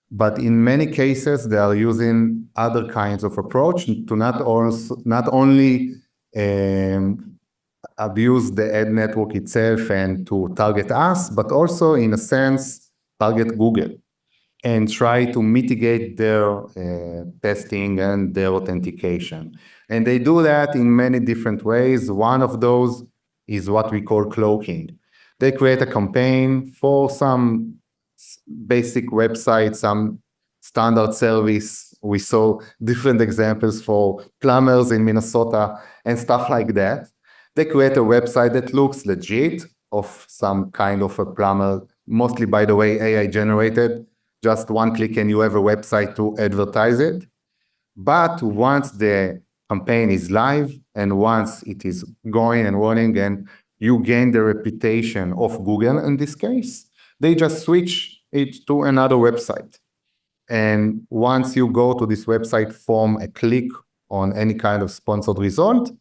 But in many cases, they are using other kinds of approach to not only abuse the ad network itself and to target us, but also in a sense, target Google and try to mitigate their testing and their authentication. And they do that in many different ways. One of those is what we call cloaking. They create a campaign for some basic website, some standard service. We saw different examples for plumbers in Minnesota and stuff like that. They create a website that looks legit, of some kind of a plumber, mostly, by the way, AI generated. Just one click and you have a website to advertise it. But once the campaign is live and once it is going and running and you gain the reputation of Google in this case, they just switch it to another website. And once you go to this website from a click on any kind of sponsored result,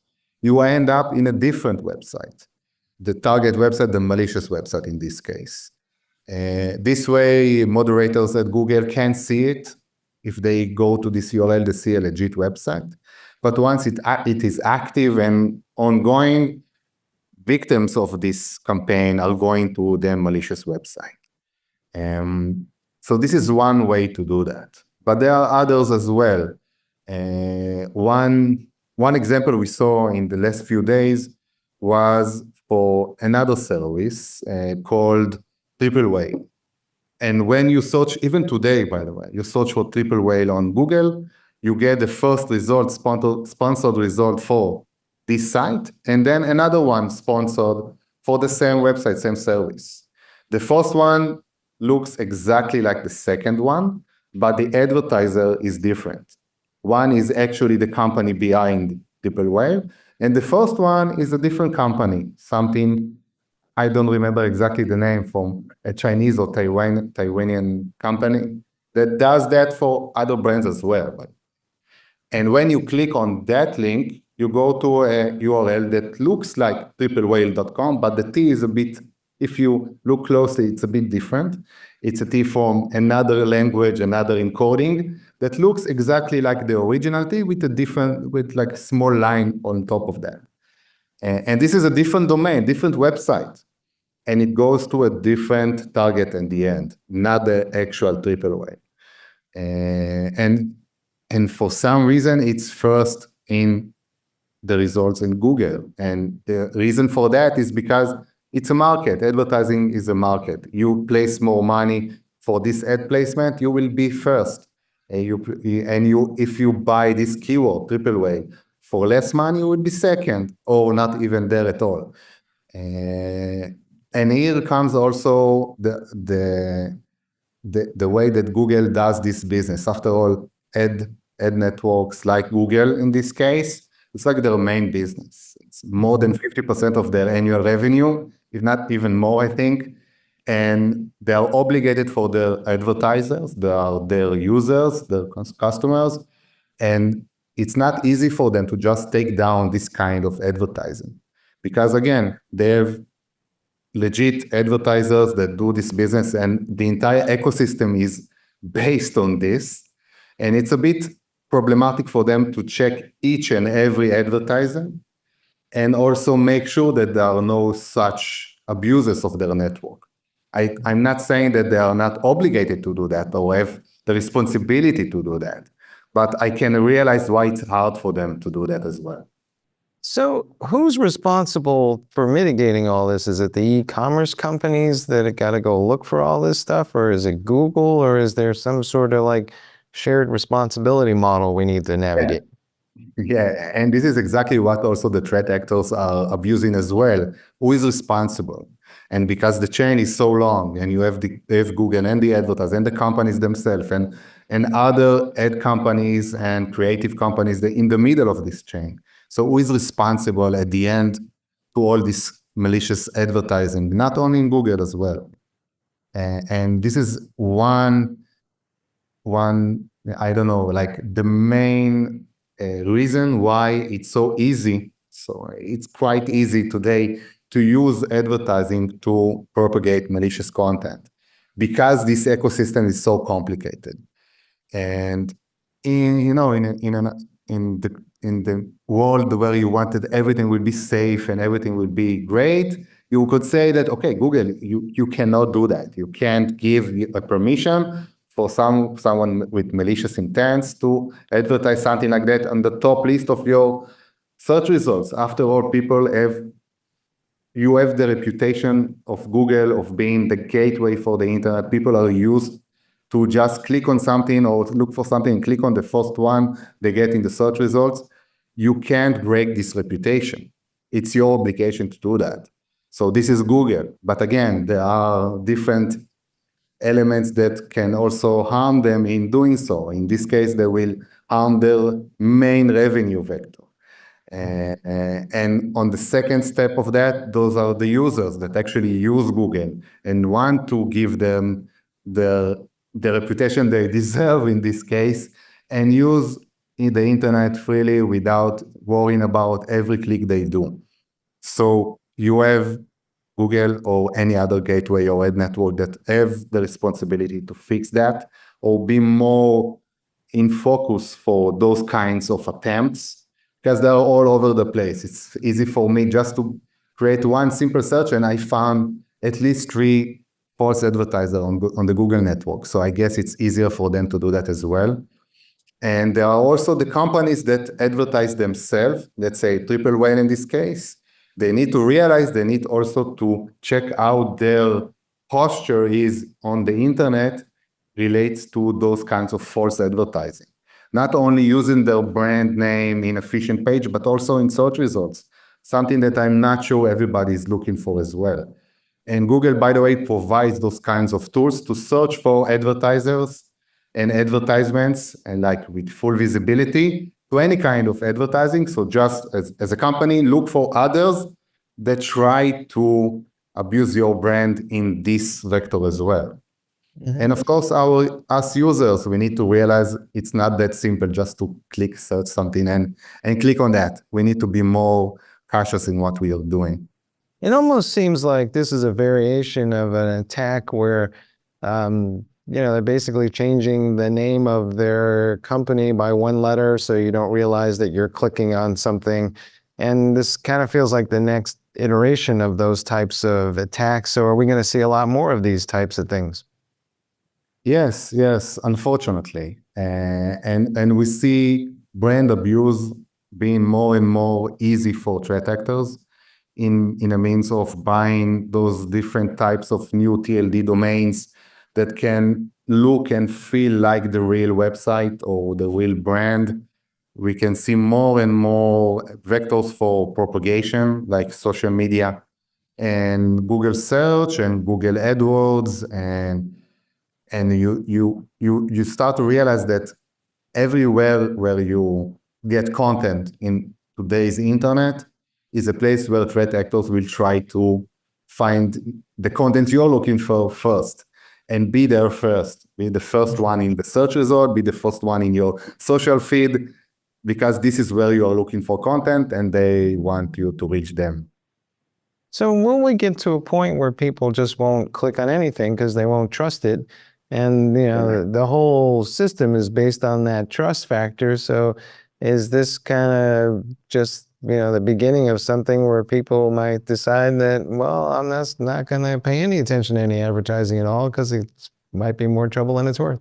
you end up in a different website. The target website, the malicious website in this case. This way, moderators at Google can see it. If they go to this URL, they see a legit website. But once it is active and ongoing, victims of this campaign are going to the malicious website. So this is one way to do that. But there are others as well. One example we saw in the last few days was for another service called Triple Whale. And when you search, even today, by the way, you search for Triple Whale on Google, you get the first result, sponsored result for this site, and then another one sponsored for the same website, same service. The first one looks exactly like the second one, but the advertiser is different. One is actually the company behind Triple Whale, and the first one is a different company, something, I don't remember exactly the name, from a Chinese or Taiwanian company that does that for other brands as well. And when you click on that link, you go to a URL that looks like triplewhale.com, but the T is a bit, if you look closely, it's a bit different. It's a T from another language, another encoding that looks exactly like the original T with like a small line on top of that. And this is a different domain, different website. And it goes to a different target in the end, not the actual Triple Whale. And for some reason, it's first in the results in Google. And the reason for that is because it's a market. Advertising is a market. You place more money for this ad placement, you will be first. If you buy this keyword, Triple Whale, for less money, you will be second or not even there at all. And here comes also the way that Google does this business. After all, ad networks like Google in this case, it's like their main business. It's more than 50% of their annual revenue, if not even more, I think. And they are obligated for their advertisers, their users, their customers. And it's not easy for them to just take down this kind of advertising. Because again, they have legit advertisers that do this business and the entire ecosystem is based on this. And it's a bit problematic for them to check each and every advertiser and also make sure that there are no such abuses of their network. I'm not saying that they are not obligated to do that or have the responsibility to do that, but I can realize why it's hard for them to do that as well. So who's responsible for mitigating all this? Is it the e-commerce companies that got to go look for all this stuff, or is it Google, or is there some sort of like shared responsibility model we need to navigate? Yeah, and this is exactly what also the threat actors are abusing as well. Who is responsible? And because the chain is so long, and you have Google and the advertisers and the companies themselves and other ad companies and creative companies that in the middle of this chain. So who is responsible at the end to all this malicious advertising, not only in Google as well? And this is one, I don't know, like the main reason why it's so easy. So it's quite easy today to use advertising to propagate malicious content because this ecosystem is so complicated. And in the world where you wanted everything will be safe and everything will be great, you could say that, okay, Google, you cannot do that. You can't give a permission for someone with malicious intents to advertise something like that on the top list of your search results. After all, you have the reputation of Google of being the gateway for the internet. People are used to just click on something or look for something and click on the first one they get in the search results. You can't break this reputation. It's your obligation to do that. So this is Google. But again, there are different elements that can also harm them in doing so. In this case, they will harm their main revenue vector. And on the second step of that, those are the users that actually use Google and want to give them the reputation they deserve in this case and use the internet freely without worrying about every click they do. So you have Google or any other gateway or ad network that have the responsibility to fix that or be more in focus for those kinds of attempts, because they're all over the place. It's easy for me just to create one simple search and I found at least 3 false advertisers on the Google network. So I guess it's easier for them to do that as well. And there are also the companies that advertise themselves, let's say Triple Whale in this case. They need to realize they need also to check out their posture is on the internet relates to those kinds of false advertising. Not only using their brand name in a phishing page, but also in search results, something that I'm not sure everybody is looking for as well. And Google, by the way, provides those kinds of tools to search for advertisers and advertisements and like with full visibility to any kind of advertising. So just as a company, look for others that try to abuse your brand in this vector as well. And of course, us users, we need to realize it's not that simple just to click search something and click on that. We need to be more cautious in what we are doing. It almost seems like this is a variation of an attack where, they're basically changing the name of their company by one letter so you don't realize that you're clicking on something. And this kind of feels like the next iteration of those types of attacks. So are we going to see a lot more of these types of things? Yes, unfortunately. And we see brand abuse being more and more easy for threat actors in a means of buying those different types of new TLD domains that can look and feel like the real website or the real brand. We can see more and more vectors for propagation, like social media and Google search and Google AdWords and you start to realize that everywhere where you get content in today's internet is a place where threat actors will try to find the content you're looking for first and be there first. Be the first one in the search result, be the first one in your social feed, because this is where you are looking for content and they want you to reach them. So will we get to a point where people just won't click on anything because they won't trust it? And, the whole system is based on that trust factor. So is this kind of just, the beginning of something where people might decide that, well, I'm just not going to pay any attention to any advertising at all because it might be more trouble than it's worth?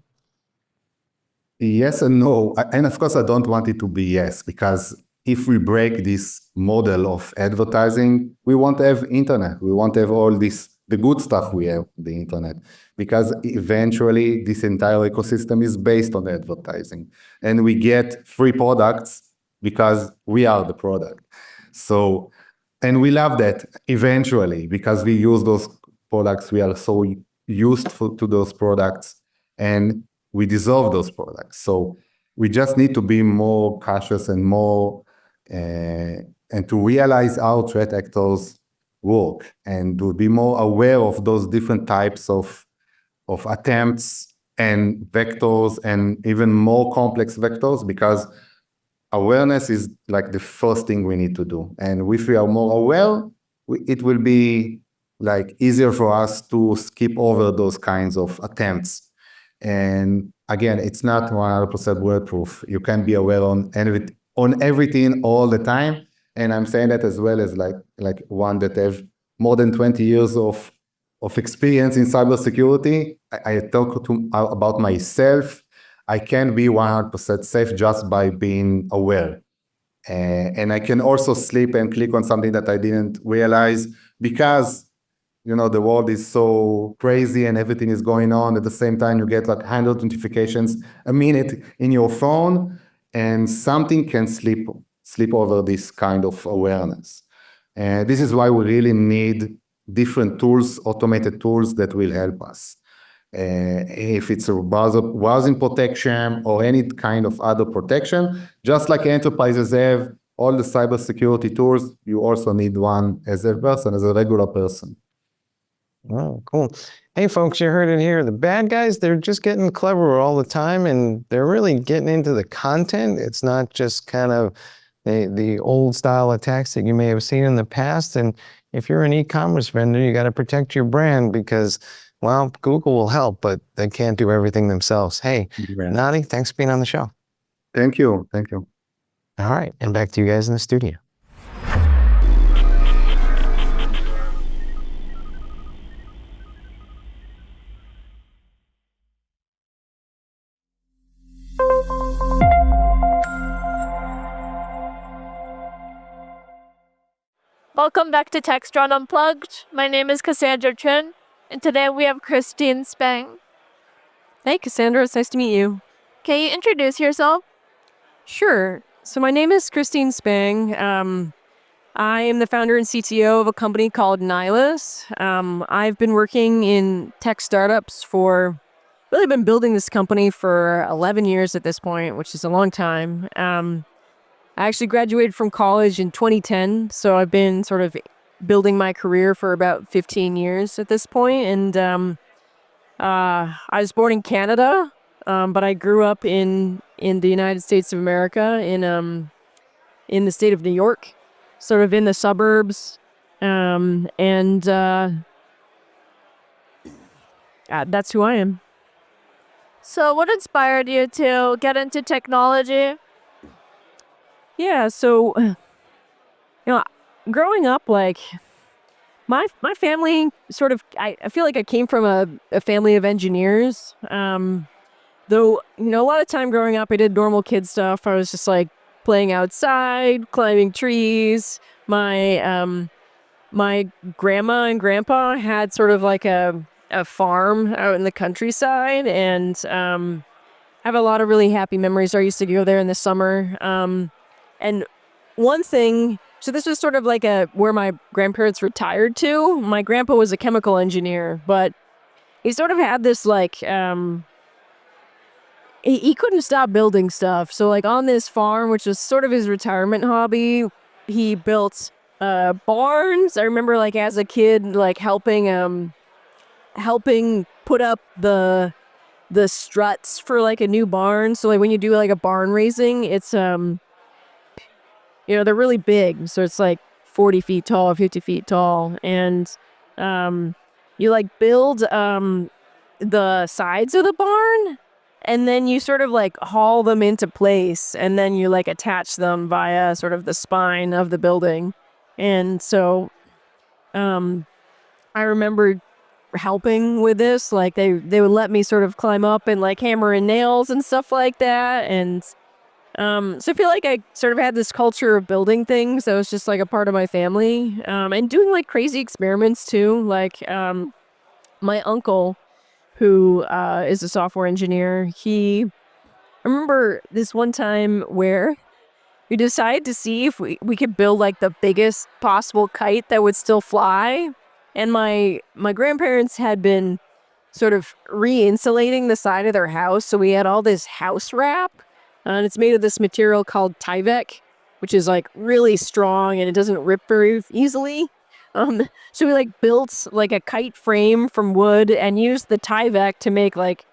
Yes and no. And of course, I don't want it to be yes, because if we break this model of advertising, we won't have internet. We won't have all this, the good stuff we have on the internet, because eventually this entire ecosystem is based on advertising and we get free products because we are the product. So, and we love that eventually because we use those products. We are so used to those products and we deserve those products. So we just need to be more cautious and more, and to realize how threat actors work and to be more aware of those different types of attempts and vectors and even more complex vectors, because awareness is like the first thing we need to do. And if we are more aware, it will be like easier for us to skip over those kinds of attempts. And again, it's not 100% bulletproof. You can be aware on everything all the time. And I'm saying that as well as like one that have more than 20 years of experience in cybersecurity. I talk about myself. I can be 100% safe just by being aware. And I can also sleep and click on something that I didn't realize because, the world is so crazy and everything is going on. At the same time, you get like 100 notifications a minute in your phone, and something can slip over this kind of awareness. And this is why we really need different tools, automated tools that will help us. If it's a browsing protection or any kind of other protection, just like enterprises have all the cybersecurity tools, you also need one as a person, as a regular person. Oh, cool. Hey, folks, you heard it here. The bad guys, they're just getting cleverer all the time, and they're really getting into the content. It's not just kind of the old style attacks that you may have seen in the past. And if you're an e-commerce vendor, you got to protect your brand because, well, Google will help, but they can't do everything themselves. Hey, Nadi, thanks for being on the show. Thank you. Thank you. All right. And back to you guys in the studio. Welcome back to Techstrong Unplugged. My name is Cassandra Chen, and today we have Christine Spang. Hey, Cassandra, it's nice to meet you. Can you introduce yourself? Sure. So my name is Christine Spang. I am the founder and CTO of a company called Nihilus. I've been working in tech startups really been building this company for 11 years at this point, which is a long time. I actually graduated from college in 2010, so I've been sort of building my career for about 15 years at this point. And I was born in Canada, but I grew up in the United States of America, in the state of New York, sort of in the suburbs. That's who I am. So what inspired you to get into technology? Yeah, so, growing up, like, my family sort of, I feel like I came from a family of engineers. Though, a lot of time growing up, I did normal kid stuff. I was just, like, playing outside, climbing trees. My grandma and grandpa had sort of like a farm out in the countryside, and I have a lot of really happy memories. I used to go there in the summer. And one thing, so this was sort of like where my grandparents retired to. My grandpa was a chemical engineer, but he sort of had this like, he couldn't stop building stuff. So like on this farm, which was sort of his retirement hobby, he built barns. I remember like as a kid, like helping put up the struts for like a new barn. So like when you do like a barn raising, it's they're really big, so it's like 40 feet tall, 50 feet tall, and you like build the sides of the barn, and then you sort of like haul them into place, and then you like attach them via sort of the spine of the building. And so I remember helping with this, like they would let me sort of climb up and like hammer in nails and stuff like that. And so I feel like I sort of had this culture of building things that was just like a part of my family, and doing like crazy experiments too. Like my uncle, who is a software engineer, I remember this one time where we decided to see if we could build like the biggest possible kite that would still fly. And my grandparents had been sort of re-insulating the side of their house, so we had all this house wrap. And it's made of this material called Tyvek, which is like really strong and it doesn't rip very easily. So we like built like a kite frame from wood and used the Tyvek to make like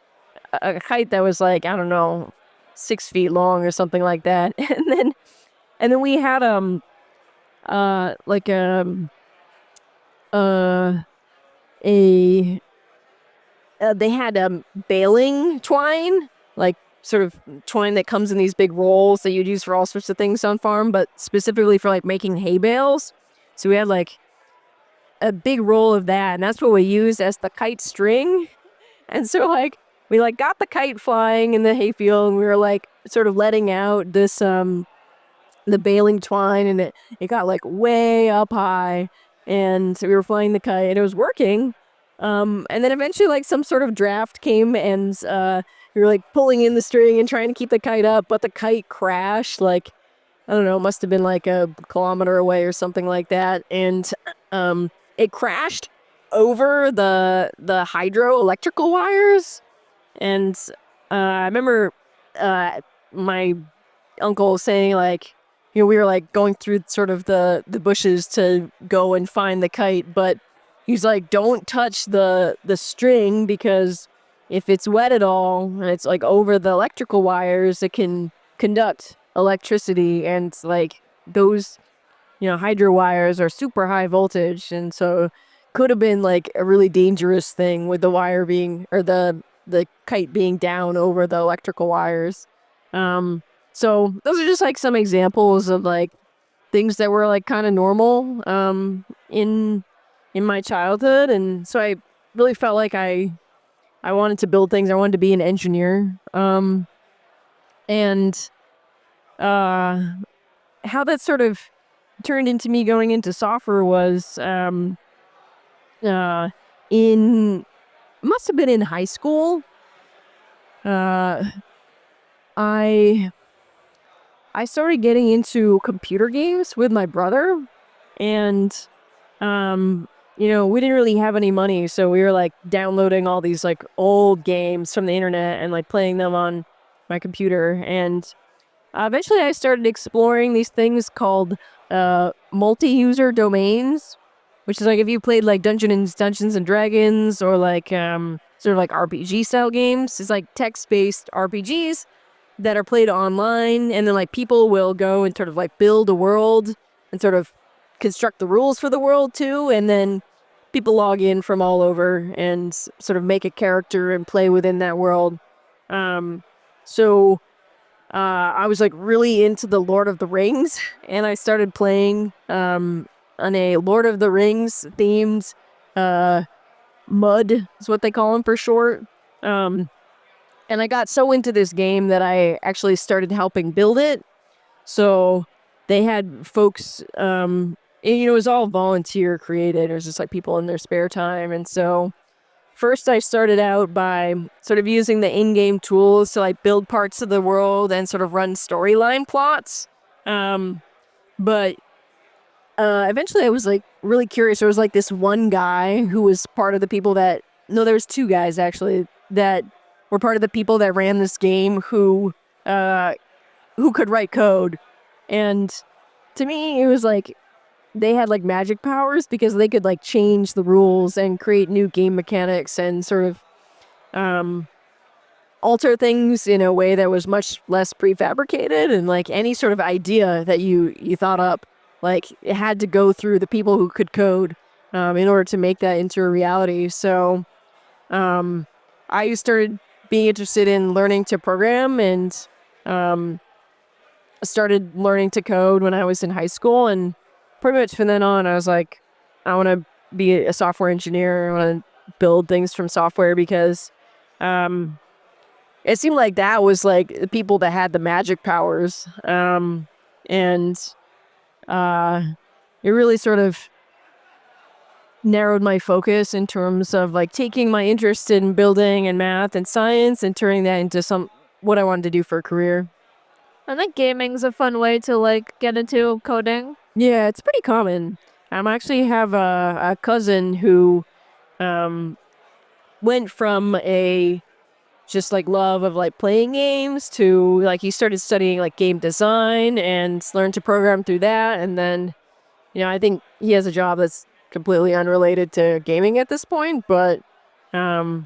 a kite that was like, I don't know, 6 feet long or something like that. And then we had they had baling twine, like sort of twine that comes in these big rolls that you'd use for all sorts of things on farm, but specifically for like making hay bales. So we had like a big roll of that, and that's what we used as the kite string. And so like we like got the kite flying in the hayfield, and we were like sort of letting out this the baling twine, and it got like way up high, and we were flying the kite and it was working. And then eventually like some sort of draft came, and we were like pulling in the string and trying to keep the kite up, but the kite crashed like, I don't know, it must have been like a kilometer away or something like that. And it crashed over the hydroelectrical wires. And I remember my uncle saying like, you know, we were like going through sort of the bushes to go and find the kite, but he's like, don't touch the string, because if it's wet at all and it's like over the electrical wires, it can conduct electricity, and like those, you know, hydro wires are super high voltage, and so could have been like a really dangerous thing with the wire being, or the kite being down over the electrical wires. So those are just like some examples of like things that were like kind of normal in my childhood. And so I really felt like I wanted to build things. I wanted to be an engineer. And how that sort of turned into me going into software was must have been in high school. I started getting into computer games with my brother, and you know, we didn't really have any money, so we were like downloading all these like old games from the internet and like playing them on my computer. And eventually I started exploring these things called multi-user domains, which is like if you played like Dungeons and Dragons, or like sort of like RPG style games. It's like text-based RPGs that are played online, and then like people will go and sort of like build a world and sort of construct the rules for the world too, and then people log in from all over and sort of make a character and play within that world. So I was like really into the Lord of the Rings, and I started playing on a Lord of the Rings themed MUD is what they call them for short. And I got so into this game that I actually started helping build it. So they had folks, and, you know, it was all volunteer created. It was just like people in their spare time. And so first I started out by sort of using the in-game tools to like build parts of the world and sort of run storyline plots. But eventually I was like really curious. There was like this one guy who was part of the people that, no, there was two guys actually that were part of the people that ran this game who could write code. And to me, it was like they had like magic powers because they could like change the rules and create new game mechanics and sort of alter things in a way that was much less prefabricated. And like any sort of idea that you thought up, like it had to go through the people who could code in order to make that into a reality. So I started being interested in learning to program, and started learning to code when I was in high school. And pretty much from then on, I was like, I want to be a software engineer. I want to build things from software, because it seemed like that was like the people that had the magic powers. And it really sort of narrowed my focus in terms of like taking my interest in building and math and science and turning that into what I wanted to do for a career. I think gaming's a fun way to like get into coding. Yeah, it's pretty common. I actually have a cousin who went from a just like love of like playing games to like he started studying like game design and learned to program through that. And then, you know, I think he has a job that's completely unrelated to gaming at this point, but I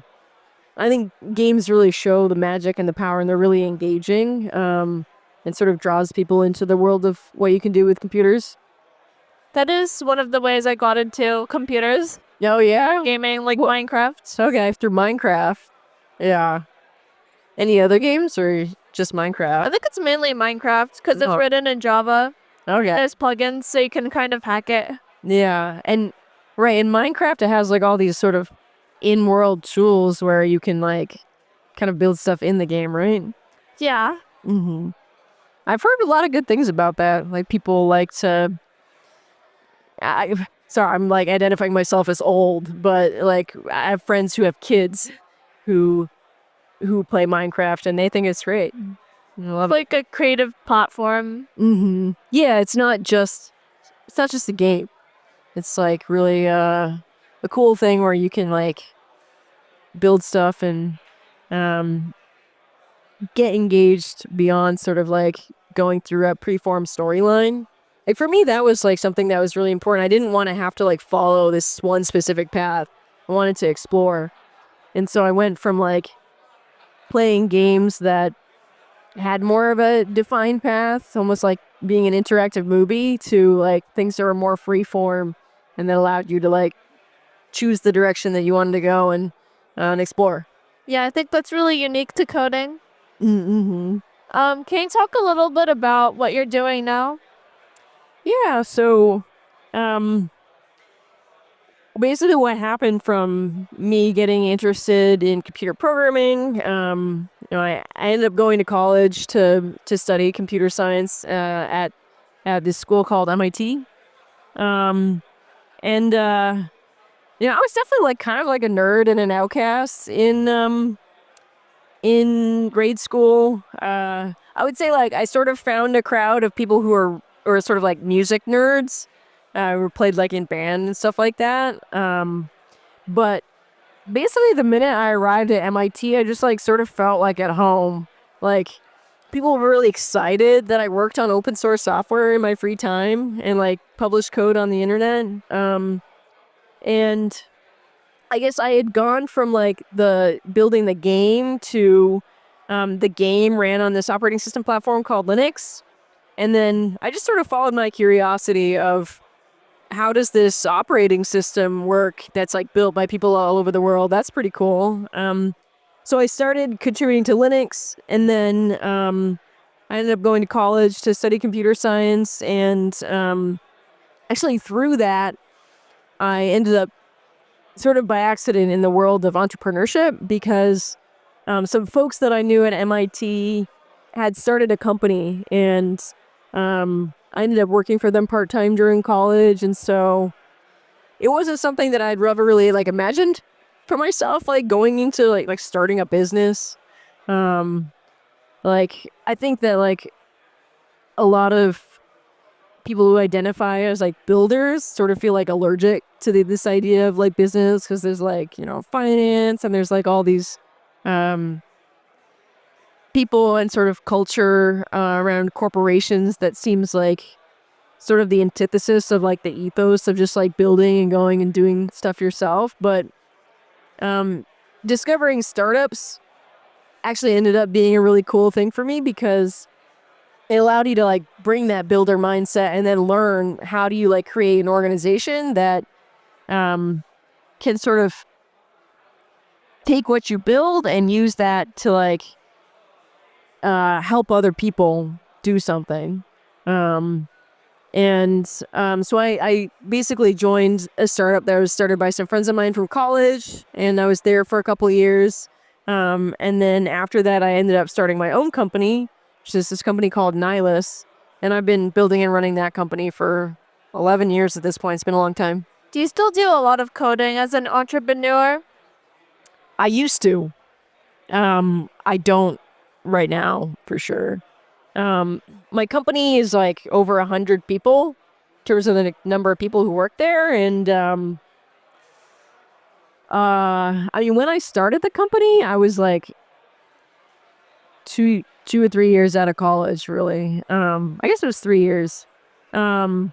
think games really show the magic and the power, and they're really engaging, and sort of draws people into the world of what you can do with computers. That is one of the ways I got into computers. Oh yeah? Gaming, like Minecraft. Okay, through Minecraft. Yeah. Any other games or just Minecraft? I think it's mainly Minecraft because it's written in Java. Okay. There's plugins so you can kind of hack it. Yeah, and Right, in Minecraft, it has, like, all these sort of in-world tools where you can, like, kind of build stuff in the game, right? Yeah. Mhm. I've heard a lot of good things about that, like, people like to sorry, I'm, like, identifying myself as old, but, like, I have friends who have kids who play Minecraft, and they think it's great. I love It's like a creative platform. Mhm. Yeah, it's not just a game. It's, like, really, a cool thing where you can, like, build stuff and, um, get engaged beyond sort of, like, going through a preformed storyline. Like, for me, that was, like, something that was really important. I didn't wanna have to, like, follow this one specific path. I wanted to explore. And so I went from, like, playing games that had more of a defined path, almost like being an interactive movie, to, like, things that were more free form and that allowed you to, like, choose the direction that you wanted to go and explore. Yeah, I think that's really unique to coding. Mm-hmm. Can you talk a little bit about what you're doing now? Yeah, so basically what happened from me getting interested in computer programming, I ended up going to college to study computer science at this school called MIT. And I was definitely like kind of like a nerd and an outcast in grade school. I would say like I sort of found a crowd of people who are sort of like music nerds, who played like in band and stuff like that. But basically the minute I arrived at MIT, I just like sort of felt like at home. Like people were really excited that I worked on open source software in my free time and like published code on the internet. And I guess I had gone from like the building the game to the game ran on this operating system platform called Linux. And then I just sort of followed my curiosity of how does this operating system work that's like built by people all over the world? That's pretty cool. So I started contributing to Linux, and then I ended up going to college to study computer science. And actually through that, I ended up sort of by accident in the world of entrepreneurship because some folks that I knew at MIT had started a company, and I ended up working for them part-time during college. And so it wasn't something that I'd ever really like imagined for myself, like going into like starting a business. Like I think that like a lot of people who identify as like builders sort of feel like allergic to this idea of like business because there's like, finance, and there's like all these people and sort of culture around corporations that seems like sort of the antithesis of like the ethos of just like building and going and doing stuff yourself. But discovering startups actually ended up being a really cool thing for me because it allowed you to like bring that builder mindset and then learn how do you like create an organization that can sort of take what you build and use that to like help other people do something. So I basically joined a startup that was started by some friends of mine from college, and I was there for a couple of years. And then after that, I ended up starting my own company, which is this company called Nihilus. And I've been building and running that company for 11 years at this point. It's been a long time. Do you still do a lot of coding as an entrepreneur? I used to. I don't right now, for sure. My company is like over 100 people in terms of the number of people who work there. And I mean, when I started the company, I was like two or 3 years out of college, really. I guess it was 3 years. And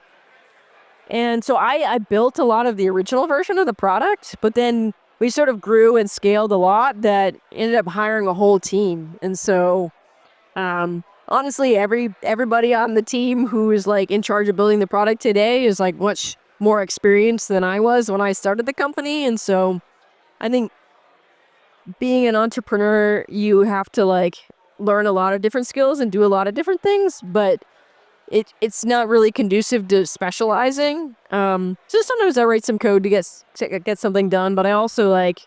so I built a lot of the original version of the product, but then we sort of grew and scaled a lot that ended up hiring a whole team. And so honestly, everybody on the team who is like in charge of building the product today is like much more experienced than I was when I started the company. And so I think being an entrepreneur, you have to like learn a lot of different skills and do a lot of different things, but it's not really conducive to specializing. So sometimes I write some code to get something done, but I also like,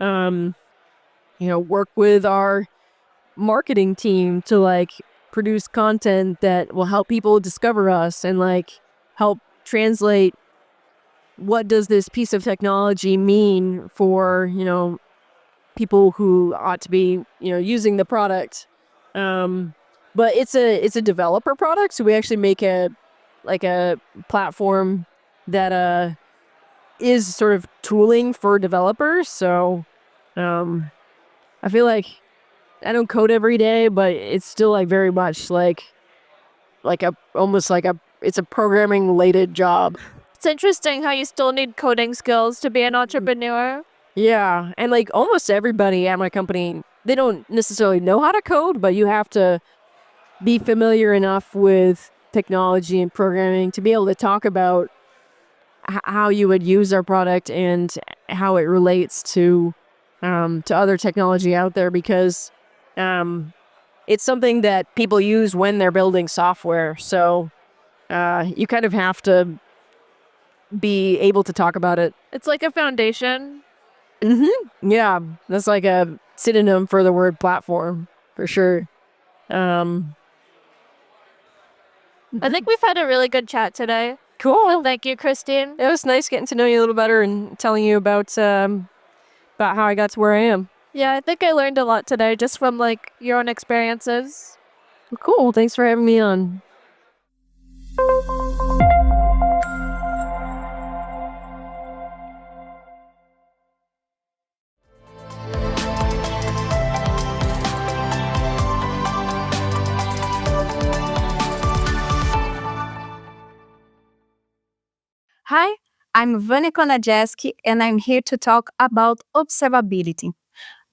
work with our marketing team to like produce content that will help people discover us and like help translate what does this piece of technology mean for, people who ought to be, using the product. But it's a developer product, so we actually make a platform that is sort of tooling for developers. So I feel like I don't code every day, but it's still like very much like it's a programming related job. It's interesting how you still need coding skills to be an entrepreneur. Yeah, and like almost everybody at my company, they don't necessarily know how to code, but you have to be familiar enough with technology and programming to be able to talk about how you would use our product and how it relates to other technology out there, because it's something that people use when they're building software. So you kind of have to be able to talk about it. It's like a foundation. Yeah, that's like a synonym for the word platform, for sure. I think we've had a really good chat today. Cool. Thank you, Christine. It was nice getting to know you a little better and telling you about how I got to where I am. Yeah, I think I learned a lot today just from like your own experiences. Cool. Thanks for having me on. Hi, I'm Vania Konajeski, and I'm here to talk about observability.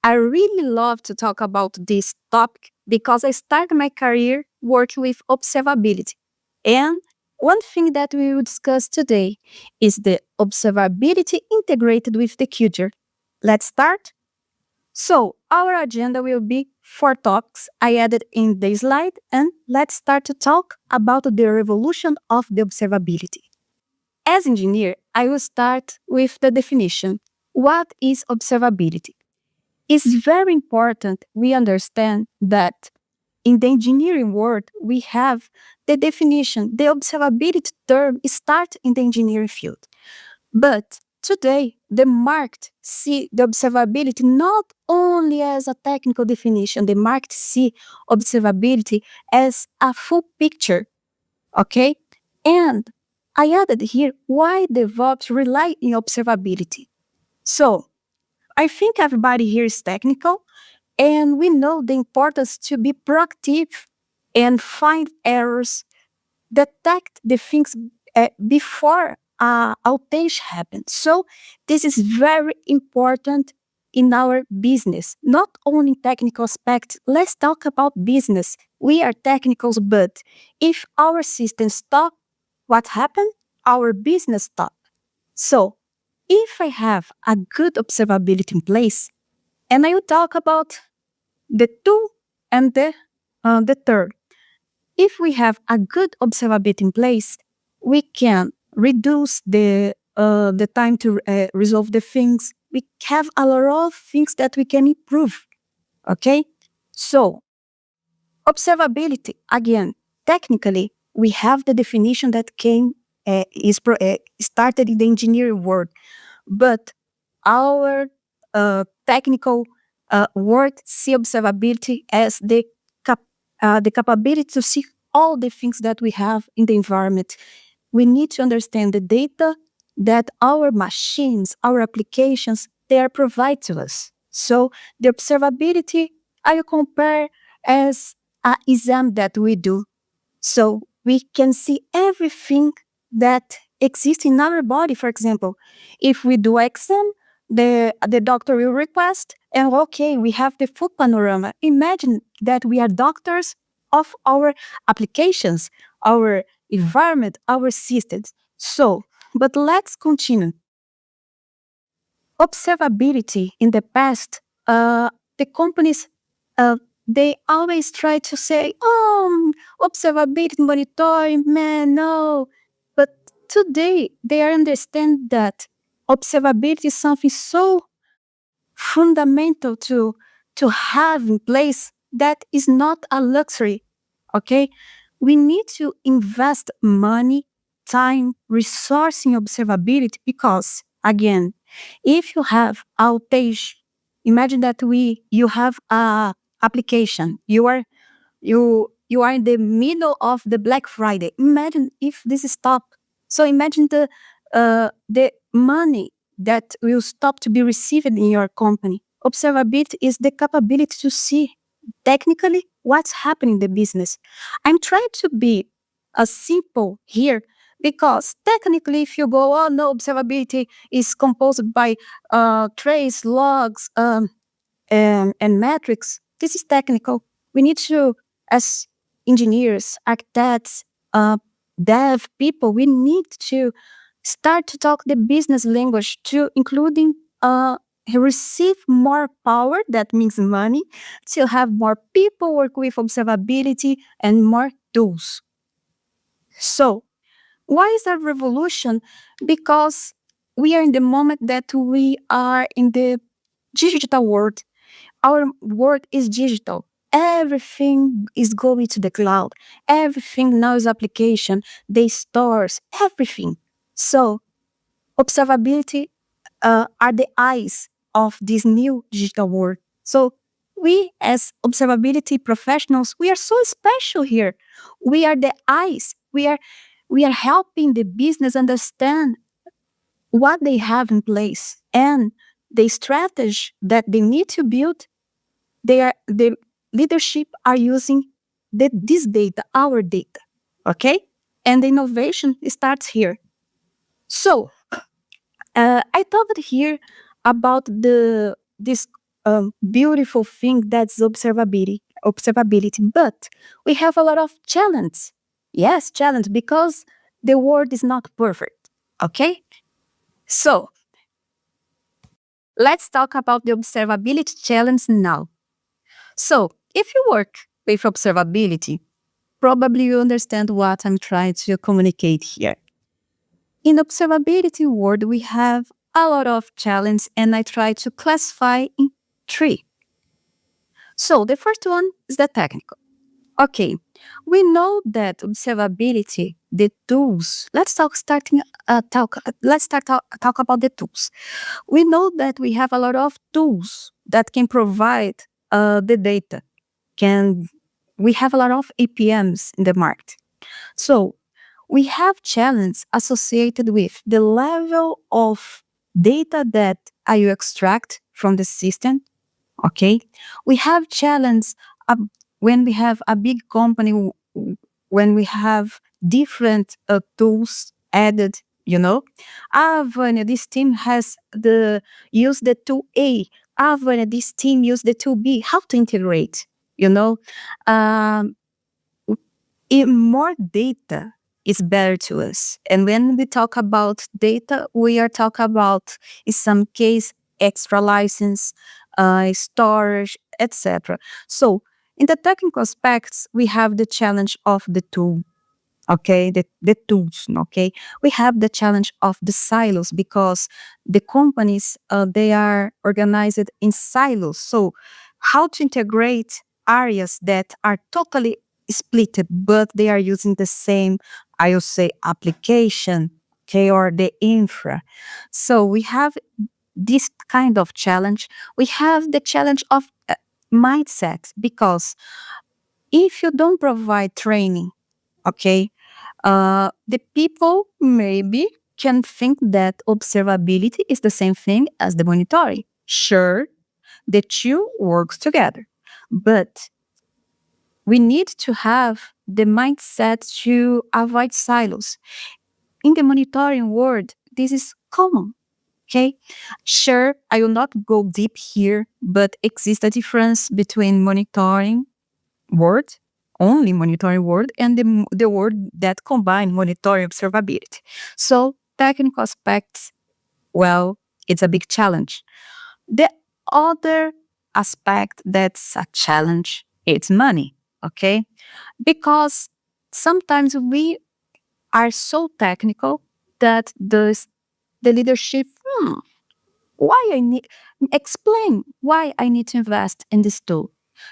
I really love to talk about this topic because I started my career working with observability. And one thing that we will discuss today is the observability integrated with the culture. Let's start. So, our agenda will be 4 topics I added in the slide, and let's start to talk about the revolution of the observability. As engineer, I will start with the definition. What is observability? It's very important we understand that in the engineering world, we have the definition. The observability term starts in the engineering field. But today, the market see the observability not only as a technical definition, the market see observability as a full picture, okay? And I added here why DevOps rely on observability. So, I think everybody here is technical, and we know the importance to be proactive and find errors, detect the things before outage happens. So, this is very important in our business, not only technical aspects. Let's talk about business. We are technicals, but if our system stop, what happened? Our business stop. So, if I have a good observability in place, and I will talk about the 2 and the third. If we have a good observability in place, we can reduce the time to resolve the things. We have a lot of things that we can improve. Okay, so observability again. Technically, we have the definition that started in the engineering world, but our technical world see observability as the capability to see all the things that we have in the environment. We need to understand the data that our machines, our applications, they are provide to us. So the observability I compare as an exam that we do. So we can see everything that exists in our body. For example, if we do exam, the doctor will request, and okay, we have the full panorama. Imagine that we are doctors of our applications, our environment, our systems. So, but let's continue. Observability in the past, the companies they always try to say, observability monitoring, man, no. But today they understand that observability is something so fundamental to have in place that is not a luxury. Okay, we need to invest money, time, resource in observability because again, if you have outage, imagine that you have a application, you are in the middle of the Black Friday. Imagine if this is stop. So imagine the money that will stop to be received in your company. Observability is the capability to see technically what's happening in the business. I'm trying to be simple here because technically, if you go, oh no, observability is composed by trace, logs, and metrics. This is technical. We need to, as engineers, architects, dev people, we need to start to talk the business language to including receive more power, that means money, to have more people work with observability and more tools. So why is that revolution? Because we are in the moment that we are in the digital world. Our world is digital. Everything is going to the cloud. Everything now is application. They stores everything. So observability are the eyes of this new digital world. So we as observability professionals, we are so special here. We are the eyes. We are helping the business understand what they have in place and the strategy that they need to build. The leadership are using this data, our data, okay? And the innovation starts here. So I talked here about this beautiful thing that's observability, but we have a lot of challenge. Yes, challenge because the world is not perfect, okay? So let's talk about the observability challenge now. So if you work with observability, probably you understand what I'm trying to communicate here. In observability world, we have a lot of challenges, and I try to classify in 3. So the first one is the technical. Okay, we know that observability, the tools. Let's talk about the tools. We know that we have a lot of tools that can provide the data. We have a lot of APMs in the market. So we have challenges associated with the level of data that you extract from the system. Okay, we have challenge when we have a big company, when we have different tools added. Vanya, this team use the tool A. Vanya, this team use the tool B. How to integrate? More data is better to us. And when we talk about data, we are talking about, in some case, extra license, storage, etc. So in the technical aspects, we have the challenge of the tool. Okay, the tools, okay? We have the challenge of the silos because the companies, they are organized in silos. So how to integrate areas that are totally split, but they are using the same, I would say, application, okay, or the infra. So we have this kind of challenge. We have the challenge of mindset because if you don't provide training, okay, the people maybe can think that observability is the same thing as the monitoring. Sure, the two works together, but we need to have the mindset to avoid silos. In the monitoring world, this is common. Okay, sure, I will not go deep here, but exists a difference between monitoring world, only monitoring world, and the world that combine monitoring observability. So technical aspects, well, it's a big challenge. The other aspect that's a challenge It's money, okay? Because sometimes we are so technical that the leadership, why I need, explain why I need to invest in this tool.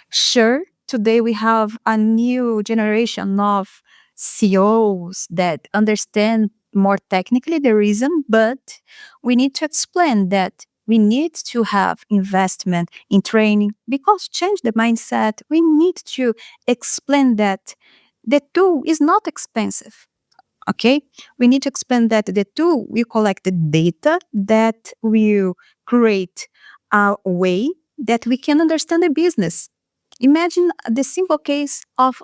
Sure, today we have a new generation of CEOs that understand more technically the reason, but we need to explain that we need to have investment in training because change the mindset. We need to explain that the tool is not expensive. Okay, we need to explain that the tool will collect the data that will create a way that we can understand the business. Imagine the simple case of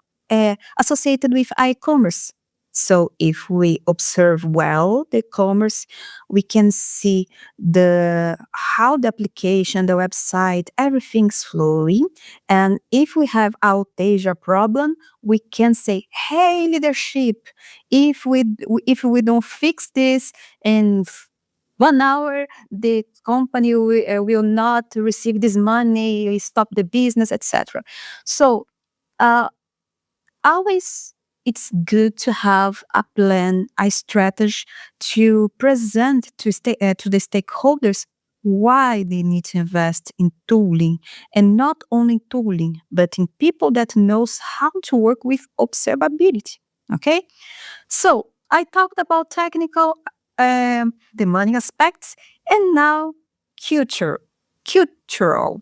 associated with e-commerce. So if we observe well the commerce, we can see how the application, the website, everything's flowing. And if we have outage or problem, we can say, "Hey, leadership, if we don't fix this in 1 hour, the company will not receive this money, stop the business, etc." So always it's good to have a plan, a strategy to present to the stakeholders why they need to invest in tooling, and not only tooling, but in people that knows how to work with observability. Okay, so I talked about technical, the money aspects, and now cultural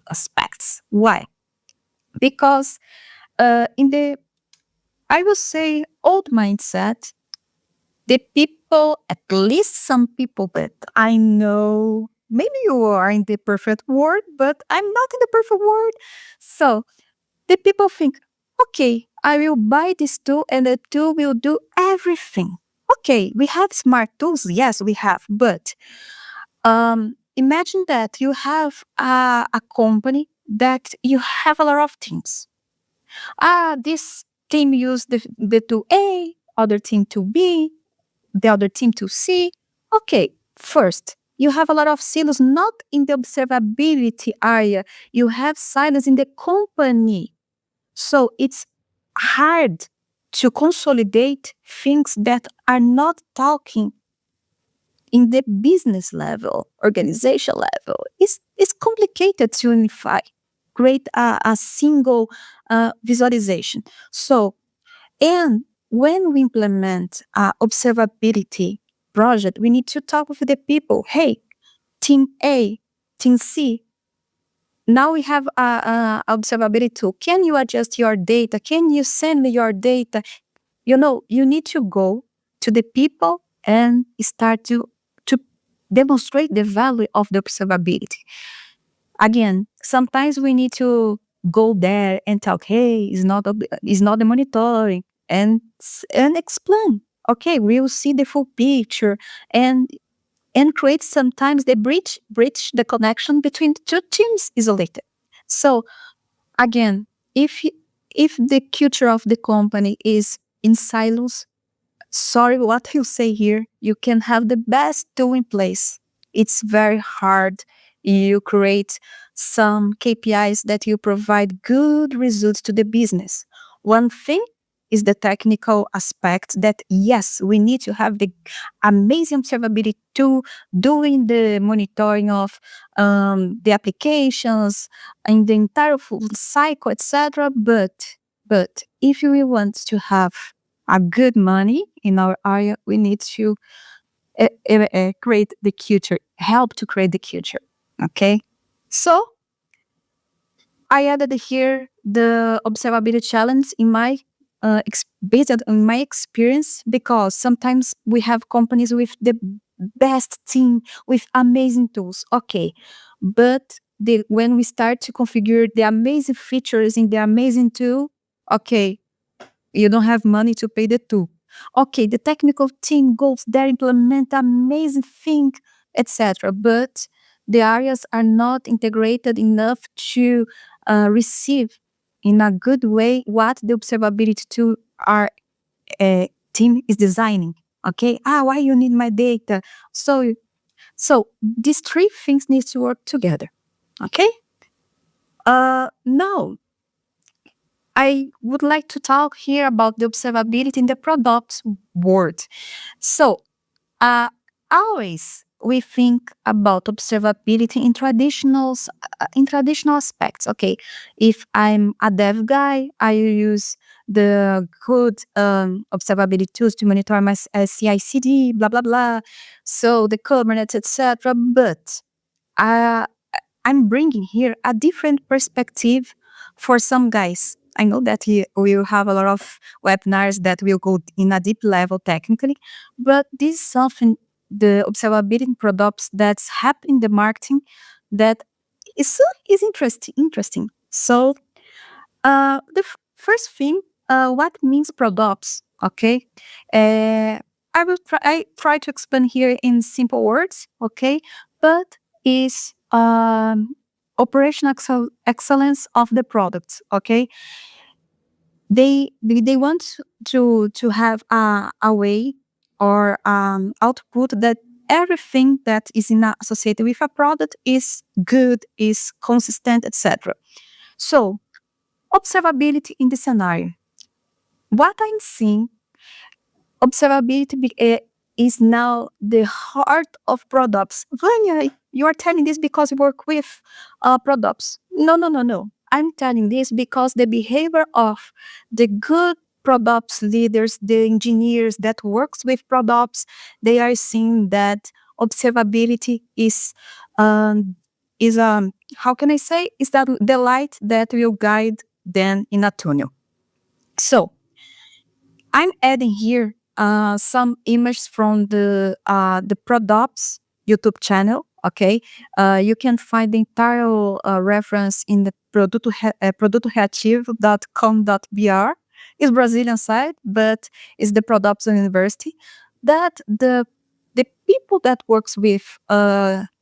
aspects. Why? Because in the, I will say, old mindset, the people, at least some people that I know, maybe you are in the perfect world, but I'm not in the perfect world. So the people think, okay, I will buy this tool and the tool will do everything. Okay, we have smart tools. Yes, we have. But imagine that you have a company that you have a lot of teams. This team use the tool A, other team to B, the other team to C. Okay, first, you have a lot of silos, not in the observability area. You have silos in the company. So it's hard to consolidate things that are not talking in the business level, organization level. It's complicated to unify, create a single visualization. So, and when we implement observability project, we need to talk with the people. Hey, team A, team C, now we have a observability tool. Can you adjust your data? Can you send me your data? You need to go to the people and start to demonstrate the value of the observability. Again, sometimes we need to go there and talk, hey, it's not the monitoring, and explain. Okay, we'll see the full picture, and create sometimes the bridge the connection between the two teams isolated. So again, if the culture of the company is in silos, sorry what you say here, you can have the best tool in place. It's very hard. You create some KPIs that you provide good results to the business. One thing is the technical aspect that, yes, we need to have the amazing observability tool doing the monitoring of the applications and the entire full cycle, etc. But if we want to have a good money in our area, we need to create the culture, help to create the culture. Okay, so I added here the observability challenge in my based on my experience, because sometimes we have companies with the best team with amazing tools. Okay, but when we start to configure the amazing features in the amazing tool, okay, you don't have money to pay the tool. Okay, the technical team goes there, implement amazing thing, etc. But the areas are not integrated enough to receive in a good way what the observability tool our team is designing. Okay, why you need my data? So these three things need to work together. Okay. Now, I would like to talk here about the observability in the product world. So, always we think about observability in traditional aspects. Okay, if I'm a dev guy, I use the good observability tools to monitor my CI/CD, blah blah blah. So the Kubernetes, etc. But uh, I'm bringing here a different perspective for some guys. I know that we'll have a lot of webinars that will go in a deep level technically, but this is something, the observability products that's happening in the marketing, that is interesting. So the first thing, what means products? Okay, I try to explain here in simple words. Okay, but is operational excellence of the products. Okay, they want to have a way or output that everything that is associated with a product is good, is consistent, etc. So observability in the scenario. What I'm seeing, observability is now the heart of products. Vanya, you are telling this because you work with products. No. I'm telling this because the behavior of the good products leaders, the engineers that works with products, they are seeing that observability is how can I say, is that the light that will guide them in a tunnel. So I'm adding here some images from the products YouTube channel. Okay, you can find the entire reference in the produtoreativo.com.br. It's Brazilian site, but it's the Products University. That the people that works with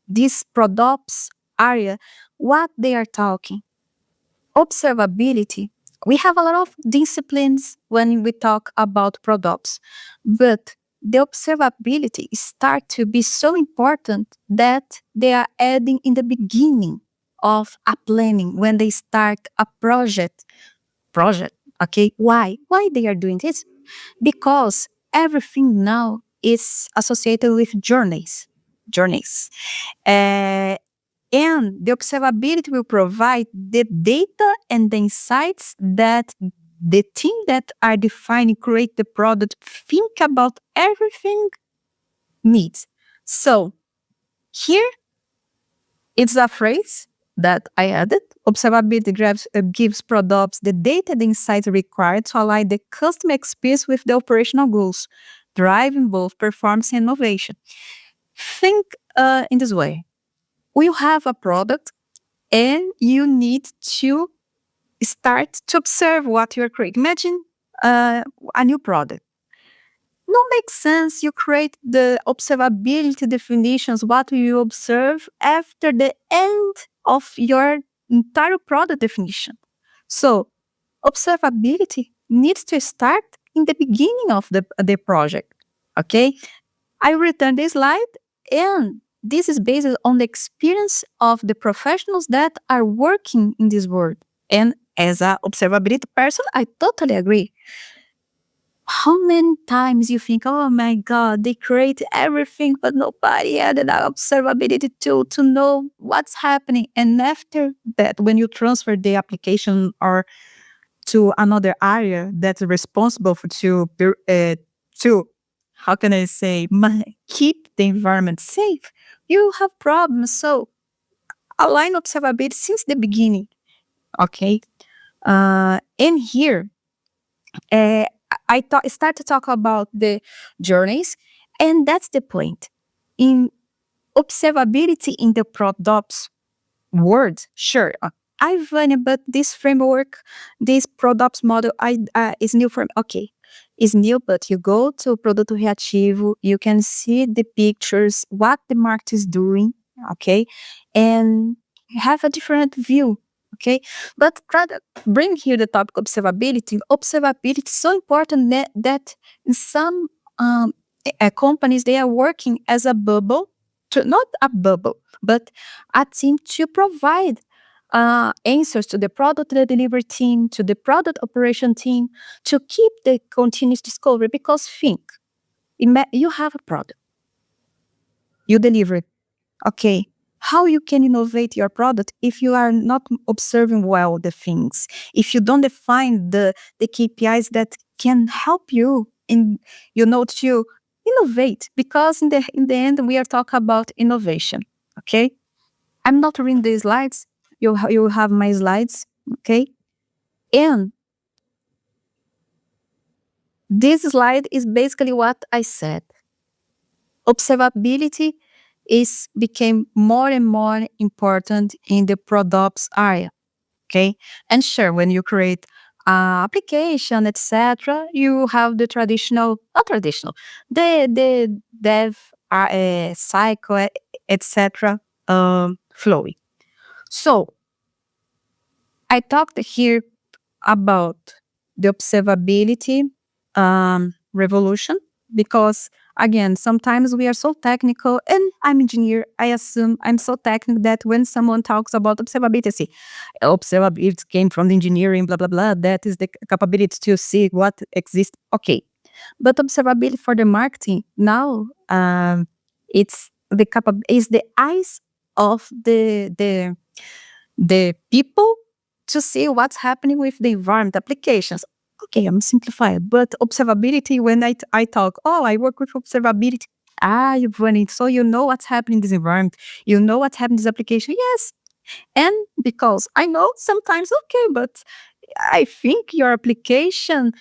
this products area, what they are talking. Observability. We have a lot of disciplines when we talk about products, but the observability start to be so important that they are adding in the beginning of a planning when they start a project. Okay, why they are doing this? Because everything now is associated with journeys. And the observability will provide the data and the insights that the team that are defining, create the product, think about everything needs. So here it's a phrase that I added. Observability gives products the data and insights required to align the customer experience with the operational goals, driving both performance and innovation. Think in this way. You have a product and you need to start to observe what you're creating. Imagine a new product. No makes sense you create the observability definitions, what you observe after the end of your entire product definition. So observability needs to start in the beginning of the project. Okay, I return this slide, and this is based on the experience of the professionals that are working in this world. And as an observability person, I totally agree. How many times you think, oh my God, they create everything, but nobody added an observability tool to know what's happening. And after that, when you transfer the application or to another area that's responsible for to how can I say, keep the environment safe, you have problems. So align observability since the beginning. Okay. In here, I start to talk about the journeys, and that's the point. In observability in the products world, sure, Ivan, but this framework, this products model, is new for me. Okay, it's new, but you go to Produto Reativo, you can see the pictures, what the market is doing, okay, and have a different view. Okay, but rather bring here the topic observability. Observability is so important that in some companies they are working as a bubble, not a bubble, but a team to provide answers to the product delivery team, to the product operation team, to keep the continuous discovery. Because think, you have a product, you deliver it. Okay, how you can innovate your product if you are not observing well the things, if you don't define the KPIs that can help you in, to innovate? Because in the end, we are talking about innovation. Okay, I'm not reading the slides. You have my slides. Okay, and this slide is basically what I said. Observability became more and more important in the products area. Okay, and sure, when you create application, etc., you have the the dev cycle, etc., flowing. So I talked here about the observability revolution, because again, sometimes we are so technical, and I'm engineer, I assume I'm so technical that when someone talks about observability, see, observability came from the engineering, blah, blah, blah, that is the capability to see what exists. Okay, but observability for the marketing now, it's the eyes of the people to see what's happening with the environment applications. Okay, I'm simplifying, but observability, when I talk, I work with observability. You've run it, so you know what's happening in this environment. You know what's happening in this application. Yes, and because I know sometimes, okay, but I think your application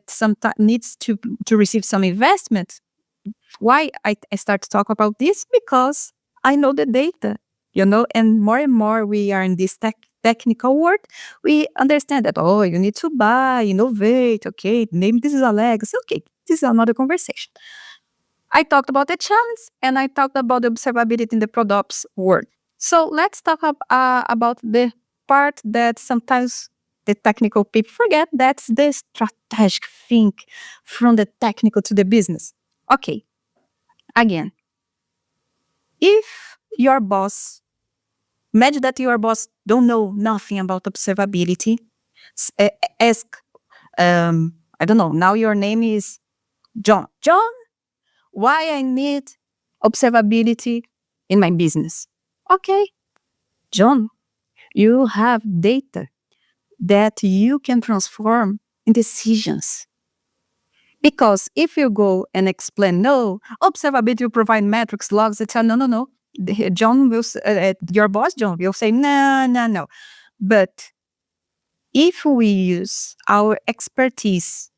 sometimes needs to receive some investment. Why I start to talk about this? Because I know the data, and more we are in this technical world, we understand that, you need to buy, innovate, okay, maybe this is a legacy, okay, this is another conversation. I talked about the challenge, and I talked about the observability in the products world. So let's talk about the part that sometimes the technical people forget. That's the strategic think from the technical to the business. Okay, again, if your boss, imagine that your boss don't know nothing about observability, ask, I don't know, now your name is John. John, why I need observability in my business? Okay, John, you have data that you can transform in decisions. Because if you go and explain, no, observability will provide metrics, logs, etc. No. John will, your boss, John, will say, no. But if we use our expertise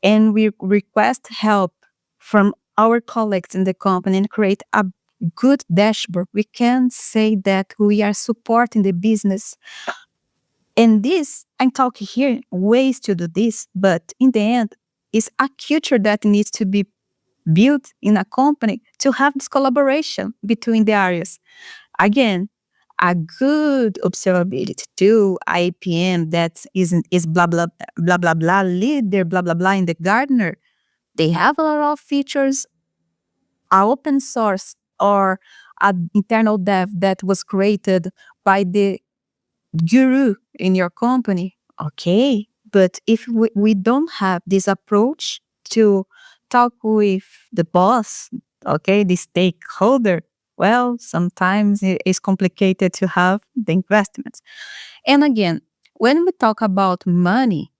and we request help from our colleagues in the company and create a good dashboard, we can say that we are supporting the business. And this, I'm talking here ways to do this, but in the end, it's a culture that needs to be built in a company to have this collaboration between the areas. Again, a good observability tool, IPM, that is blah, blah, blah, blah, blah, leader, blah, blah, blah in the Gartner. They have a lot of features, are open source or an internal dev that was created by the guru in your company. Okay, but if we don't have this approach to talk with the boss, okay, the stakeholder, well, sometimes it's complicated to have the investments. And again, when we talk about money,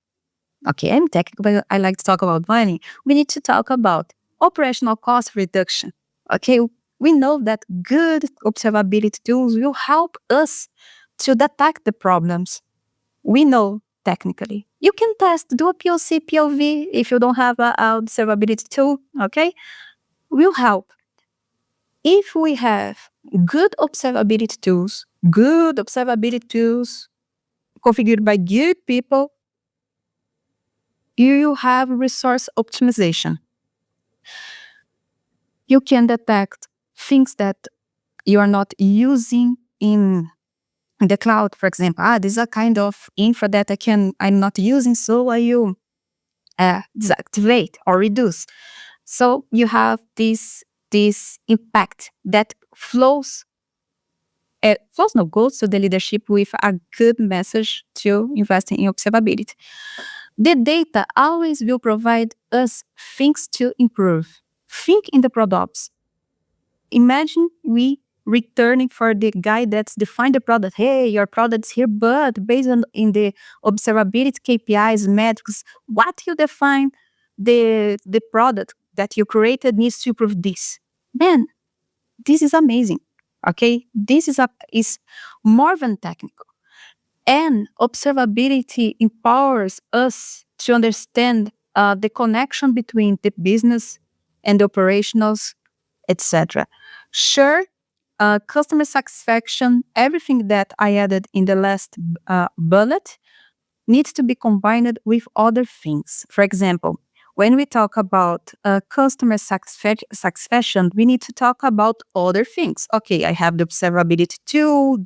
okay, I'm technical, but I like to talk about money. We need to talk about operational cost reduction. Okay, we know that good observability tools will help us to detect the problems. We know technically. You can test, do a POC, POV if you don't have an observability tool, okay? Will help. If we have good observability tools configured by good people, you have resource optimization. You can detect things that you are not using in the cloud, for example. This is a kind of infra that I'm not using, so I will deactivate or reduce. So you have this impact that flows Fosno goes to the leadership with a good message to invest in observability. The data always will provide us things to improve. Think in the products. Imagine we returning for the guy that's defined the product. Hey, your product's here, but based on in the observability KPIs, metrics, what you define the product that you created needs to improve this. Man, this is amazing. Okay, this is more than technical. And observability empowers us to understand the connection between the business and the operationals, etc. Sure, customer satisfaction, everything that I added in the last bullet needs to be combined with other things. For example, when we talk about customer satisfaction, we need to talk about other things. Okay, I have the observability tool,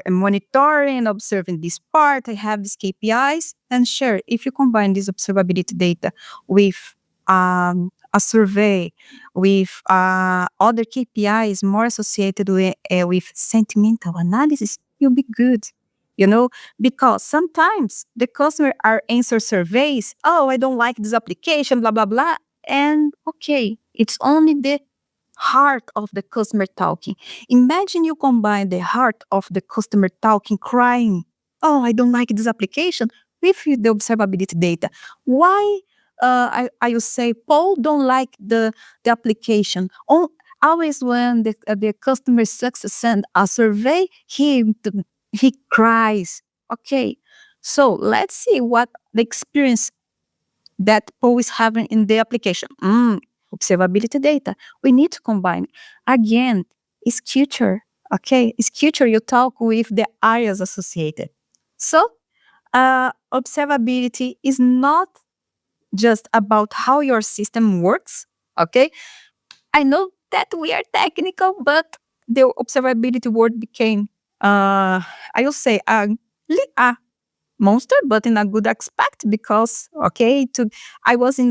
monitoring, observing this part. I have these KPIs. And sure, if you combine this observability data with a survey, with other KPIs more associated with sentimental analysis, you'll be good. Because sometimes the customer are answer surveys. Oh, I don't like this application, blah, blah, blah. And okay, it's only the heart of the customer talking. Imagine you combine the heart of the customer talking, crying, oh, I don't like this application, with the observability data. Why I will say Paul don't like the application? Always when the customer success send a survey, he cries. Okay, so let's see what the experience that Paul is having in the application. Observability data. We need to combine. Again, it's culture. Okay, it's culture. You talk with the areas associated. So, observability is not just about how your system works. Okay, I know that we are technical, but the observability word became, I will say, a monster, but in a good aspect, because I was in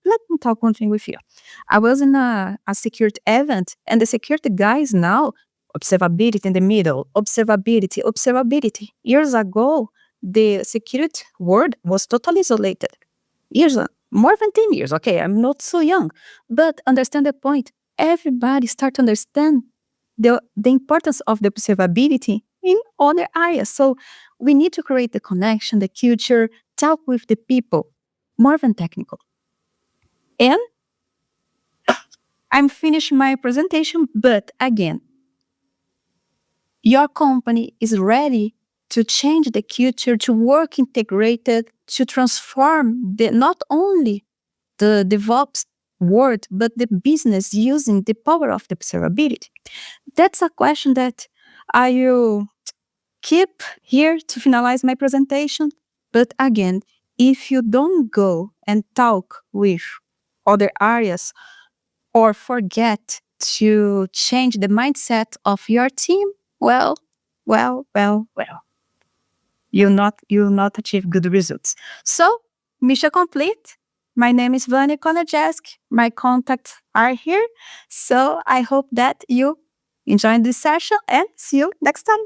let me talk one thing with you. I was in a security event, and the security guys now, observability in the middle, observability. Years ago, the security world was totally isolated. More than 10 years. Okay, I'm not so young, but understand the point. Everybody start to understand the importance of the observability in other areas. So we need to create the connection, the culture, talk with the people, more than technical. And I'm finishing my presentation, but again, your company is ready to change the culture, to work integrated, to transform not only the DevOps world, but the business using the power of the observability. That's a question that I will keep here to finalize my presentation. But again, if you don't go and talk with other areas or forget to change the mindset of your team, well, you'll not achieve good results. So, mission complete. My name is Vania Konajesk. My contacts are here. So I hope that you enjoyed this session and see you next time.